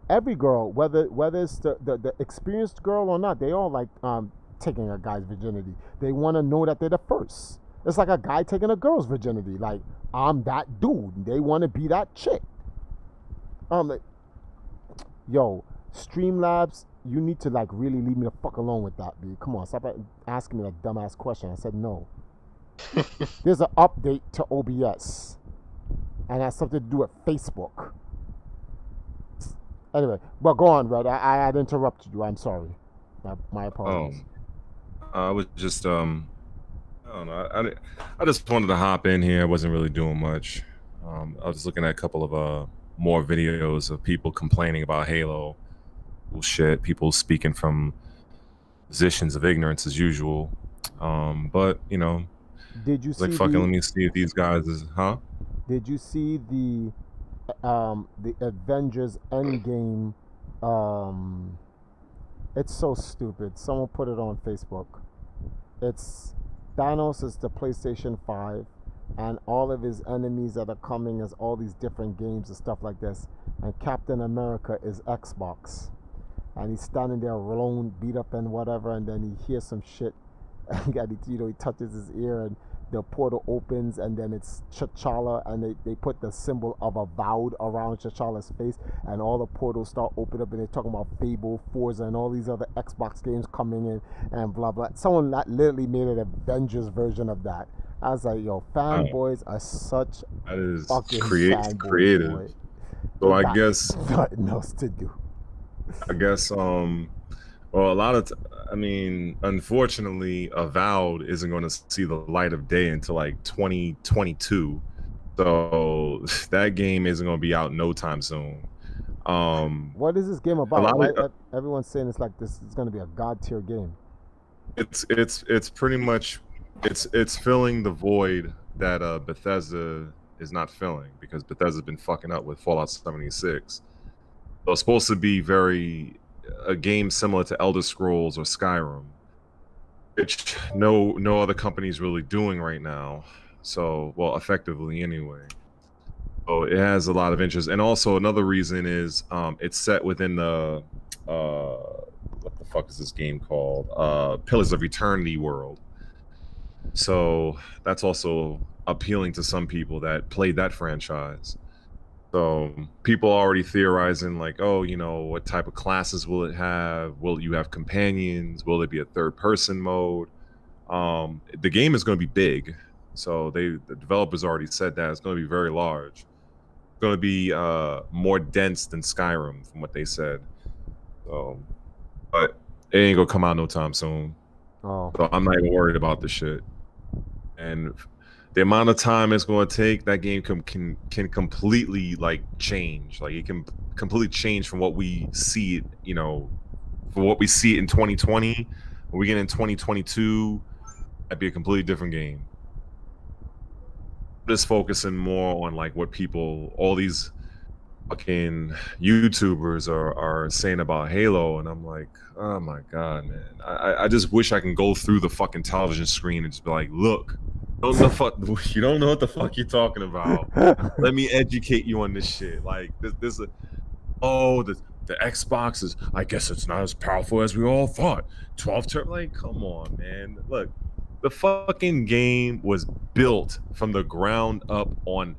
every girl, whether it's the experienced girl or not, they all like taking a guy's virginity. They want to know that they're the first. It's like a guy taking a girl's virginity. Like, I'm that dude. They want to be that chick. Like, yo, Streamlabs, you need to like really leave me the fuck alone with that, dude. Come on, stop asking me that dumbass question. I said no. There's an update to OBS, and it has something to do with Facebook. Anyway, but go on, Red. I had interrupted you. I'm sorry. My apologies. I was just I don't know. I just wanted to hop in here. I wasn't really doing much. I was looking at a couple of more videos of people complaining about Halo. Bullshit. People speaking from positions of ignorance as usual. But you know, did you see like fucking? Let me see if these guys is Did you see the Avengers Endgame? It's so stupid. Someone put it on Facebook. It's Thanos is the PlayStation 5, and all of his enemies that are coming as all these different games and stuff like this. And Captain America is Xbox. And he's standing there alone, beat up and whatever, and then he hears some shit. And he touches his ear, and the portal opens, and then it's T'Challa, and they put the symbol of Avowed around T'Challa's face, and all the portals start opening up, and they're talking about Fable, Forza, and all these other Xbox games coming in, and blah blah. Someone that literally made an Avengers version of that. I was like, yo, fanboys are such fucking creative. Boy. So I guess nothing else to do. I guess well, a lot of unfortunately, Avowed isn't going to see the light of day until like 2022. So that game isn't going to be out no time soon. What is this game about? Everyone's saying it's like this is going to be a god tier game. It's pretty much it's filling the void that Bethesda is not filling, because Bethesda's been fucking up with Fallout 76. So it's supposed to be a game similar to Elder Scrolls or Skyrim, which no other company is really doing right now. So, well, effectively anyway. So it has a lot of interest, and also another reason is it's set within the what the fuck is this game called? Pillars of Eternity world. So that's also appealing to some people that played that franchise. So people are already theorizing like, oh, what type of classes will it have? Will you have companions? Will it be a third-person mode? The game is going to be big. So the developers already said that it's going to be very large. It's going to be more dense than Skyrim, from what they said. So, but it ain't going to come out no time soon. Oh. So I'm not even worried about the shit. And the amount of time it's going to take, that game can completely like change. Like it can completely change from what we see it, from what we see it in 2020. When we get in 2022, that'd be a completely different game. Just focusing more on like what all these fucking YouTubers are saying about Halo, and I'm like, oh my god, man. I just wish I can go through the fucking television screen and just be like, look, you don't know what the fuck you're talking about. Let me educate you on this shit. Like the Xbox is, I guess it's not as powerful as we all thought. 12 turn, like, come on, man. Look, the fucking game was built from the ground up on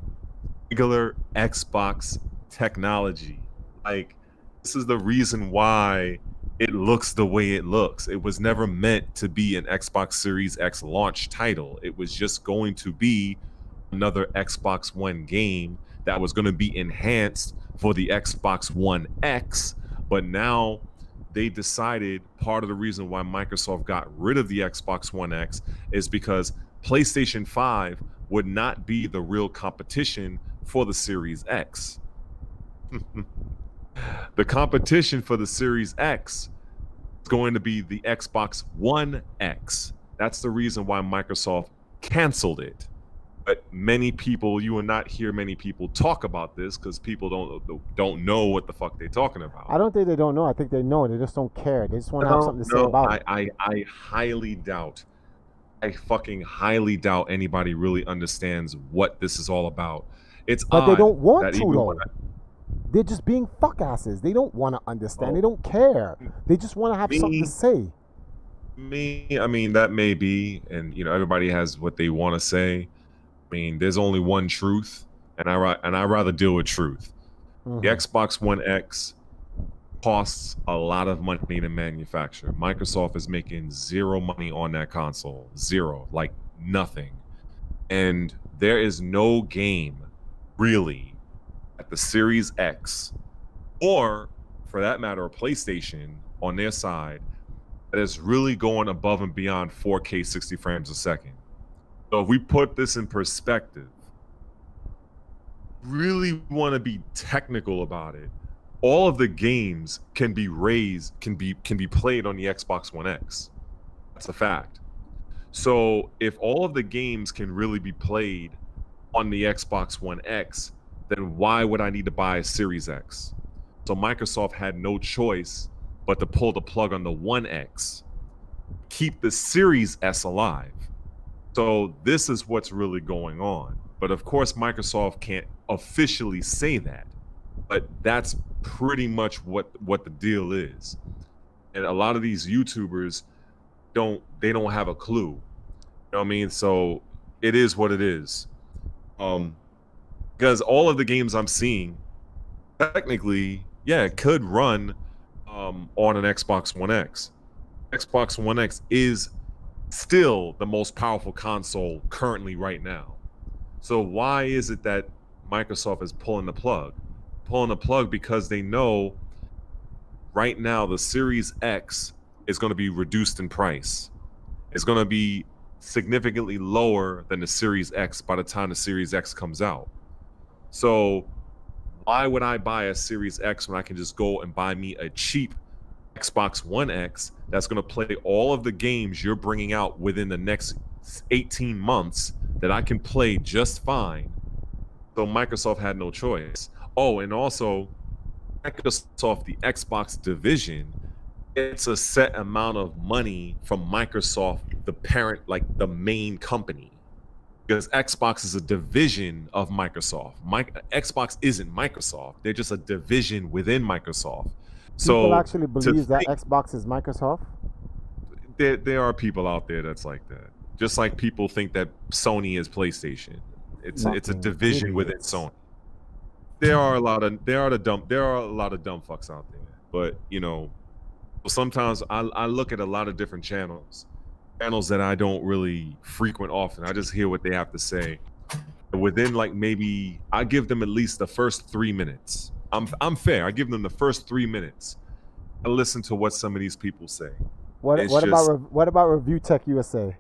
regular Xbox technology. Like, this is the reason why it looks the way it looks. It was never meant to be an Xbox Series X launch title. It was just going to be another Xbox One game that was going to be enhanced for the Xbox One X. But now they decided part of the reason why Microsoft got rid of the Xbox One X is because PlayStation 5 would not be the real competition for the Series X. The competition for the Series X is going to be the Xbox One X. That's the reason why Microsoft canceled it. But many people, you will not hear many people talk about this because people don't know what the fuck they're talking about. I don't think they don't know. I think they know. They just don't care. They just want to have something to say about it. I highly doubt. I fucking highly doubt anybody really understands what this is all about. It's but they don't want that to though. They're just being fuck asses. They don't want to understand. They don't care. They just want to have something to say. I mean, that may be, and you know, everybody has what they want to say. I mean, there's only one truth, and I rather deal with truth. The Xbox One X costs a lot of money to manufacture. Microsoft is making zero money on that console. Zero, like nothing. And there is no game really at the Series X, or for that matter, a PlayStation on their side, that is really going above and beyond 4K 60 frames a second. So if we put this in perspective, really want to be technical about it, all of the games can be played on the Xbox One X. That's a fact. So if all of the games can really be played on the Xbox One X, then why would I need to buy a Series X? So Microsoft had no choice but to pull the plug on the One X, keep the Series S alive. So this is what's really going on. But of course, Microsoft can't officially say that. But that's pretty much what the deal is. And a lot of these YouTubers don't have a clue. You know what I mean? So it is what it is. Because all of the games I'm seeing, technically, yeah, it could run on an Xbox One X. Xbox One X is still the most powerful console currently right now. So why is it that Microsoft is pulling the plug? Pulling the plug because they know right now the Series X is going to be reduced in price. It's going to be significantly lower than the Series X by the time the Series X comes out. So why would I buy a Series X when I can just go and buy me a cheap Xbox One X that's going to play all of the games you're bringing out within the next 18 months that I can play just fine? So Microsoft had no choice. Oh, and also Microsoft, the Xbox division, it's a set amount of money from Microsoft, the parent, like the main company. Because Xbox is a division of Microsoft. Xbox isn't Microsoft. They're just a division within Microsoft. People actually believe that Xbox is Microsoft? There are people out there that's like that. Just like people think that Sony is PlayStation. It's a division within Sony. There are a lot of dumb fucks out there. But you know, sometimes I look at a lot of different channels that I don't really frequent often. I just hear what they have to say. And within like maybe I give them at least the first 3 minutes. I'm fair. I give them the first 3 minutes. I listen to what some of these people say. What about Review Tech USA?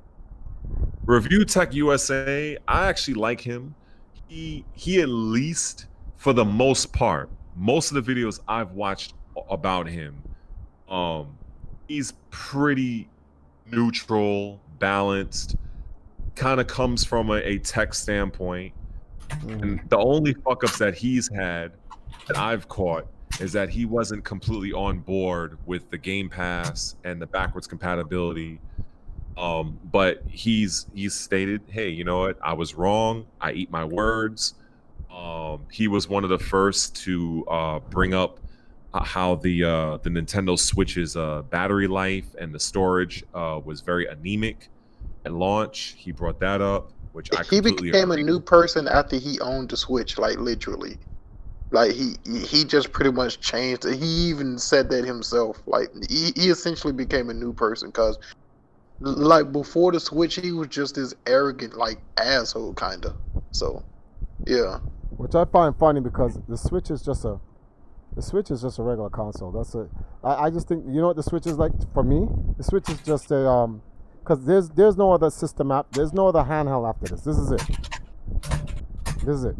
Review Tech USA, I actually like him. He at least, for the most part, most of the videos I've watched about him, he's pretty neutral, balanced, kind of comes from a tech standpoint. And the only fuck ups that he's had that I've caught is that he wasn't completely on board with the Game Pass and the backwards compatibility. But he's stated, hey, you know what? I was wrong. I eat my words. He was one of the first to bring up how the Nintendo Switch's battery life and the storage was very anemic at launch. He brought that up. which I He completely became a agree new with. person after he owned the Switch, like literally. Like he just pretty much changed it. He even said that himself. Like he essentially became a new person because like before the Switch, he was just this arrogant like asshole kind of. So yeah. Which I find funny because the Switch is just a regular console. I just think, you know what the Switch is like for me? The Switch is just a because there's no other system app. There's no other handheld after this. This is it. This is it.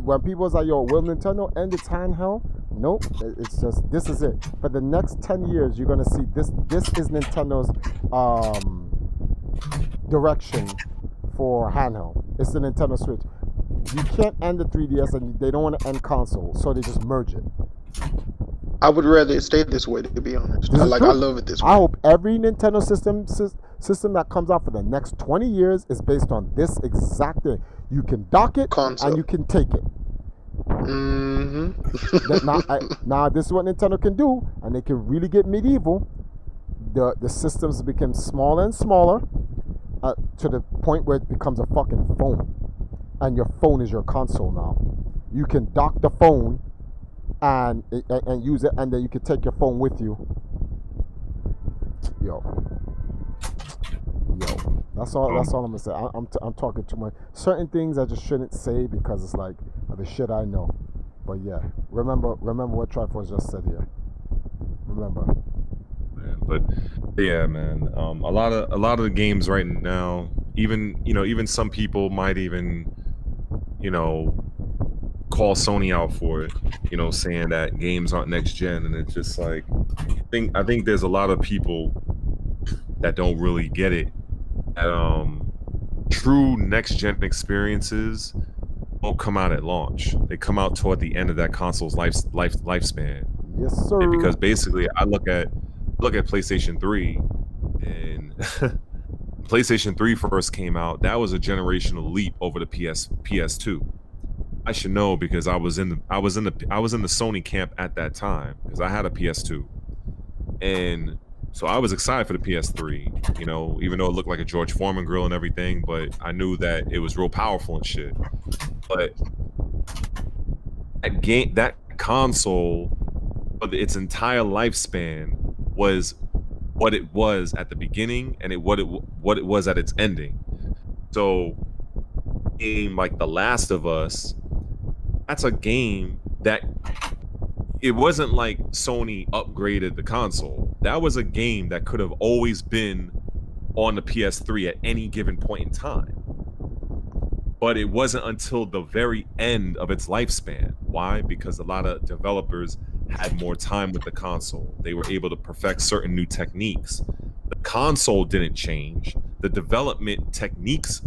When people say, "Yo, will Nintendo end its handheld?" Nope. It's just this is it. For the next 10 years, you're gonna see this. This is Nintendo's direction for handheld. It's the Nintendo Switch. You can't end the 3DS, and they don't want to end console, so they just merge it. I would rather it stay this way, to be honest. I love it this way. I hope every Nintendo system that comes out for the next 20 years is based on this exact thing. You can dock it and you can take it. Now, this is what Nintendo can do, and they can really get medieval. The systems become smaller and smaller to the point where it becomes a fucking phone. And your phone is your console now. You can dock the phone and use it, and then you can take your phone with you. Yo, that's all I'm gonna say. I'm talking too much. Certain things I just shouldn't say because it's like the shit I know. But yeah, remember what Triforce just said here. Remember. Man, but yeah, man. A lot of the games right now, even some people might even, call Sony out for it, saying that games aren't next gen, and it's just like, I think there's a lot of people that don't really get it. That true next gen experiences won't come out at launch. They come out toward the end of that console's lifespan. Yes, sir. And because basically, I look at PlayStation 3, and PlayStation 3 first came out. That was a generational leap over the PS2. I should know because I was in the Sony camp at that time because I had a PS2, and so I was excited for the PS3. Even though it looked like a George Foreman grill and everything, but I knew that it was real powerful and shit. But that console, for its entire lifespan, was what it was at the beginning and what it was at its ending. So, game like The Last of Us, that's a game that it wasn't like Sony upgraded the console. That was a game that could have always been on the PS3 at any given point in time. But it wasn't until the very end of its lifespan. Why? Because a lot of developers had more time with the console. They were able to perfect certain new techniques. The console didn't change. The development techniques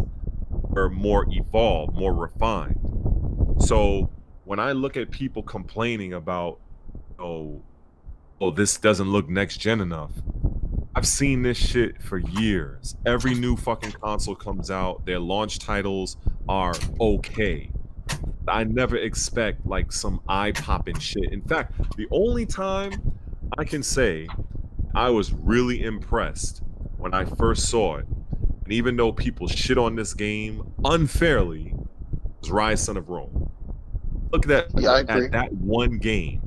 were more evolved, more refined. So when I look at people complaining about, oh, this doesn't look next gen enough, I've seen this shit for years. Every new fucking console comes out, their launch titles are okay. I never expect like some eye-popping shit. In fact, the only time I can say I was really impressed when I first saw it, and even though people shit on this game unfairly, was Rise Son of Rome. Look at that, at that one game.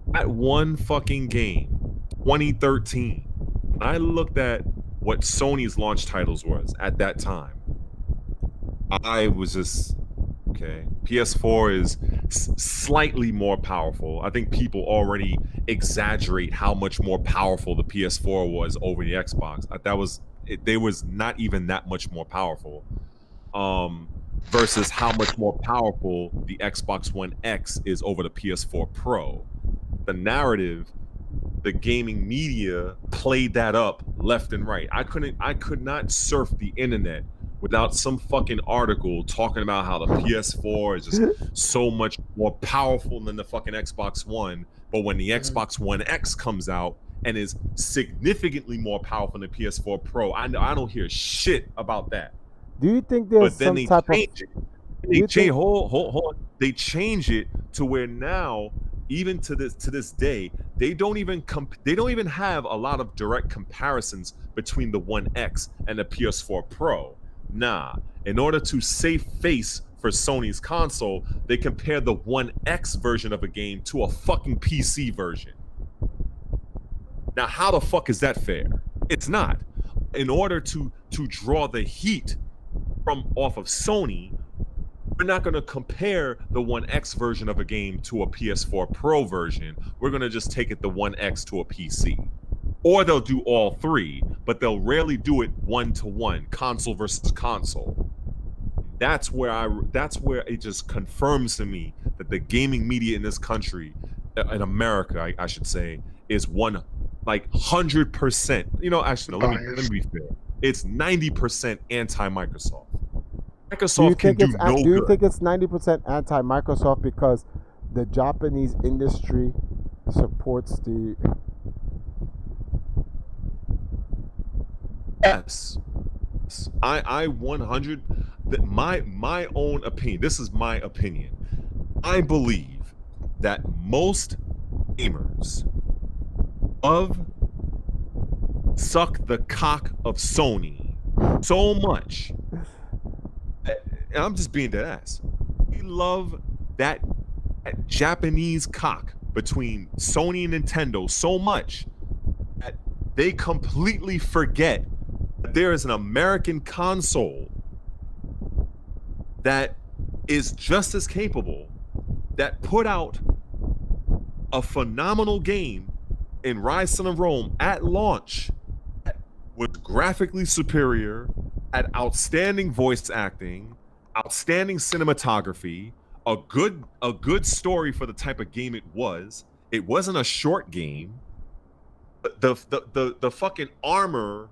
That one fucking game, 2013. When I looked at what Sony's launch titles was at that time, I was just, okay, PS4 is slightly more powerful. I think people already exaggerate how much more powerful the PS4 was over the Xbox. They was not even that much more powerful. Versus how much more powerful the Xbox One X is over the PS4 Pro. The narrative, the gaming media played that up left and right. I could not surf the internet without some fucking article talking about how the PS4 is just so much more powerful than the fucking Xbox One. But when the Xbox One X comes out and is significantly more powerful than the PS4 Pro, I don't hear shit about that. Do you think there's some type of... They change it to where now, even to this day, they don't even have a lot of direct comparisons between the One X and the PS4 Pro. Nah, In order to save face for Sony's console, they compare the 1X version of a game to a fucking PC version. Now, how the fuck is that fair? It's not. In order to draw the heat from off of Sony, we're not going to compare the 1X version of a game to a PS4 Pro version. We're going to just take it the 1X to a PC. Or they'll do all three, but they'll rarely do it one-to-one, console versus console. That's where it just confirms to me that the gaming media in this country, in America, I should say, is 100%. You know, actually, no, let me be fair. It's 90% anti-Microsoft. Microsoft can do no good. Do you think it's 90% anti-Microsoft because the Japanese industry supports the... Yes. I 100, my own opinion, this is my opinion. I believe that most gamers suck the cock of Sony so much. And I'm just being dead ass. We love that Japanese cock between Sony and Nintendo so much that they completely forget that there is an American console that is just as capable, that put out a phenomenal game in Rise Son of Rome at launch, that was graphically superior, had outstanding voice acting, outstanding cinematography, a good story for the type of game it was. It wasn't a short game. The fucking armor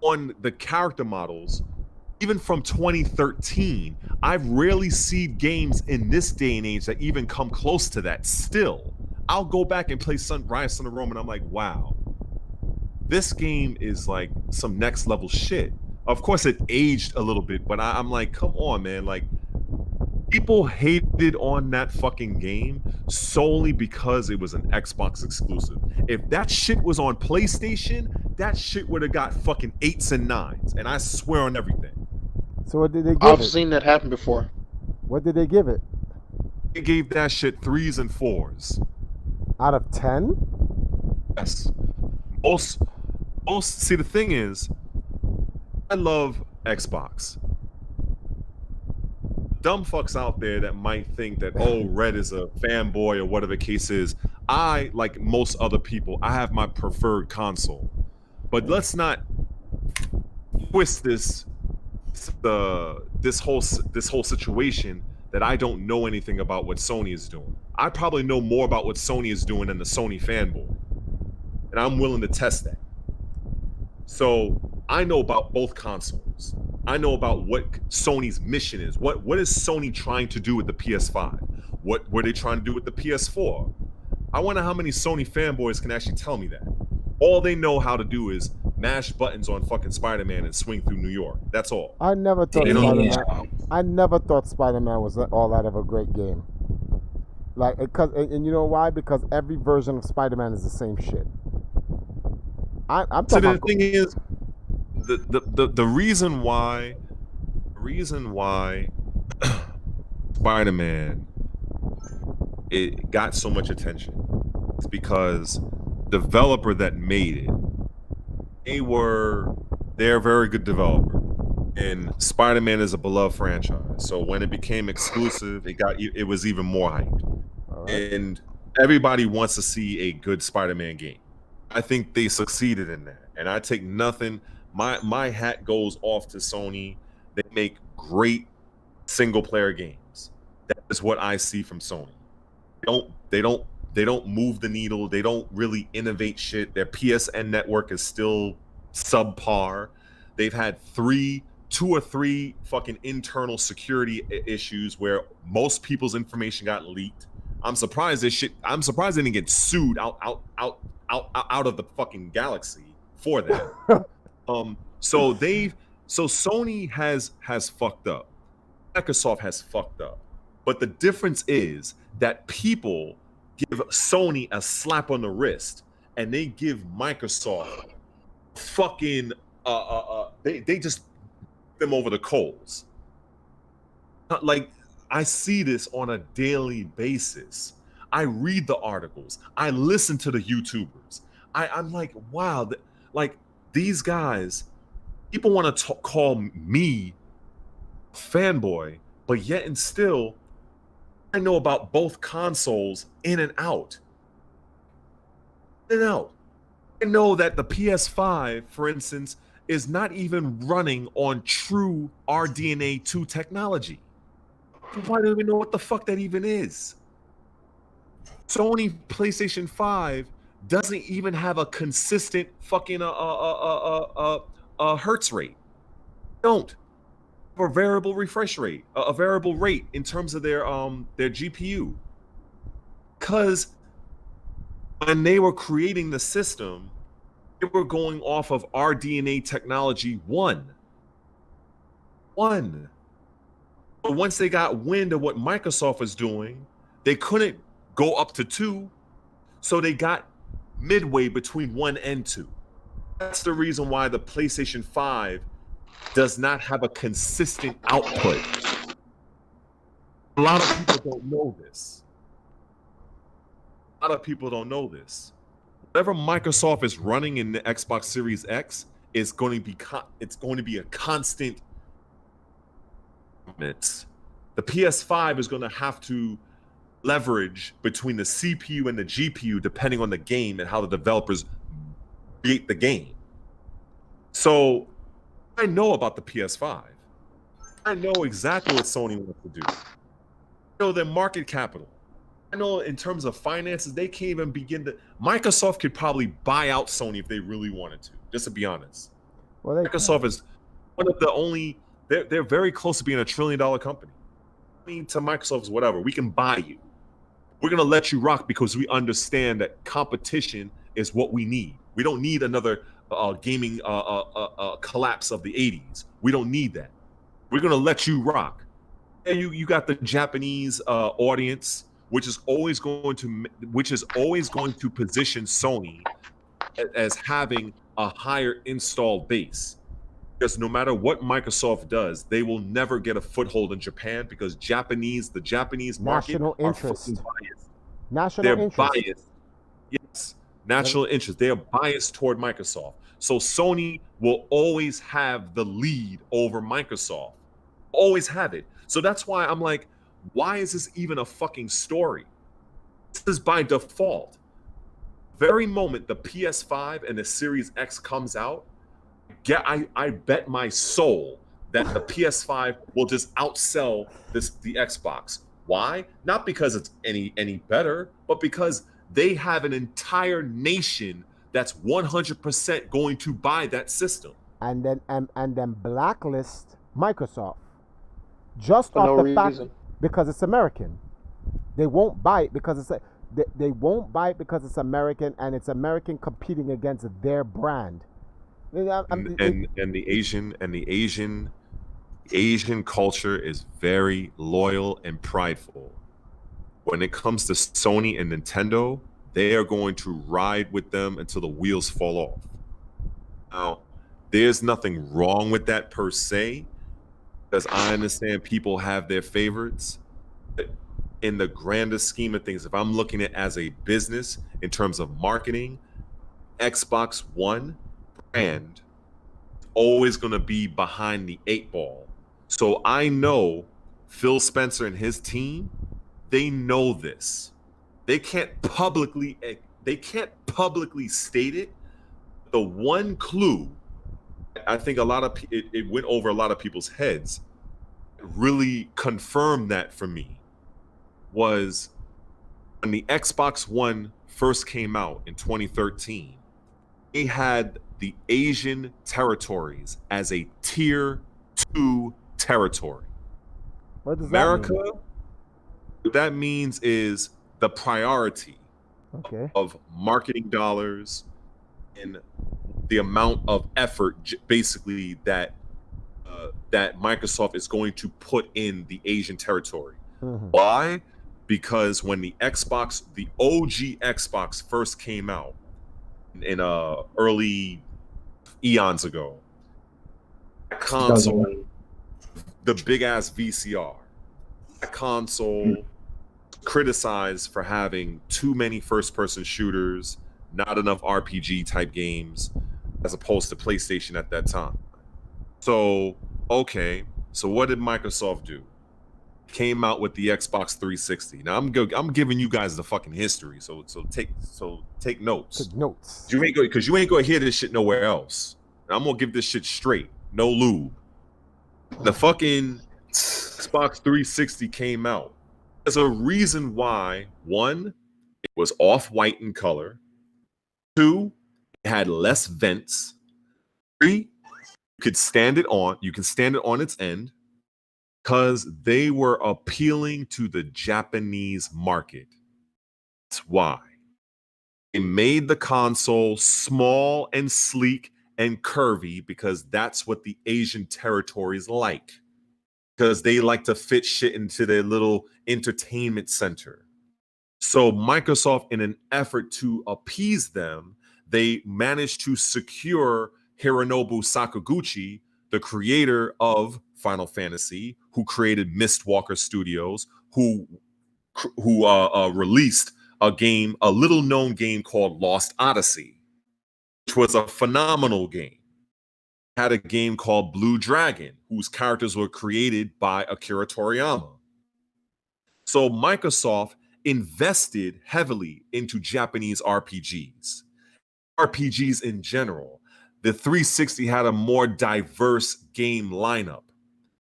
on the character models, even from 2013, I've rarely seen games in this day and age that even come close to that. Still, I'll go back and play Rise Son of Rome, and I'm like, wow, this game is like some next level shit. Of course, it aged a little bit, but I'm like, come on, man. Like, people hated on that fucking game solely because it was an Xbox exclusive. If that shit was on PlayStation, that shit would have got fucking 8s and 9s, and I swear on everything. So what did they give I've it? seen that happen before. What did they give it? They gave that shit 3s and 4s. Out of 10? Yes. Most. See, the thing is, I love Xbox. Dumb fucks out there that might think that, oh, Red is a fanboy or whatever the case is. I, like most other people, I have my preferred console. But let's not twist this whole situation that I don't know anything about what Sony is doing. I probably know more about what Sony is doing than the Sony fanboy. And I'm willing to test that. So I know about both consoles. I know about what Sony's mission is. What is Sony trying to do with the PS5? What were they trying to do with the PS4? I wonder how many Sony fanboys can actually tell me that. All they know how to do is mash buttons on fucking Spider-Man and swing through New York. That's all. I never thought Spider-Man was all that of a great game. Like, and you know why? Because every version of Spider-Man is the same shit. I'm so talking the thing is, the reason why Spider-Man it got so much attention is because developer that made it, they're a very good developer, and Spider-Man is a beloved franchise. So when it became exclusive, it was even more hyped. Right. And everybody wants to see a good Spider-Man game. I think they succeeded in that, and I take nothing. My hat goes off to Sony. They make great single player games. That is what I see from Sony. They don't move the needle. They don't really innovate shit. Their PSN network is still subpar. They had two or three fucking internal security issues where most people's information got leaked. I'm surprised they didn't get sued out of the fucking galaxy for that. So Sony has fucked up. Microsoft has fucked up. But the difference is that people give Sony a slap on the wrist and they give Microsoft fucking they just them over the coals. like I see this on a daily basis. I read the articles. I listen to the YouTubers. I'm like, wow, like these guys, people want to call me fanboy, but yet and still, I know about both consoles in and out. In and out. I know that the PS5, for instance, is not even running on true RDNA 2 technology. Why do we know what the fuck that even is? Sony PlayStation 5 doesn't even have a consistent fucking hertz rate. Don't. For variable refresh rate, a variable rate in terms of their GPU. Because when they were creating the system, they were going off of RDNA technology 1. But once they got wind of what Microsoft was doing, they couldn't go up to 2, so they got midway between 1 and 2. That's the reason why the PlayStation 5 does not have a consistent output. A lot of people don't know this. Whatever Microsoft is running in the Xbox Series X is going to be a constant. The PS5 is going to have to leverage between the CPU and the GPU depending on the game and how the developers create the game. So I know about the PS5. I know exactly what Sony wants to do. I know their market capital. I know in terms of finances, they can't even begin to. Microsoft could probably buy out Sony if they really wanted to, just to be honest. Well, Microsoft is one of the only, they're very close to being $1 trillion company. I mean, to Microsoft is whatever. We can buy you. We're going to let you rock because we understand that competition is what we need. We don't need another gaming collapse of the 80s. We don't need that. We're going to let you rock. And you got the Japanese audience, which is always going to position Sony as having a higher installed base. Because no matter what Microsoft does, they will never get a foothold in Japan because the Japanese market national are interest. fucking biased. National They're interest. biased. Yes, national interest. They are biased toward Microsoft. So Sony will always have the lead over Microsoft. Always have it. So that's why I'm like, why is this even a fucking story? This is by default. Very moment the PS5 and the Series X comes out, I bet my soul that the PS5 will just outsell the Xbox. Why? Not because it's any better, but because they have an entire nation that's 100% going to buy that system. And then blacklist Microsoft. Just For off no the fact reason. because it's American. They won't buy it because they won't buy it because it's American and it's American competing against their brand. And the Asian culture is very loyal and prideful. When it comes to Sony and Nintendo, they are going to ride with them until the wheels fall off. Now, there's nothing wrong with that per se, because I understand people have their favorites. But in the grandest scheme of things, if I'm looking at it as a business in terms of marketing, Xbox One brand always going to be behind the 8 ball. So I know Phil Spencer and his team, they know this. They can't publicly state it. The one clue, I think it went over a lot of people's heads, really confirmed that for me, was when the Xbox One first came out in 2013, they had the Asian territories as a tier 2 territory. What does America, that mean? what that means is the priority of marketing dollars and the amount of effort basically that Microsoft is going to put in the Asian territory. Mm-hmm. Why? Because when the OG Xbox first came out in early eons ago, that console, the big ass VCR, console criticized for having too many first-person shooters, not enough RPG type games, as opposed to PlayStation at that time. So, okay, so what did Microsoft do? Came out with the Xbox 360. Now I'm giving you guys the fucking history, so take notes. Take notes. You ain't gonna hear this shit nowhere else. And I'm gonna give this shit straight, no lube. The fucking Xbox 360 came out. There's a reason why. One, it was off-white in color. Two, it had less vents. Three, you can stand it on its end, because they were appealing to the Japanese market. That's why. They made the console small and sleek and curvy because that's what the Asian territories like. Because they like to fit shit into their little entertainment center. So Microsoft, in an effort to appease them, they managed to secure Hironobu Sakaguchi, the creator of Final Fantasy, who created Mistwalker Studios, who released a little-known game called Lost Odyssey, which was a phenomenal game. Had a game called Blue Dragon, whose characters were created by Akira Toriyama. So Microsoft invested heavily into Japanese RPGs. RPGs in general. The 360 had a more diverse game lineup,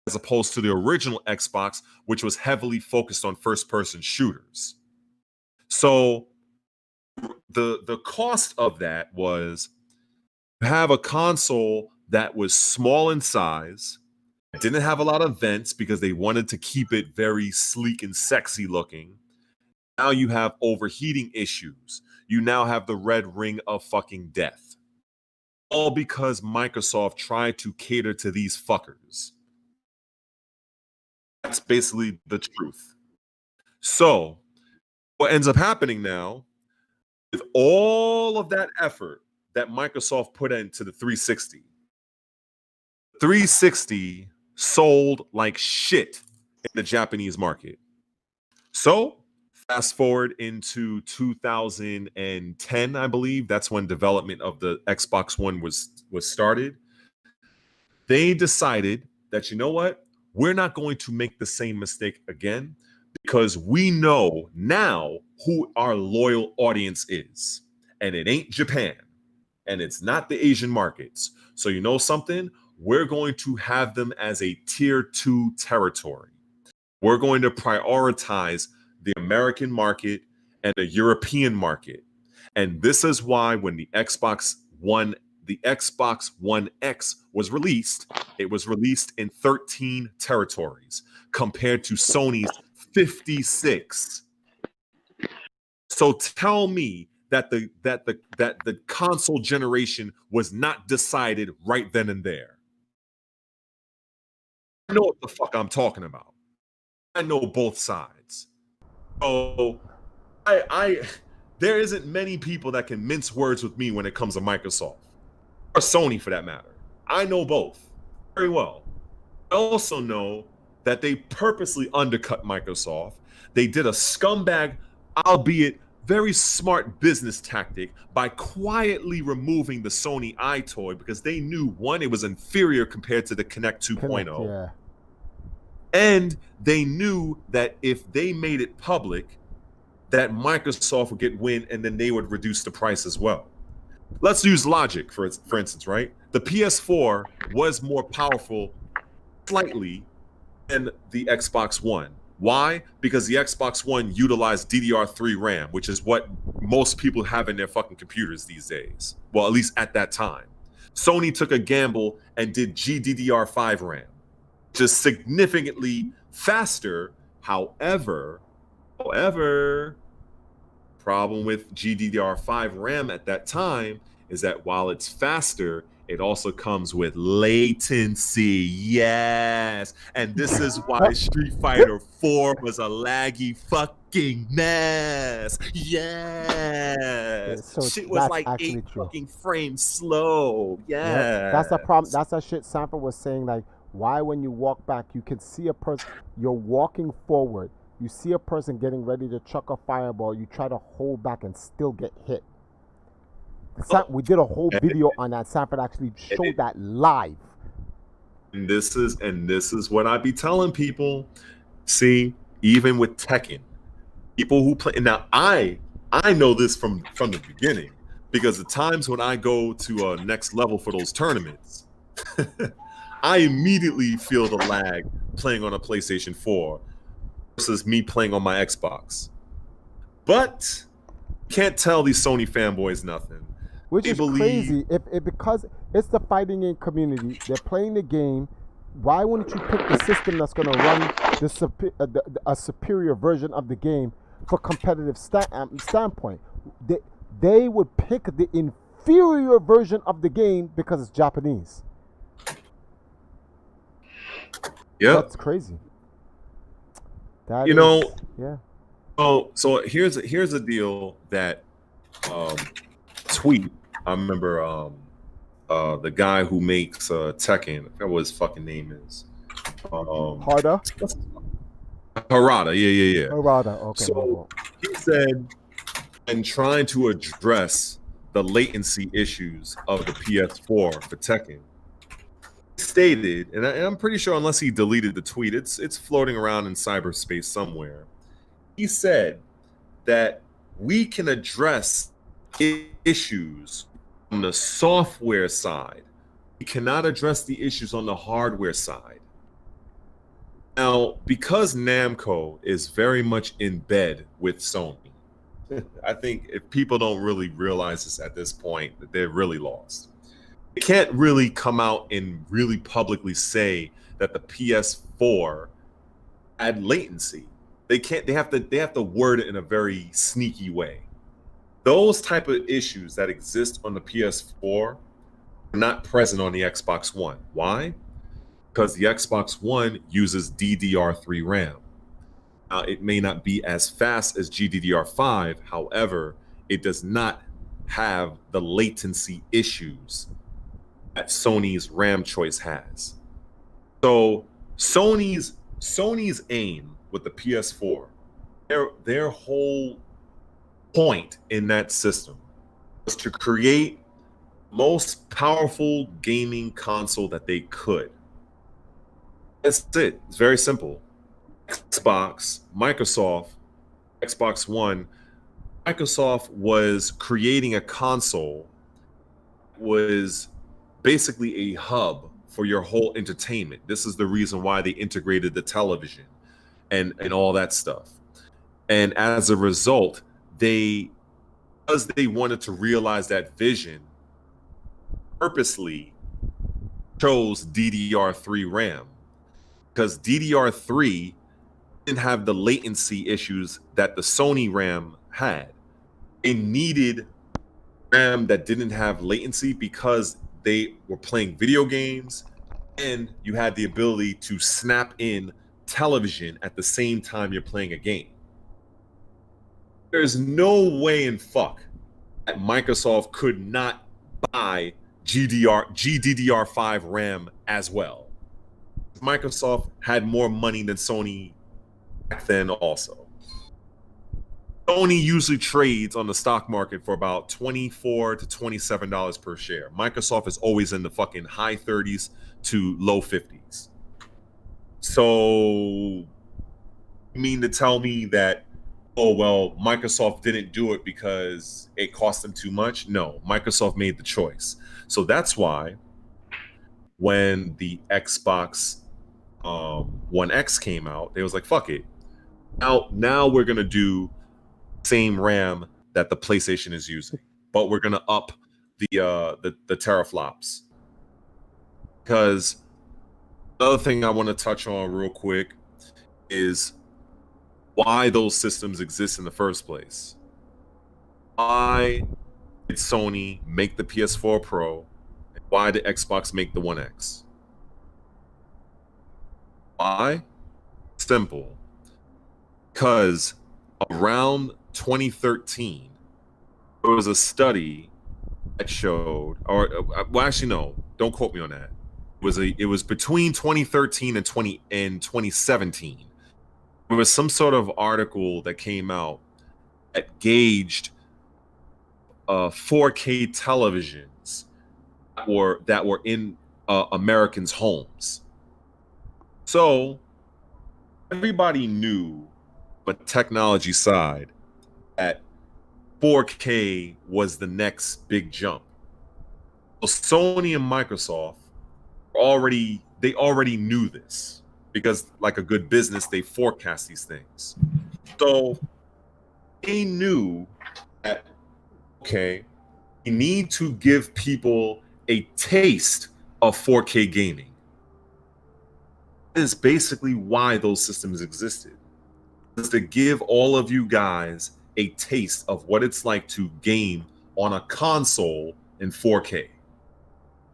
as opposed to the original Xbox, which was heavily focused on first-person shooters. So the cost of that was to have a console that was small in size, didn't have a lot of vents because they wanted to keep it very sleek and sexy looking. Now you have overheating issues. You now have the red ring of fucking death. All because Microsoft tried to cater to these fuckers. That's basically the truth. So, what ends up happening now, with all of that effort that Microsoft put into the 360, 360 sold like shit in the Japanese market. So, fast forward into 2010, I believe. That's when development of the Xbox One was started. They decided that, you know what? We're not going to make the same mistake again, because we know now who our loyal audience is. And it ain't Japan. And it's not the Asian markets. So you know something? We're going to have them as a tier 2 territory. We're going to prioritize the American market and the European market. And this is why when the Xbox One X was released, it was released in 13 territories compared to Sony's 56. So tell me that the console generation was not decided right then and there. I know what the fuck I'm talking about. I know both sides. So there isn't many people that can mince words with me when it comes to Microsoft or Sony for that matter. I know both very well. I also know that they purposely undercut Microsoft. They did a scumbag, albeit very smart business tactic by quietly removing the Sony iToy because they knew, one, it was inferior compared to the Kinect 2.0. Yeah. And they knew that if they made it public, that Microsoft would get wind and then they would reduce the price as well. Let's use logic, for instance, right? The PS4 was more powerful slightly than the Xbox One. Why? Because the Xbox One utilized DDR3 RAM, which is what most people have in their fucking computers these days. Well, at least at that time. Sony took a gamble and did GDDR5 RAM, which is significantly faster. However, problem with GDDR5 RAM at that time is that while it's faster, it also comes with latency. Yes. And this is why Street Fighter 4 was a laggy fucking mess. Yes. So shit was like 8 true. fucking frames slow. Yeah. That's the problem. That's the shit Sanford was saying. Like, Why, when you walk back, you can see a person, you're walking forward, you see a person getting ready to chuck a fireball, you try to hold back and still get hit. We did a whole video on that. Sanford actually showed that live. And this is what I be telling people. See, even with Tekken, people who play now, I know this from the beginning, because the times when I go to a next level for those tournaments, I immediately feel the lag playing on a PlayStation 4 versus me playing on my Xbox. But can't tell these Sony fanboys nothing. Which is crazy. If because it's the fighting game community, they're playing the game. Why wouldn't you pick the system that's going to run a superior version of the game for competitive standpoint? They would pick the inferior version of the game because it's Japanese. Yeah, that's crazy. Yeah. So here's a deal that Tweet. I remember the guy who makes Tekken. I forgot what his fucking name is. Harada. Yeah. Harada. Okay. So he said, and trying to address the latency issues of the PS4 for Tekken, stated, and I'm pretty sure, unless he deleted the tweet, it's floating around in cyberspace somewhere. He said that we can address issues on the software side. We cannot address the issues on the hardware side. Now, because Namco is very much in bed with Sony, I think if people don't really realize this at this point, that they're really lost. They can't really come out and really publicly say that the PS4 had latency. They can't. They have to word it in a very sneaky way. Those type of issues that exist on the PS4 are not present on the Xbox One. Why? Because the Xbox One uses DDR3 RAM. Now, it may not be as fast as GDDR5. However, it does not have the latency issues that Sony's RAM choice has. So Sony's aim with the PS4, their whole point in that system was to create most powerful gaming console that they could. That's it. It's very simple. Xbox, Microsoft, Xbox One, Microsoft was creating a console, was basically a hub for your whole entertainment. This is the reason why they integrated the television and all that stuff. And as a result, because they wanted to realize that vision, purposely chose DDR3 RAM, because DDR3 didn't have the latency issues that the Sony RAM had. It needed RAM that didn't have latency because they were playing video games and you had the ability to snap in television at the same time you're playing a game. There's no way in fuck that Microsoft could not buy GDDR5 RAM as well. Microsoft had more money than Sony back then also. Sony usually trades on the stock market for about $24 to $27 per share. Microsoft is always in the fucking high 30s to low 50s. So, you mean to tell me that, oh, well, Microsoft didn't do it because it cost them too much? No, Microsoft made the choice. So that's why when the Xbox One X came out, they was like, fuck it. Now we're going to do same RAM that the PlayStation is using, but we're going to up the teraflops. Because the other thing I want to touch on real quick is why those systems exist in the first place. Why did Sony make the PS4 Pro? And why did Xbox make the One X? Why? Simple. Because around 2013, there was a study that showed, well, actually, no, don't quote me on that. It was between 2013 and 2017. There was some sort of article that came out that gauged 4K televisions that were in Americans' homes. So everybody knew, but technology side, that 4K was the next big jump. So Sony and Microsoft already knew this, because like a good business, they forecast these things. So they knew that, okay, we need to give people a taste of 4K gaming. That is basically why those systems existed. Is to give all of you guys a taste of what it's like to game on a console in 4K.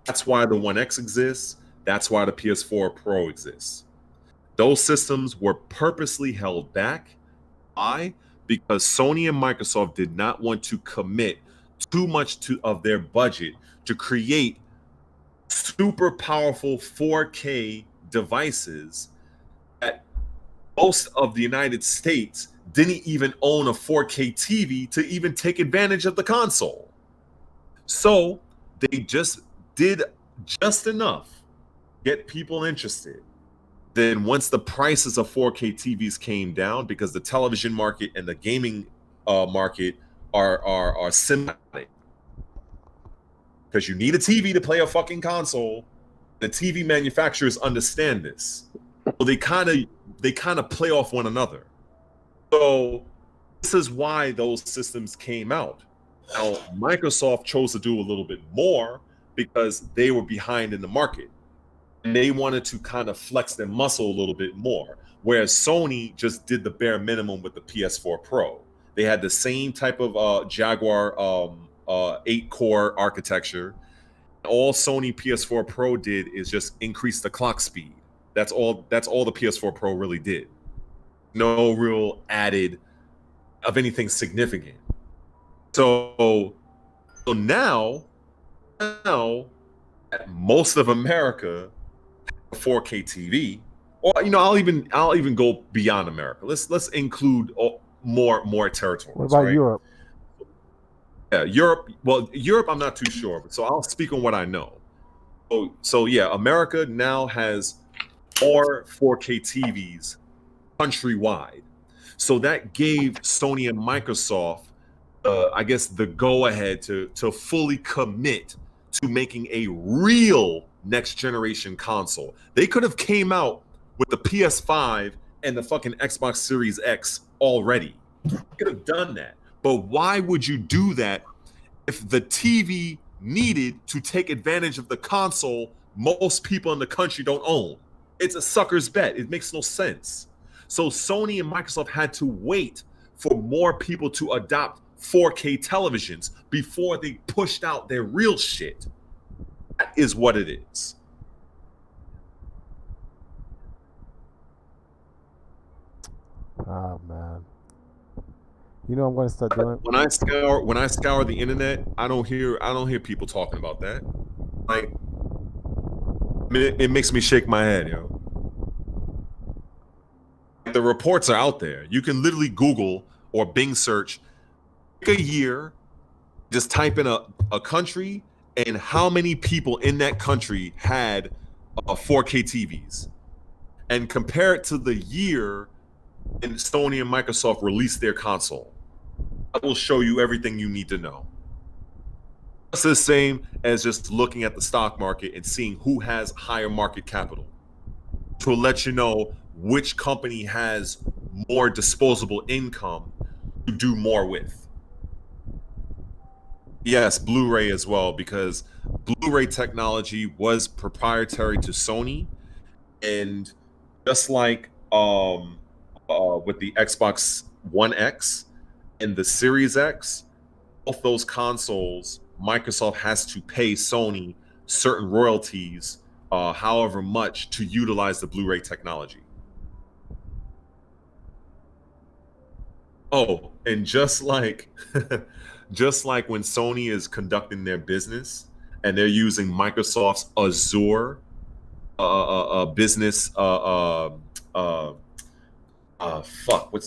That's why the 1X exists. That's why the PS4 Pro exists. Those systems were purposely held back. Why? Because Sony and Microsoft did not want to commit too much of their budget to create super powerful 4K devices that most of the United States didn't even own a 4K TV to even take advantage of the console. So they just did just enough to get people interested. Then once the prices of 4K TVs came down, because the television market and the gaming market are symbiotic, because you need a TV to play a fucking console. The TV manufacturers understand this, so they kind of play off one another. So this is why those systems came out. Now Microsoft chose to do a little bit more because they were behind in the market, and they wanted to kind of flex their muscle a little bit more. Whereas Sony just did the bare minimum with the PS4 Pro. They had the same type of Jaguar 8-core architecture. All Sony PS4 Pro did is just increase the clock speed. That's all the PS4 Pro really did. No real added of anything significant. So now most of America, 4K TV, or I'll even go beyond America. Let's include more territories. What about right? Europe? Yeah, Europe. Well, Europe, I'm not too sure, so I'll speak on what I know. So yeah, America now has more 4K TVs countrywide. So that gave Sony and Microsoft, I guess, the go-ahead to fully commit to making a real next generation console. They could have came out with the PS5 and the fucking Xbox Series X already. They could have done that. But why would you do that if the TV needed to take advantage of the console most people in the country don't own? It's a sucker's bet. It makes no sense. So Sony and Microsoft had to wait for more people to adopt 4K televisions before they pushed out their real shit. That is what it is. Oh man. You know I'm going to start doing. When I scour the internet, I don't hear people talking about that. Like, it makes me shake my head, yo. The reports are out there. You can literally Google or Bing search, pick a year, just type in a country and how many people in that country had 4K TVs, and compare it to the year and Sony and Microsoft released their console. I will show you everything you need to know. It's the same as just looking at the stock market and seeing who has higher market capital to let you know which company has more disposable income to do more with. Yes, Blu-ray as well, because Blu-ray technology was proprietary to Sony, and just like with the Xbox One X and the Series X, both those consoles, Microsoft has to pay Sony certain royalties, however much, to utilize the Blu-ray technology. Oh, and just like when Sony is conducting their business and they're using Microsoft's Azure business what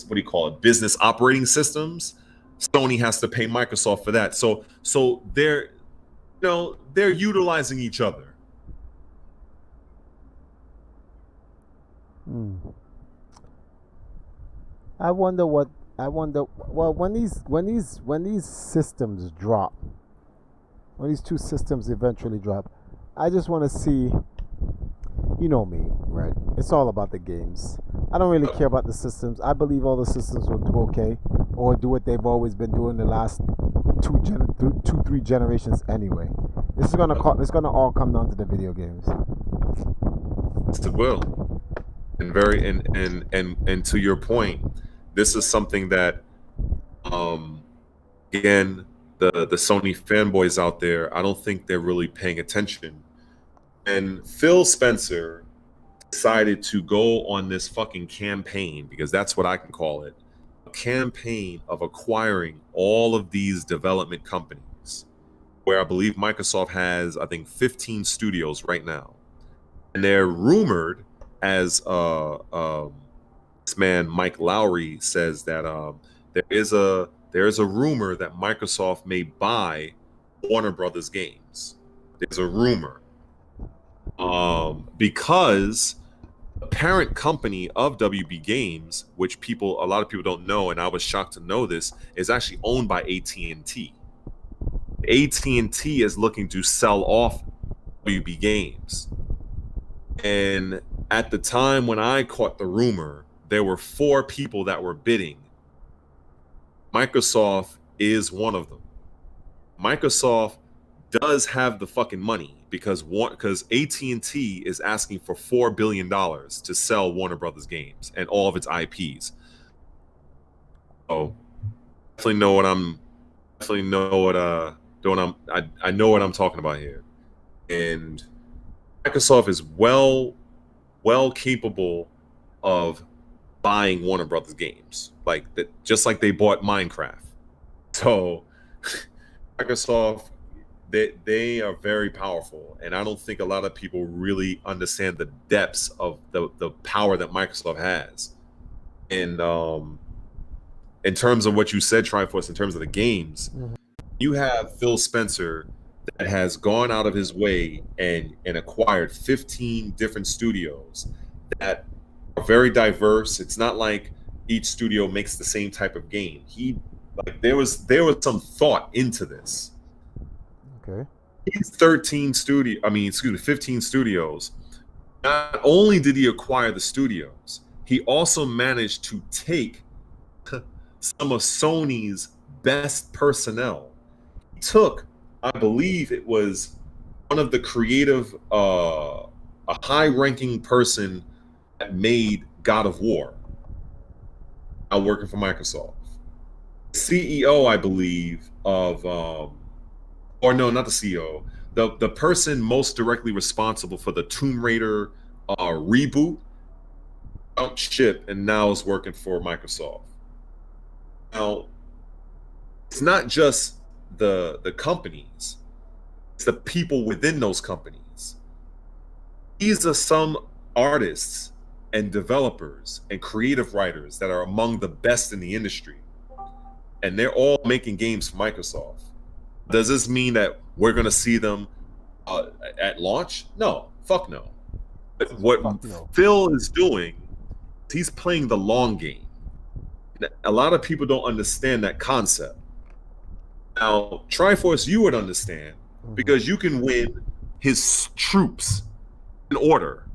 do you call it? Business operating systems. Sony has to pay Microsoft for that. So they're utilizing each other. I wonder. Well, when these systems drop, when these two systems eventually drop, I just want to see. You know me, right? It's all about the games. I don't really care about the systems. I believe all the systems will do okay, or do what they've always been doing the last 3 generations anyway. It's gonna all come down to the video games. It will, and to your point, this is something that, again, the Sony fanboys out there, I don't think they're really paying attention. And Phil Spencer decided to go on this fucking campaign, because that's what I can call it, a campaign of acquiring all of these development companies, where I believe Microsoft has, I think, 15 studios right now. And they're rumored, as this man Mike Lowry says, that there is a rumor that Microsoft may buy Warner Brothers games. There's a rumor. Because the parent company of WB Games, which a lot of people don't know, and I was shocked to know this, is actually owned by AT&T. AT&T is looking to sell off WB Games. And at the time when I caught the rumor, there were 4 people that were bidding. Microsoft is one of them. Microsoft does have the fucking money, because AT&T is asking for $4 billion to sell Warner Brothers games and all of its IPs. So I know what I'm talking about here. And Microsoft is well capable of buying Warner Brothers games, like that, just like they bought Minecraft. So Microsoft, they are very powerful, and I don't think a lot of people really understand the depths of the power that Microsoft has. And in terms of what you said, Triforce, in terms of the games, you have Phil Spencer that has gone out of his way and acquired 15 different studios that are very diverse. It's not like each studio makes the same type of game. There was some thought into this. Okay. These 15 studios. Not only did he acquire the studios, he also managed to take some of Sony's best personnel. He took, I believe it was one of the creative, a high-ranking person that made God of War, now working for Microsoft. CEO, I believe, of or no, not the CEO, the person most directly responsible for the Tomb Raider reboot, out ship, and now is working for Microsoft. Now, it's not just the companies, it's the people within those companies. These are some artists and developers and creative writers that are among the best in the industry, and they're all making games for Microsoft. Does this mean that we're going to see them at launch? No, fuck no. But what Phil is doing, he's playing the long game. A lot of people don't understand that concept. Now, Triforce, you would understand, because you can win his troops in order.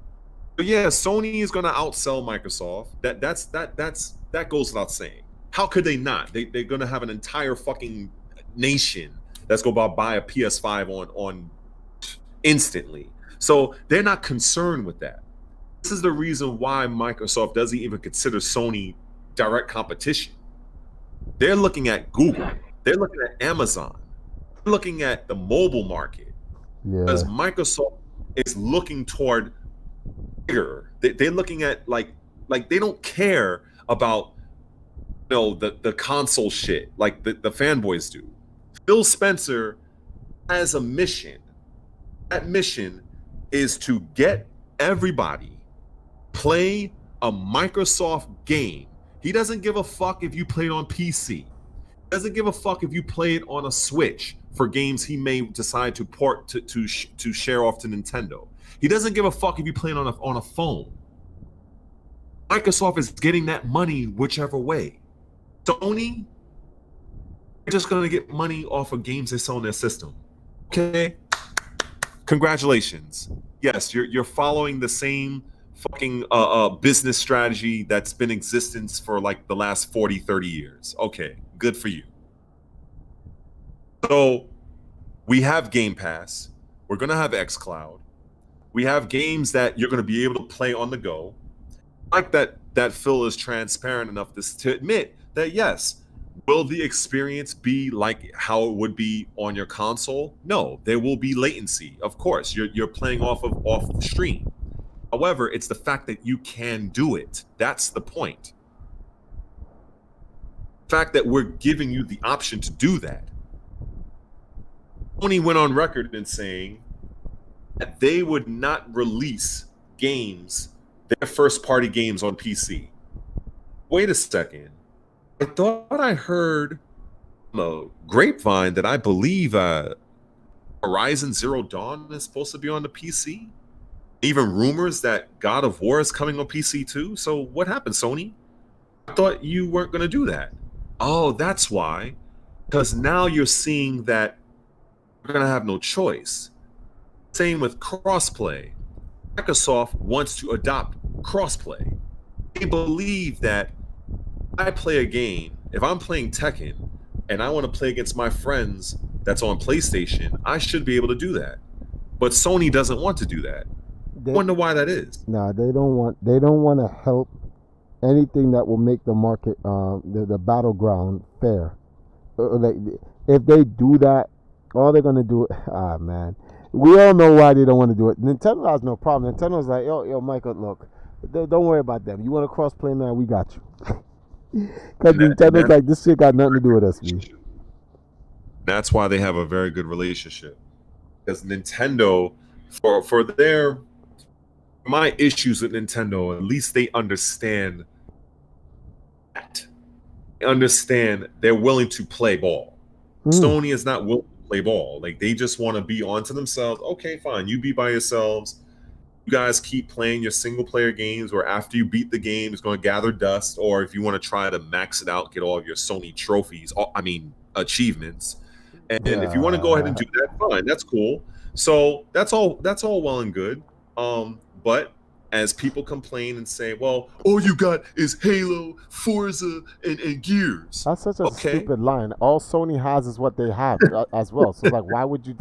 But yeah, Sony is going to outsell Microsoft. That goes without saying. How could they not? They're going to have an entire fucking nation that's going to buy a PS5 on instantly. So they're not concerned with that. This is the reason why Microsoft doesn't even consider Sony direct competition. They're looking at Google. They're looking at Amazon. They're looking at the mobile market. Because Microsoft is looking toward bigger. They're looking at like they don't care about the console shit like the fanboys do. Phil Spencer has a mission. That mission is to get everybody play a Microsoft game. He doesn't give a fuck if you play it on PC. He doesn't give a fuck if you play it on a Switch for games he may decide to port to share off to Nintendo. He doesn't give a fuck if you play it on a phone. Microsoft is getting that money whichever way. Sony, they're just gonna get money off of games they sell on their system. Okay, congratulations. Yes, you're following the same fucking business strategy that's been in existence for like the last 40, 30 years. Okay, good for you. So we have Game Pass. We're gonna have xCloud. We have games that you're gonna be able to play on the go. Like that Phil is transparent enough to admit that yes, will the experience be like how it would be on your console? No, there will be latency. Of course, you're playing off the stream. However, it's the fact that you can do it. That's the point. The fact that we're giving you the option to do that. Sony went on record in saying that they would not release games, their first-party games on PC. Wait a second. I thought I heard on the grapevine that I believe Horizon Zero Dawn is supposed to be on the PC. Even rumors that God of War is coming on PC too. So what happened, Sony? I thought you weren't going to do that. Oh, that's why. Because now you're seeing that you're going to have no choice. Same with crossplay. Microsoft wants to adopt crossplay. They believe that I play a game, if I'm playing Tekken and I want to play against my friends that's on PlayStation, I should be able to do that. But Sony doesn't want to do that. I wonder why that is. Nah, they don't want to help anything that will make the market, the battleground fair. Like, if they do that, all they're gonna do, man, we all know why they don't want to do it. Nintendo has no problem. Nintendo's like, yo, Michael, look, don't worry about them. You want to cross-play, man? We got you. Because Nintendo's like, this shit got nothing to do with us, man. That's why they have a very good relationship. Because Nintendo, for their my issues with Nintendo, at least they understand that. They understand they're willing to play ball. Sony is not willing to play ball. Like, they just want to be onto themselves. Okay, fine. You be by yourselves. You guys keep playing your single player games where after you beat the game, it's going to gather dust. Or if you want to try to max it out, get all of your Sony trophies, achievements. And if you want to go ahead and do that, fine. That's cool. So that's all well and good. But as people complain and say, well, all you got is Halo, Forza, and Gears. That's such a stupid line. All Sony has is what they have as well. So, like, why would you...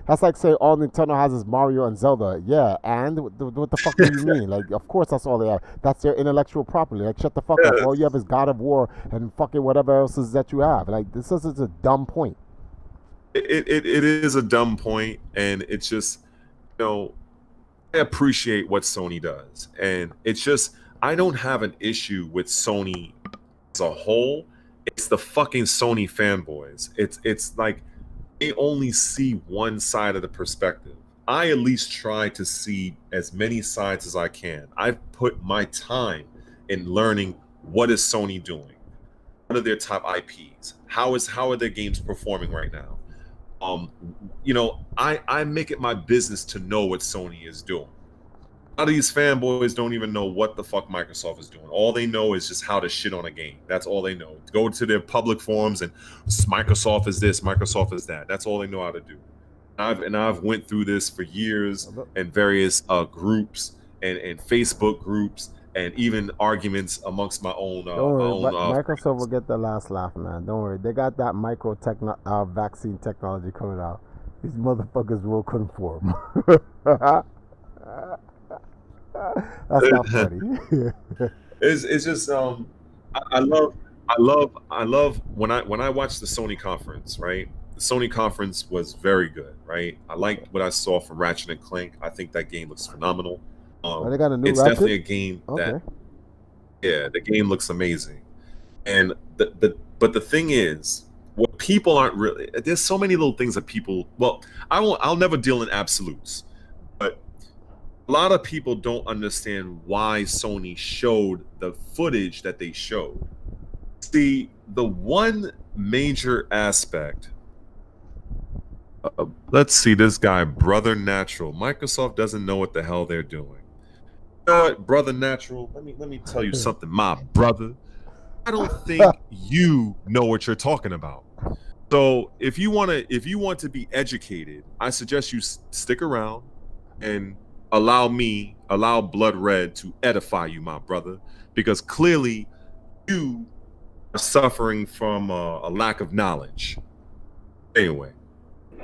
That's like saying all Nintendo has is Mario and Zelda. Yeah, and what the fuck do you mean? Like, of course that's all they have. That's their intellectual property. Like, shut the fuck up. All you have is God of War and fucking whatever else is that you have. Like, this is a dumb point. It is a dumb point, and it's just, I appreciate what Sony does, and it's just I don't have an issue with Sony as a whole. It's the fucking Sony fanboys. It's like they only see one side of the perspective. I at least try to see as many sides as I can. I've put my time in learning what is Sony doing, what are their top IPs, how are their games performing right now. I make it my business to know what Sony is doing. A lot of these fanboys don't even know what the fuck Microsoft is doing. All they know is just how to shit on a game. That's all they know. Go to their public forums and Microsoft is this, Microsoft is that. That's all they know how to do. I've went through this for years in various groups and Facebook groups and even arguments amongst my own. Don't worry, Microsoft will get the last laugh, man. Don't worry, they got that vaccine technology coming out. These motherfuckers will conform. That's not funny. It's just I love when I watched the Sony conference, right? The Sony conference was very good, right? I liked what I saw from Ratchet and Clank. I think that game looks phenomenal. They got a new it's Ratchet? Definitely a game that the game looks amazing. And but the thing is, what people aren't really, there's so many little things that people, I'll never deal in absolutes, but a lot of people don't understand why Sony showed the footage that they showed. See, the one major aspect. Let's see this guy, Brother Natural. Microsoft doesn't know what the hell they're doing. You know what, Brother Natural? Let me tell you something, my brother. I don't think you know what you're talking about. So if you want to be educated, I suggest you stick around and allow Blood Red to edify you, my brother, because clearly you are suffering from a lack of knowledge. Anyway,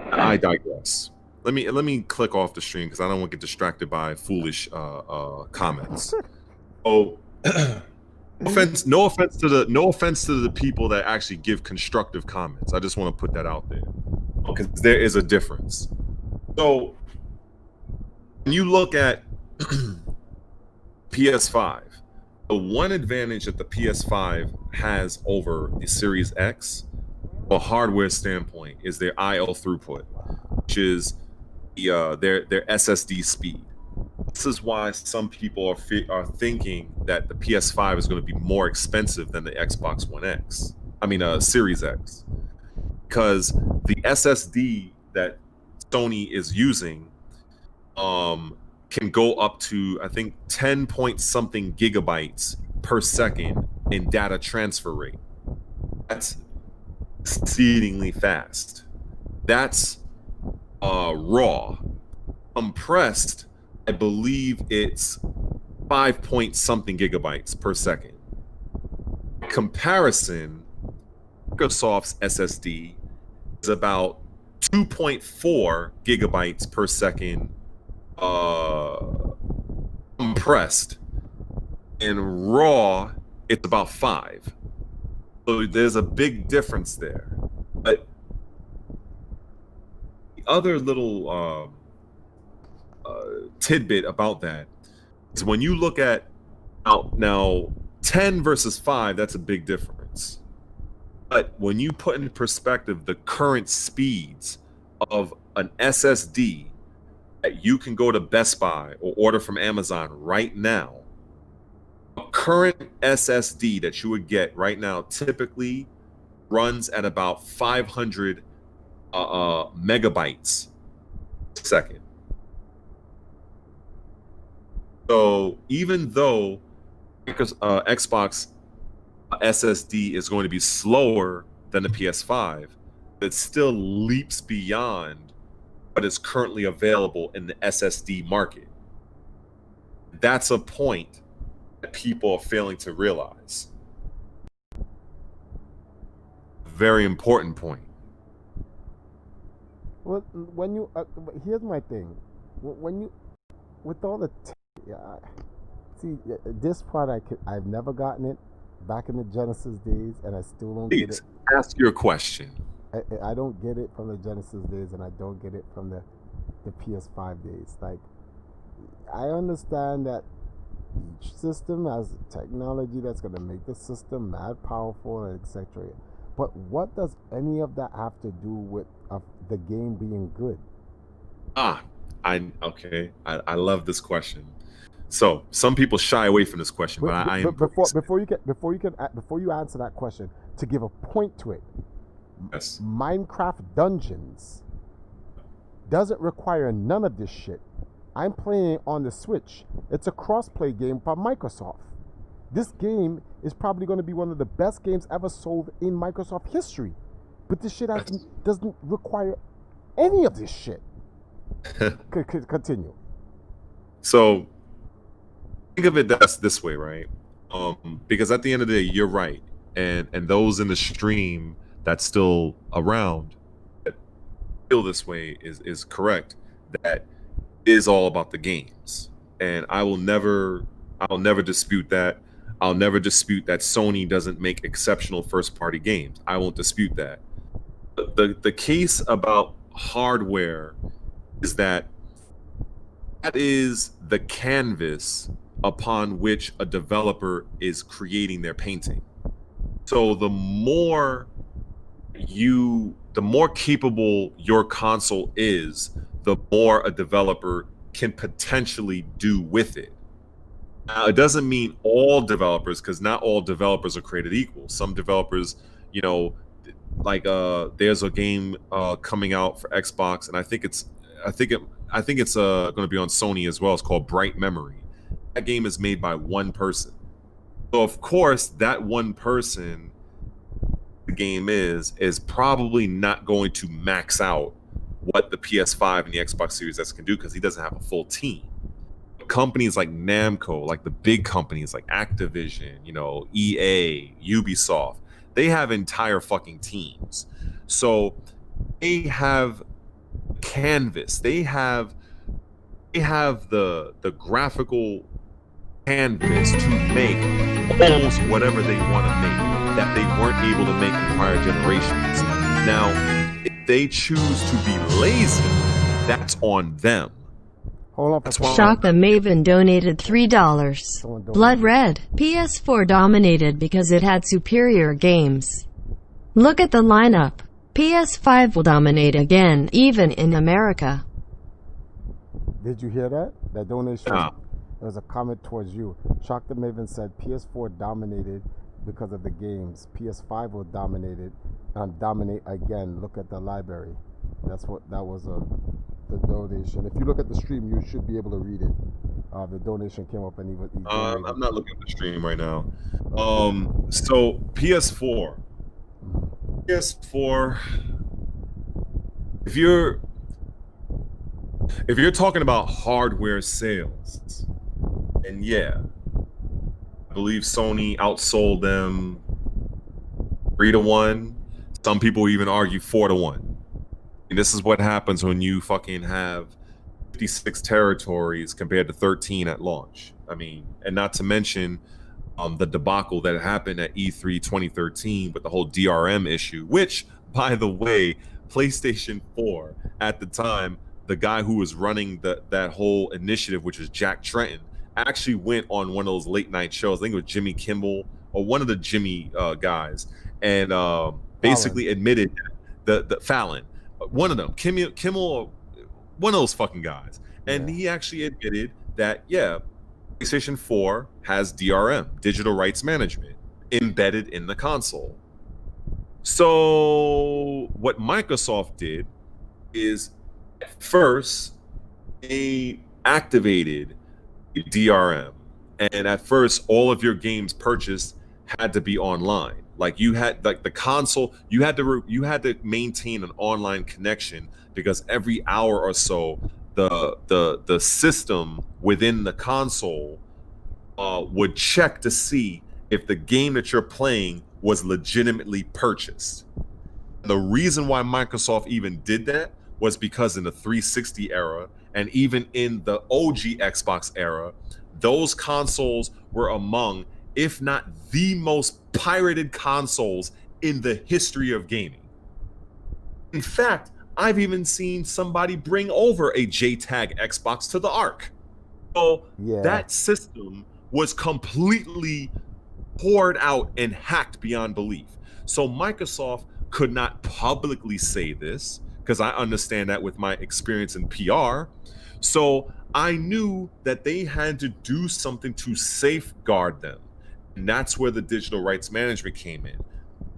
I digress. Let me click off the stream because I don't want to get distracted by foolish comments. Oh, no offense to the people that actually give constructive comments. I just want to put that out there because there is a difference. So when you look at PS5, the one advantage that the PS5 has over the Series X, from a hardware standpoint, is their I/O throughput, which is their SSD speed. This is why some people are thinking that the PS5 is going to be more expensive than the Xbox One X. Series X, because the SSD that Sony is using can go up to, I think, 10 point something gigabytes per second in data transfer rate. That's exceedingly fast. That's raw. Compressed, I believe it's 5 point something gigabytes per second. Comparison, Microsoft's SSD is about 2.4 gigabytes per second compressed, and raw it's about 5. So there's a big difference there. But the other little tidbit about that is when you look at now 10 versus 5, that's a big difference. But when you put in perspective the current speeds of an SSD that you can go to Best Buy or order from Amazon right now, a current SSD that you would get right now typically runs at about 500 megabytes a second. So even though Xbox SSD is going to be slower than the PS5, it still leaps beyond what is currently available in the SSD market. That's a point that people are failing to realize. Very important point. Well, when you here's my thing, when you with all the see this part I've never gotten it back in the Genesis days, and I still don't get it. Ask your question. I don't get it from the Genesis days, and I don't get it from the PS5 days. Like, I understand that each system has technology that's going to make the system mad powerful, and etc. But what does any of that have to do with the game being good? I love this question. So some people shy away from this question, but before you answer that question, to give a point to it, yes, Minecraft Dungeons doesn't require none of this shit. I'm playing on the Switch. It's a cross-play game by Microsoft. This game is probably going to be one of the best games ever sold in Microsoft history. But this shit doesn't require any of this shit. Continue. So think of it this way, right? Because at the end of the day, you're right, and those in the stream that's still around that feel this way is correct. That is all about the games, and I'll never dispute that. I'll never dispute that Sony doesn't make exceptional first-party games. I won't dispute that. The case about hardware is that is the canvas upon which a developer is creating their painting. So the more capable your console is, the more a developer can potentially do with it. Now, it doesn't mean all developers, because not all developers are created equal. Some developers, you know, like there's a game coming out for Xbox, and I think it's going to be on Sony as well. It's called Bright Memory. That game is made by one person. So of course, that one person, the game is probably not going to max out what the PS5 and the Xbox Series S can do, because he doesn't have a full team. Companies like Namco, like the big companies like Activision, you know, EA, Ubisoft, they have entire fucking teams. So they have canvas. They have the graphical canvas to make almost whatever they want to make that they weren't able to make in prior generations. Now, if they choose to be lazy, that's on them. Hold on. Shock the Maven donated $3. Blood Red. PS4 dominated because it had superior games. Look at the lineup. PS5 will dominate again, even in America. Did you hear that? That donation? There was a comment towards you. Shock the Maven said PS4 dominated because of the games. PS5 will dominate again. Look at the library. That was the donation. If you look at the stream, you should be able to read it. The donation came up and he I'm not looking at the stream right now. So PS4. If you're talking about hardware sales, and yeah, I believe Sony outsold them 3-1. Some people even argue 4-1. And this is what happens when you fucking have 56 territories compared to 13 at launch. I mean, and not to mention the debacle that happened at E3 2013 with the whole DRM issue, which, by the way, PlayStation 4 at the time, the guy who was running that whole initiative, which was Jack Tretton, actually went on one of those late night shows. I think it was Jimmy Kimmel or one of the Jimmy guys, and basically admitted that the Fallon, one of them, Kimmel, one of those fucking guys, and he actually admitted that PlayStation 4 has DRM, digital rights management, embedded in the console. So what Microsoft did is, at first, they activated DRM, and at first, all of your games purchased had to be online. Like you had, like the console, you had to maintain an online connection, because every hour or so, the system within the console would check to see if the game that you're playing was legitimately purchased. The reason why Microsoft even did that was because in the 360 era and even in the OG Xbox era, those consoles were among, if not the most pirated consoles in the history of gaming. In fact, I've even seen somebody bring over a JTAG Xbox to the Ark. So that system was completely poured out and hacked beyond belief. So Microsoft could not publicly say this, because I understand that with my experience in PR. So I knew that they had to do something to safeguard them. And that's where the digital rights management came in.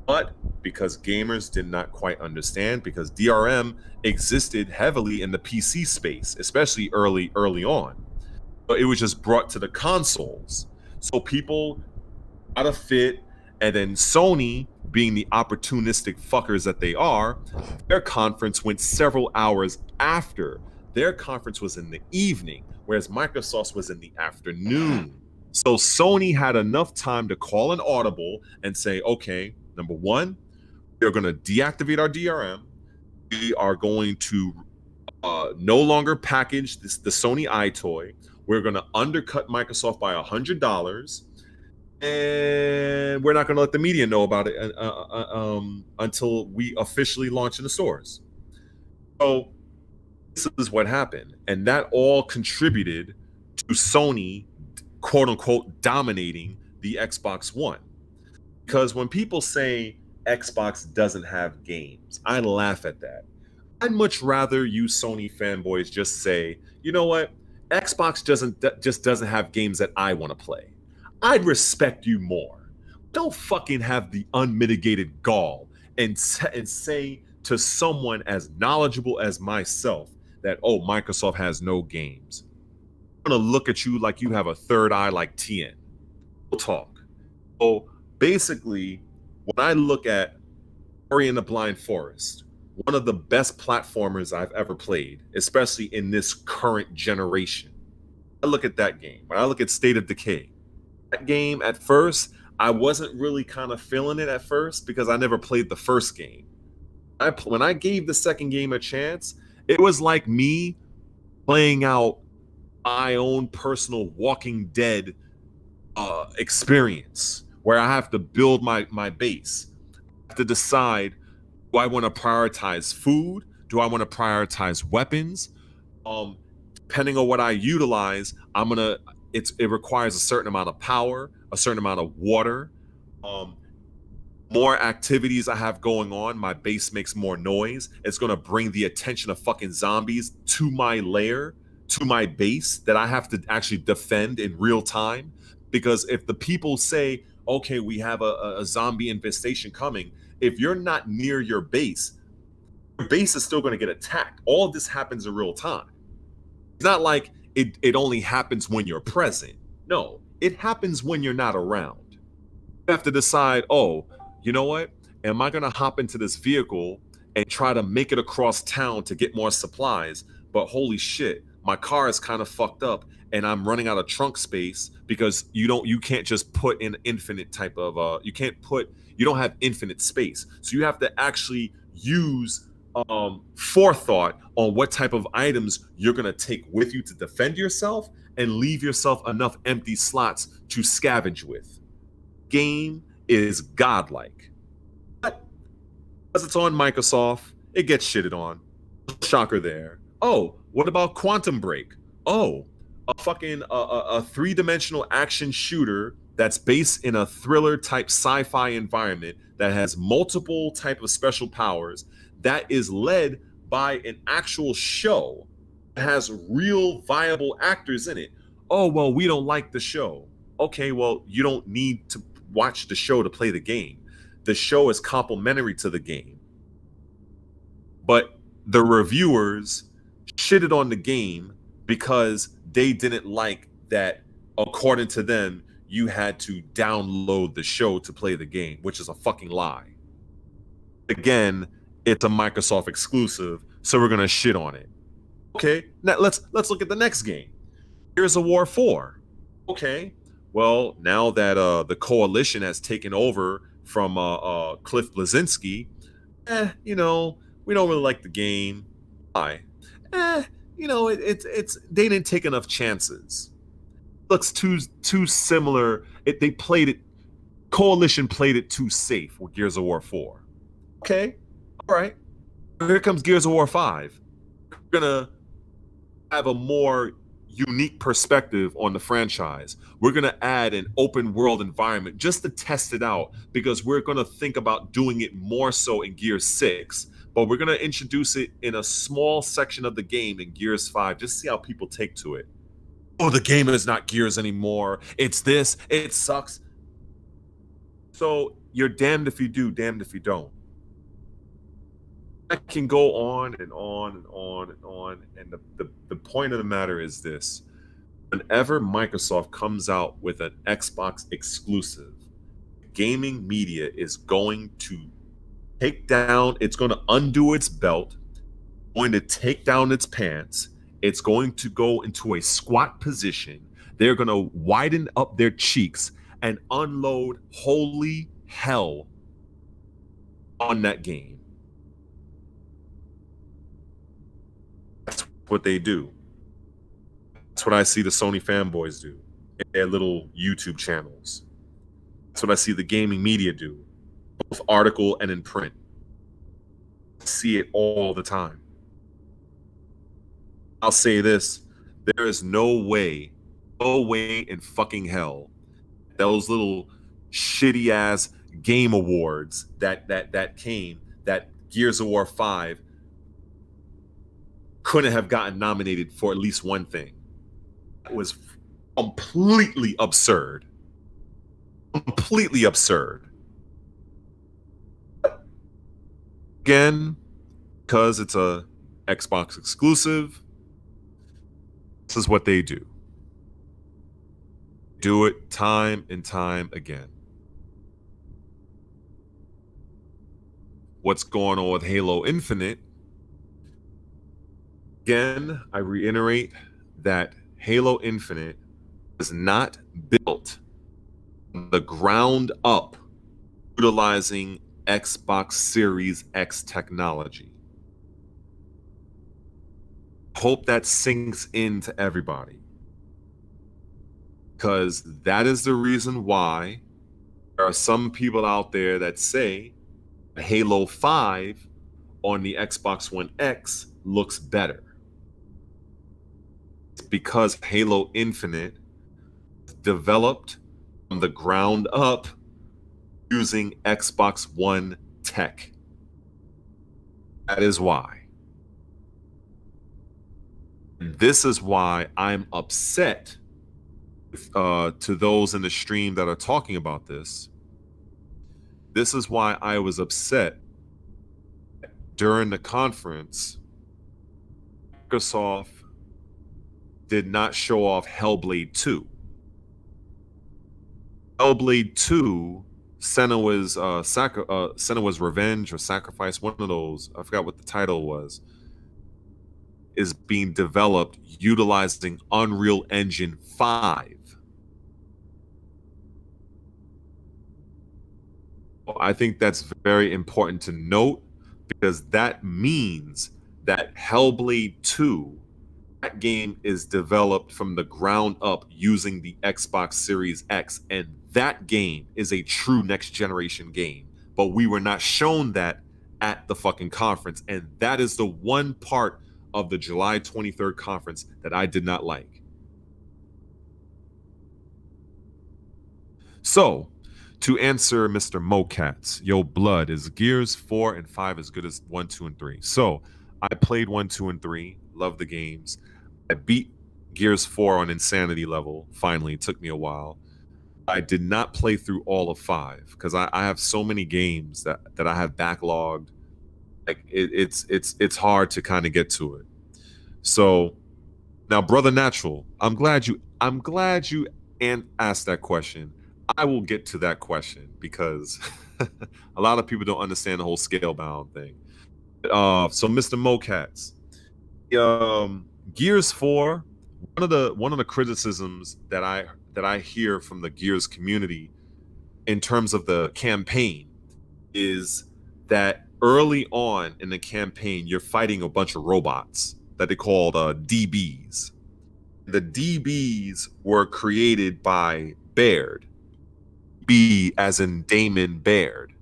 But because gamers did not quite understand, because DRM existed heavily in the PC space, especially early on. But it was just brought to the consoles. So people got a fit, and then Sony, being the opportunistic fuckers that they are, their conference went several hours after. Their conference was in the evening, whereas Microsoft's was in the afternoon. So Sony had enough time to call an audible and say, okay, number one, we're going to deactivate our DRM. We are going to no longer package the Sony iToy. We're going to undercut Microsoft by $100. And we're not going to let the media know about it until we officially launch in the stores. So this is what happened. And that all contributed to Sony, quote unquote, dominating the Xbox One. Because when people say Xbox doesn't have games, I laugh at that. I'd much rather you Sony fanboys just say, you know what? Xbox doesn't have games that I want to play. I'd respect you more. Don't fucking have the unmitigated gall and say to someone as knowledgeable as myself that, oh, Microsoft has no games. I'm gonna look at you like you have a third eye like TN. We'll talk. So basically, when I look at Ori and the Blind Forest, one of the best platformers I've ever played, especially in this current generation. I look at that game. When I look at State of Decay, that game at first, I wasn't really kind of feeling it at first because I never played the first game. When I gave the second game a chance, it was like me playing out my own personal Walking Dead experience where I have to build my base. I have to decide, do I want to prioritize food? Do I want to prioritize weapons? Depending on what I utilize, it requires a certain amount of power, a certain amount of water. More activities I have going on, my base makes more noise. It's going to bring the attention of fucking zombies to my lair, to my base that I have to actually defend in real time. Because if the people say, okay, we have a zombie infestation coming, if you're not near your base is still going to get attacked. All of this happens in real time. It's not like it only happens when you're present. No, it happens when you're not around. You have to decide, oh, you know what? Am I going to hop into this vehicle and try to make it across town to get more supplies? But holy shit, my car is kind of fucked up and I'm running out of trunk space because you can't just put in infinite type of you don't have infinite space. So you have to actually use forethought on what type of items you're going to take with you to defend yourself and leave yourself enough empty slots to scavenge with. Game is godlike. But because it's on Microsoft, it gets shitted on. Shocker there. Oh, what about Quantum Break? Oh, a three-dimensional action shooter that's based in a thriller type sci-fi environment that has multiple type of special powers that is led by an actual show that has real viable actors in it. Oh, well, we don't like the show. Okay, well, you don't need to watch the show to play the game. The show is complementary to the game. But the reviewers shitted on the game because they didn't like that, according to them, you had to download the show to play the game, which is a fucking lie. Again, it's a Microsoft exclusive, so we're gonna shit on it. Okay, now let's look at the next game. Gears of War 4. Okay, well, now that the coalition has taken over from Cliff Bleszinski, we don't really like the game. Why? It's they didn't take enough chances. It looks too similar. They played it. Coalition played it too safe with Gears of War 4. Okay, all right. Here comes Gears of War 5. We're gonna have a more unique perspective on the franchise. We're gonna add an open world environment just to test it out because we're gonna think about doing it more so in Gears 6. But we're going to introduce it in a small section of the game in Gears 5, just to see how people take to it. Oh, the game is not Gears anymore. It's this. It sucks. So you're damned if you do, damned if you don't. I can go on and on and on and on. And the point of the matter is this. Whenever Microsoft comes out with an Xbox exclusive, gaming media is going to it's going to undo its belt, going to take down its pants, it's going to go into a squat position, they're going to widen up their cheeks and unload holy hell on that game. That's what they do. That's what I see the Sony fanboys do in their little YouTube channels. That's what I see the gaming media do, both article and in print. I see it all the time. I'll say this, there is no way in fucking hell those little shitty ass game awards that Gears of War 5 couldn't have gotten nominated for at least one thing. was completely absurd. Completely absurd. Again, because it's a Xbox exclusive, this is what they do. Do it time and time again. What's going on with Halo Infinite? Again, I reiterate that Halo Infinite is not built from the ground up utilizing Xbox Series X technology. Hope that sinks into everybody. Because that is the reason why there are some people out there that say Halo 5 on the Xbox One X looks better. It's because Halo Infinite developed from the ground up using Xbox One tech. That is why. And this is why I'm upset to those in the stream that are talking about this. This is why I was upset during the conference. Microsoft did not show off Hellblade 2. Hellblade 2, Senua's Revenge or Sacrifice, one of those, I forgot what the title was, is being developed utilizing Unreal Engine 5. I think that's very important to note, because that means that Hellblade 2, that game is developed from the ground up using the Xbox Series X, and that game is a true next generation game. But we were not shown that at the fucking conference, and that is the one part of the July 23rd conference that I did not like. So, to answer Mr. Mocats, yo, blood, is Gears 4 and 5 as good as 1, 2, and 3? So, I played 1, 2, and 3, loved the games. I beat Gears 4 on Insanity level, finally. It took me a while. I did not play through all of 5, because I have so many games that I have backlogged. Like, it's hard to kind of get to it. So, now, Brother Natural, I'm glad you asked that question. I will get to that question, because a lot of people don't understand the whole scale bound thing. So Mr. Mocats, Gears 4, one of the criticisms that I hear from the Gears community in terms of the campaign is that early on in the campaign you're fighting a bunch of robots that they called DBs. The DBs were created by Baird. B as in Damon Baird.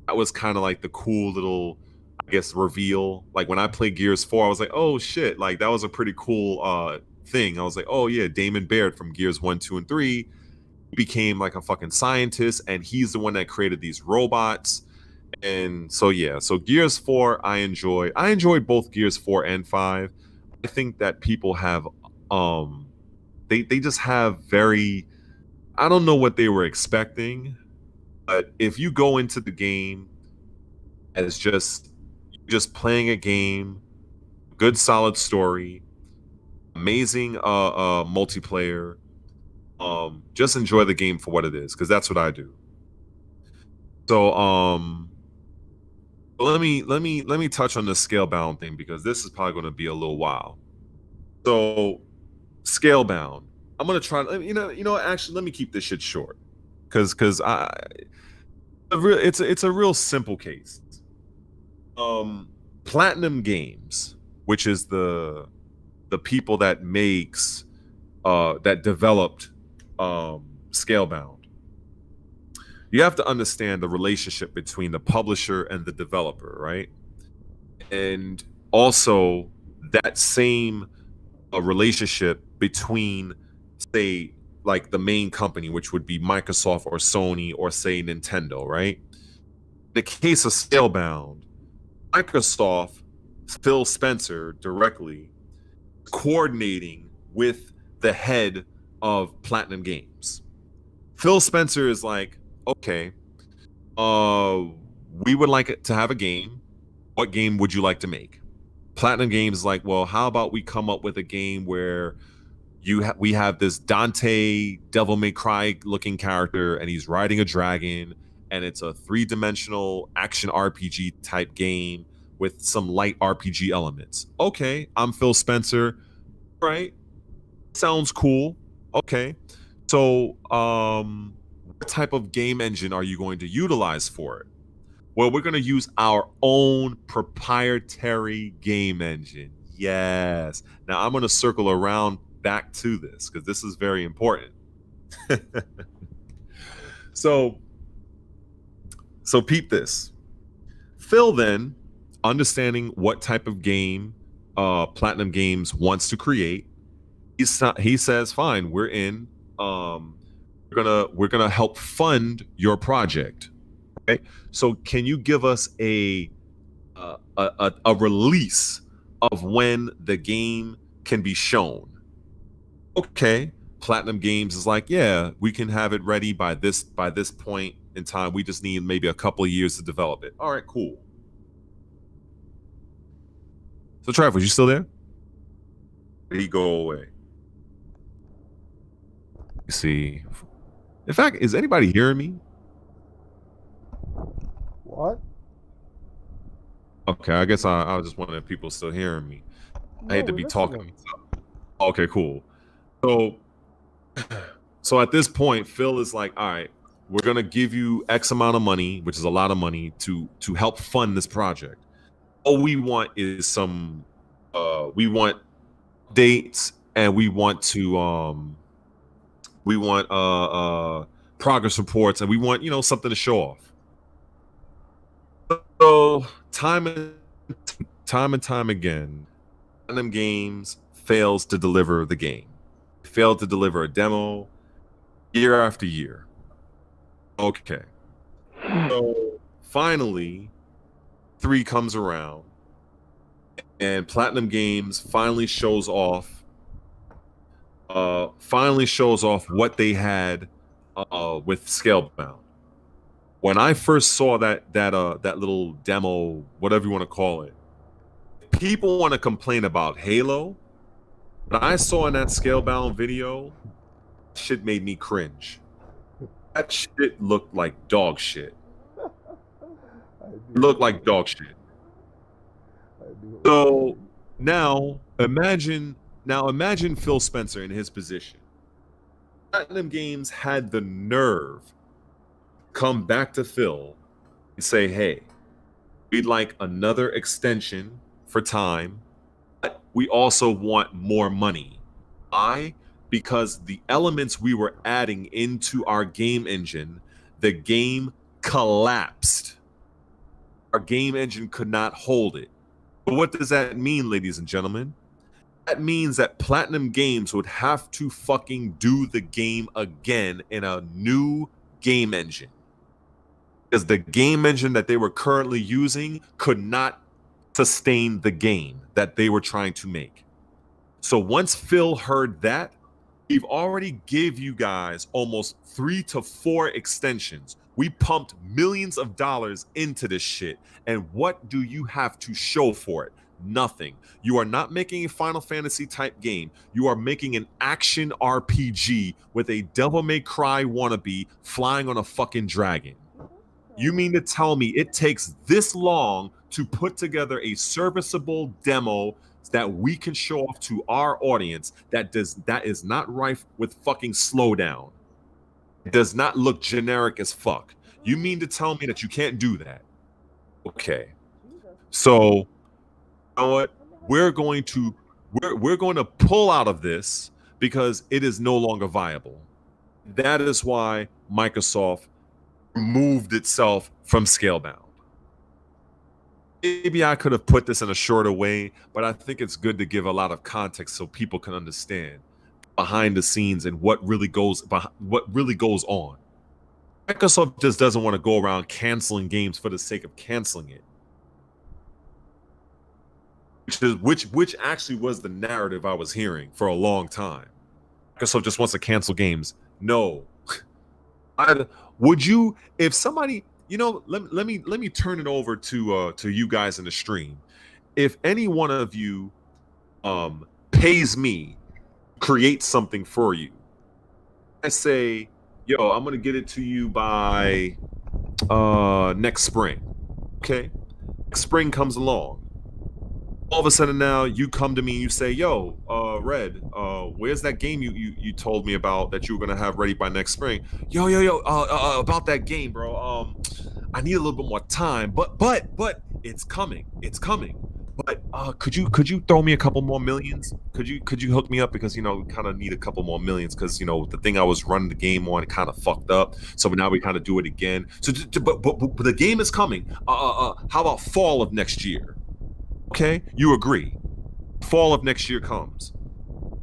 That was kind of like the cool little, I guess, reveal. Like when I played Gears 4, I was like, oh shit, like that was a pretty cool thing. I was like, oh yeah, Damon Baird from Gears 1, 2, and 3 became like a fucking scientist, and he's the one that created these robots. And so yeah, so Gears 4 I enjoyed both Gears 4 and 5. I think that people have they just have very, I don't know what they were expecting, but if you go into the game as just playing a game, good solid story, amazing multiplayer, just enjoy the game for what it is, because that's what I do. So let me touch on the scale bound thing, because this is probably going to be a little while. So scale bound, I'm gonna try. Actually, let me keep this shit short, because it's a real simple case. Platinum Games, which is the people that makes that developed Scalebound. You have to understand the relationship between the publisher and the developer, right? And also that same relationship between, say, like the main company, which would be Microsoft or Sony or say Nintendo, right? In the case of Scalebound, Microsoft, Phil Spencer directly coordinating with the head of Platinum Games. Phil Spencer is like, okay, we would like to have a game. What game would you like to make? Platinum Games is like, well, how about we come up with a game where we have this Dante Devil May Cry looking character, and he's riding a dragon, and it's a 3-dimensional action RPG type game with some light RPG elements. Okay, I'm Phil Spencer. Right? Sounds cool. Okay. So, what type of game engine are you going to utilize for it? Well, we're going to use our own proprietary game engine. Yes. Now, I'm going to circle around back to this because this is very important. So peep this. Phil then, understanding what type of game Platinum Games wants to create, he says, "Fine, we're in. We're gonna help fund your project. Okay, so can you give us a release of when the game can be shown?" Okay, Platinum Games is like, "Yeah, we can have it ready by this point in time. We just need maybe a couple of years to develop it." All right, cool. So Travis, you still there? Did he go away? You see. In fact, is anybody hearing me? What? Okay, I guess I was just wondering if people still hearing me. No, I had to we're be listening. talking. Okay, cool. So at this point, Phil is like, all right, we're gonna give you X amount of money, which is a lot of money, to help fund this project. All we want is some we want dates, and we want progress reports, and we want, something to show off. So time and time again, Platinum Games fails to deliver the game. Failed to deliver a demo year after year. Okay. So finally, 3 comes around, and Platinum Games finally shows off what they had with Scalebound. When I first saw that little demo, whatever you want to call it, people want to complain about Halo. But I saw in that Scalebound video, shit made me cringe. That shit looked like dog shit. Looked like dog shit. So now imagine Phil Spencer in his position. Platinum Games had the nerve come back to Phil and say, "Hey, we'd like another extension for time, but we also want more money." Why? Because the elements we were adding into our game engine, the game collapsed. Our game engine could not hold it. But what does that mean, ladies and gentlemen? That means that Platinum Games would have to fucking do the game again in a new game engine. Because the game engine that they were currently using could not sustain the game that they were trying to make. So once Phil heard that, we've already gave you guys almost 3 to 4 extensions. We pumped millions of dollars into this shit. And what do you have to show for it? Nothing. You are not making a Final Fantasy type game. You are making an action RPG with a Devil May Cry wannabe flying on a fucking dragon. You mean to tell me it takes this long to put together a serviceable demo that we can show off to our audience that is not rife with fucking slowdown? It does not look generic as fuck. You mean to tell me that you can't do that? Okay. So, you know what? We're going to pull out of this because it is no longer viable. That is why Microsoft removed itself from Scalebound. Maybe I could have put this in a shorter way, but I think it's good to give a lot of context so people can understand behind the scenes and what really goes on. Microsoft just doesn't want to go around canceling games for the sake of canceling it. Which actually was the narrative I was hearing for a long time. Microsoft just wants to cancel games. No. Would you, if somebody, let me turn it over to you guys in the stream. If any one of you pays me, create something for you, I say, yo, I'm gonna get it to you by next spring. Okay, next spring comes along. All of a sudden now you come to me and you say, yo, Red, where's that game you told me about that you were gonna have ready by next spring? Yo, about that game, bro. I need a little bit more time, but it's coming. It's coming. But could you throw me a couple more millions? Could you hook me up, because we kind of need a couple more millions, because the thing I was running the game on kind of fucked up. So now we kind of do it again. So but the game is coming. How about fall of next year? Okay, you agree. Fall of next year comes.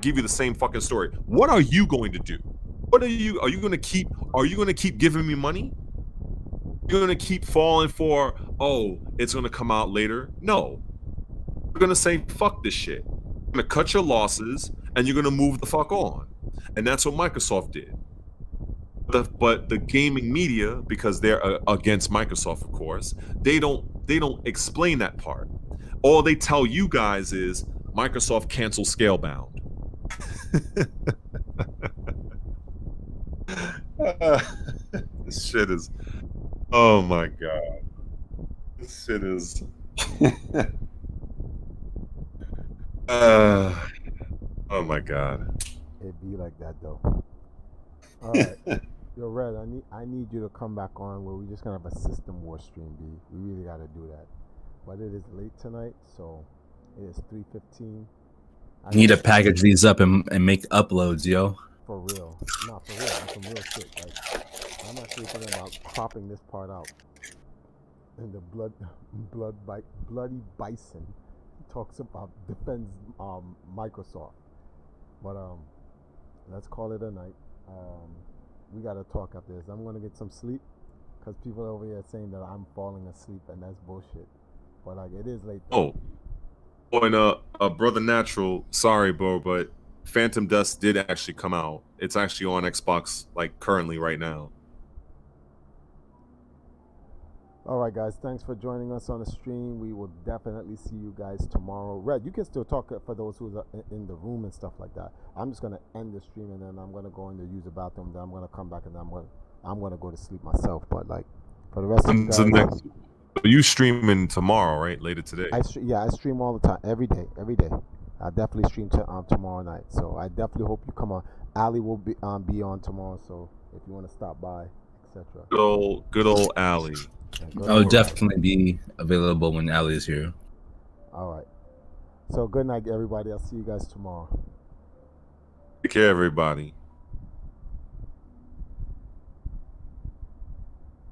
Give you the same fucking story. What are you going to do? Are you going to keep giving me money? You're going to keep falling for, oh, it's going to come out later? No. You're going to say, fuck this shit. You're going to cut your losses and you're going to move the fuck on. And that's what Microsoft did. But the gaming media, because they're against Microsoft, of course, they don't explain that part. All they tell you guys is Microsoft canceled Scalebound. This shit is, oh my god, this shit is oh my god. It be like that though. All right. Yo, Red, I need you to come back on where we're just gonna have a System War stream, B. We really gotta do that. But it is late tonight, so it is 3:15. I need to package these up and make uploads, yo. For real. Nah, for real. That's some real shit. Like, I'm actually thinking about cropping this part out. And the bloody bison talks about defends Microsoft. But let's call it a night. We gotta talk after this. I'm gonna get some sleep, because people over here are saying that I'm falling asleep, and that's bullshit. But like, it is late though. Oh, and Brother Natural, sorry bro, but Phantom Dust did actually come out. It's actually on Xbox, like, currently right now. All right, guys, thanks for joining us on the stream. We will definitely see you guys tomorrow. Red, you can still talk for those who's in the room and stuff like that. I'm just gonna end the stream, and then I'm gonna go in to use the bathroom. Then I'm gonna come back, and then I'm gonna go to sleep myself. But like, for the rest of you guys, you streaming tomorrow, right? Later today. I stream all the time, every day. I definitely stream tomorrow night. So I definitely hope you come on. Ali will be on tomorrow. So if you want to stop by, etc. Good old Ali. I'll definitely be available when Ali is here. All right. So good night, everybody. I'll see you guys tomorrow. Take care, everybody.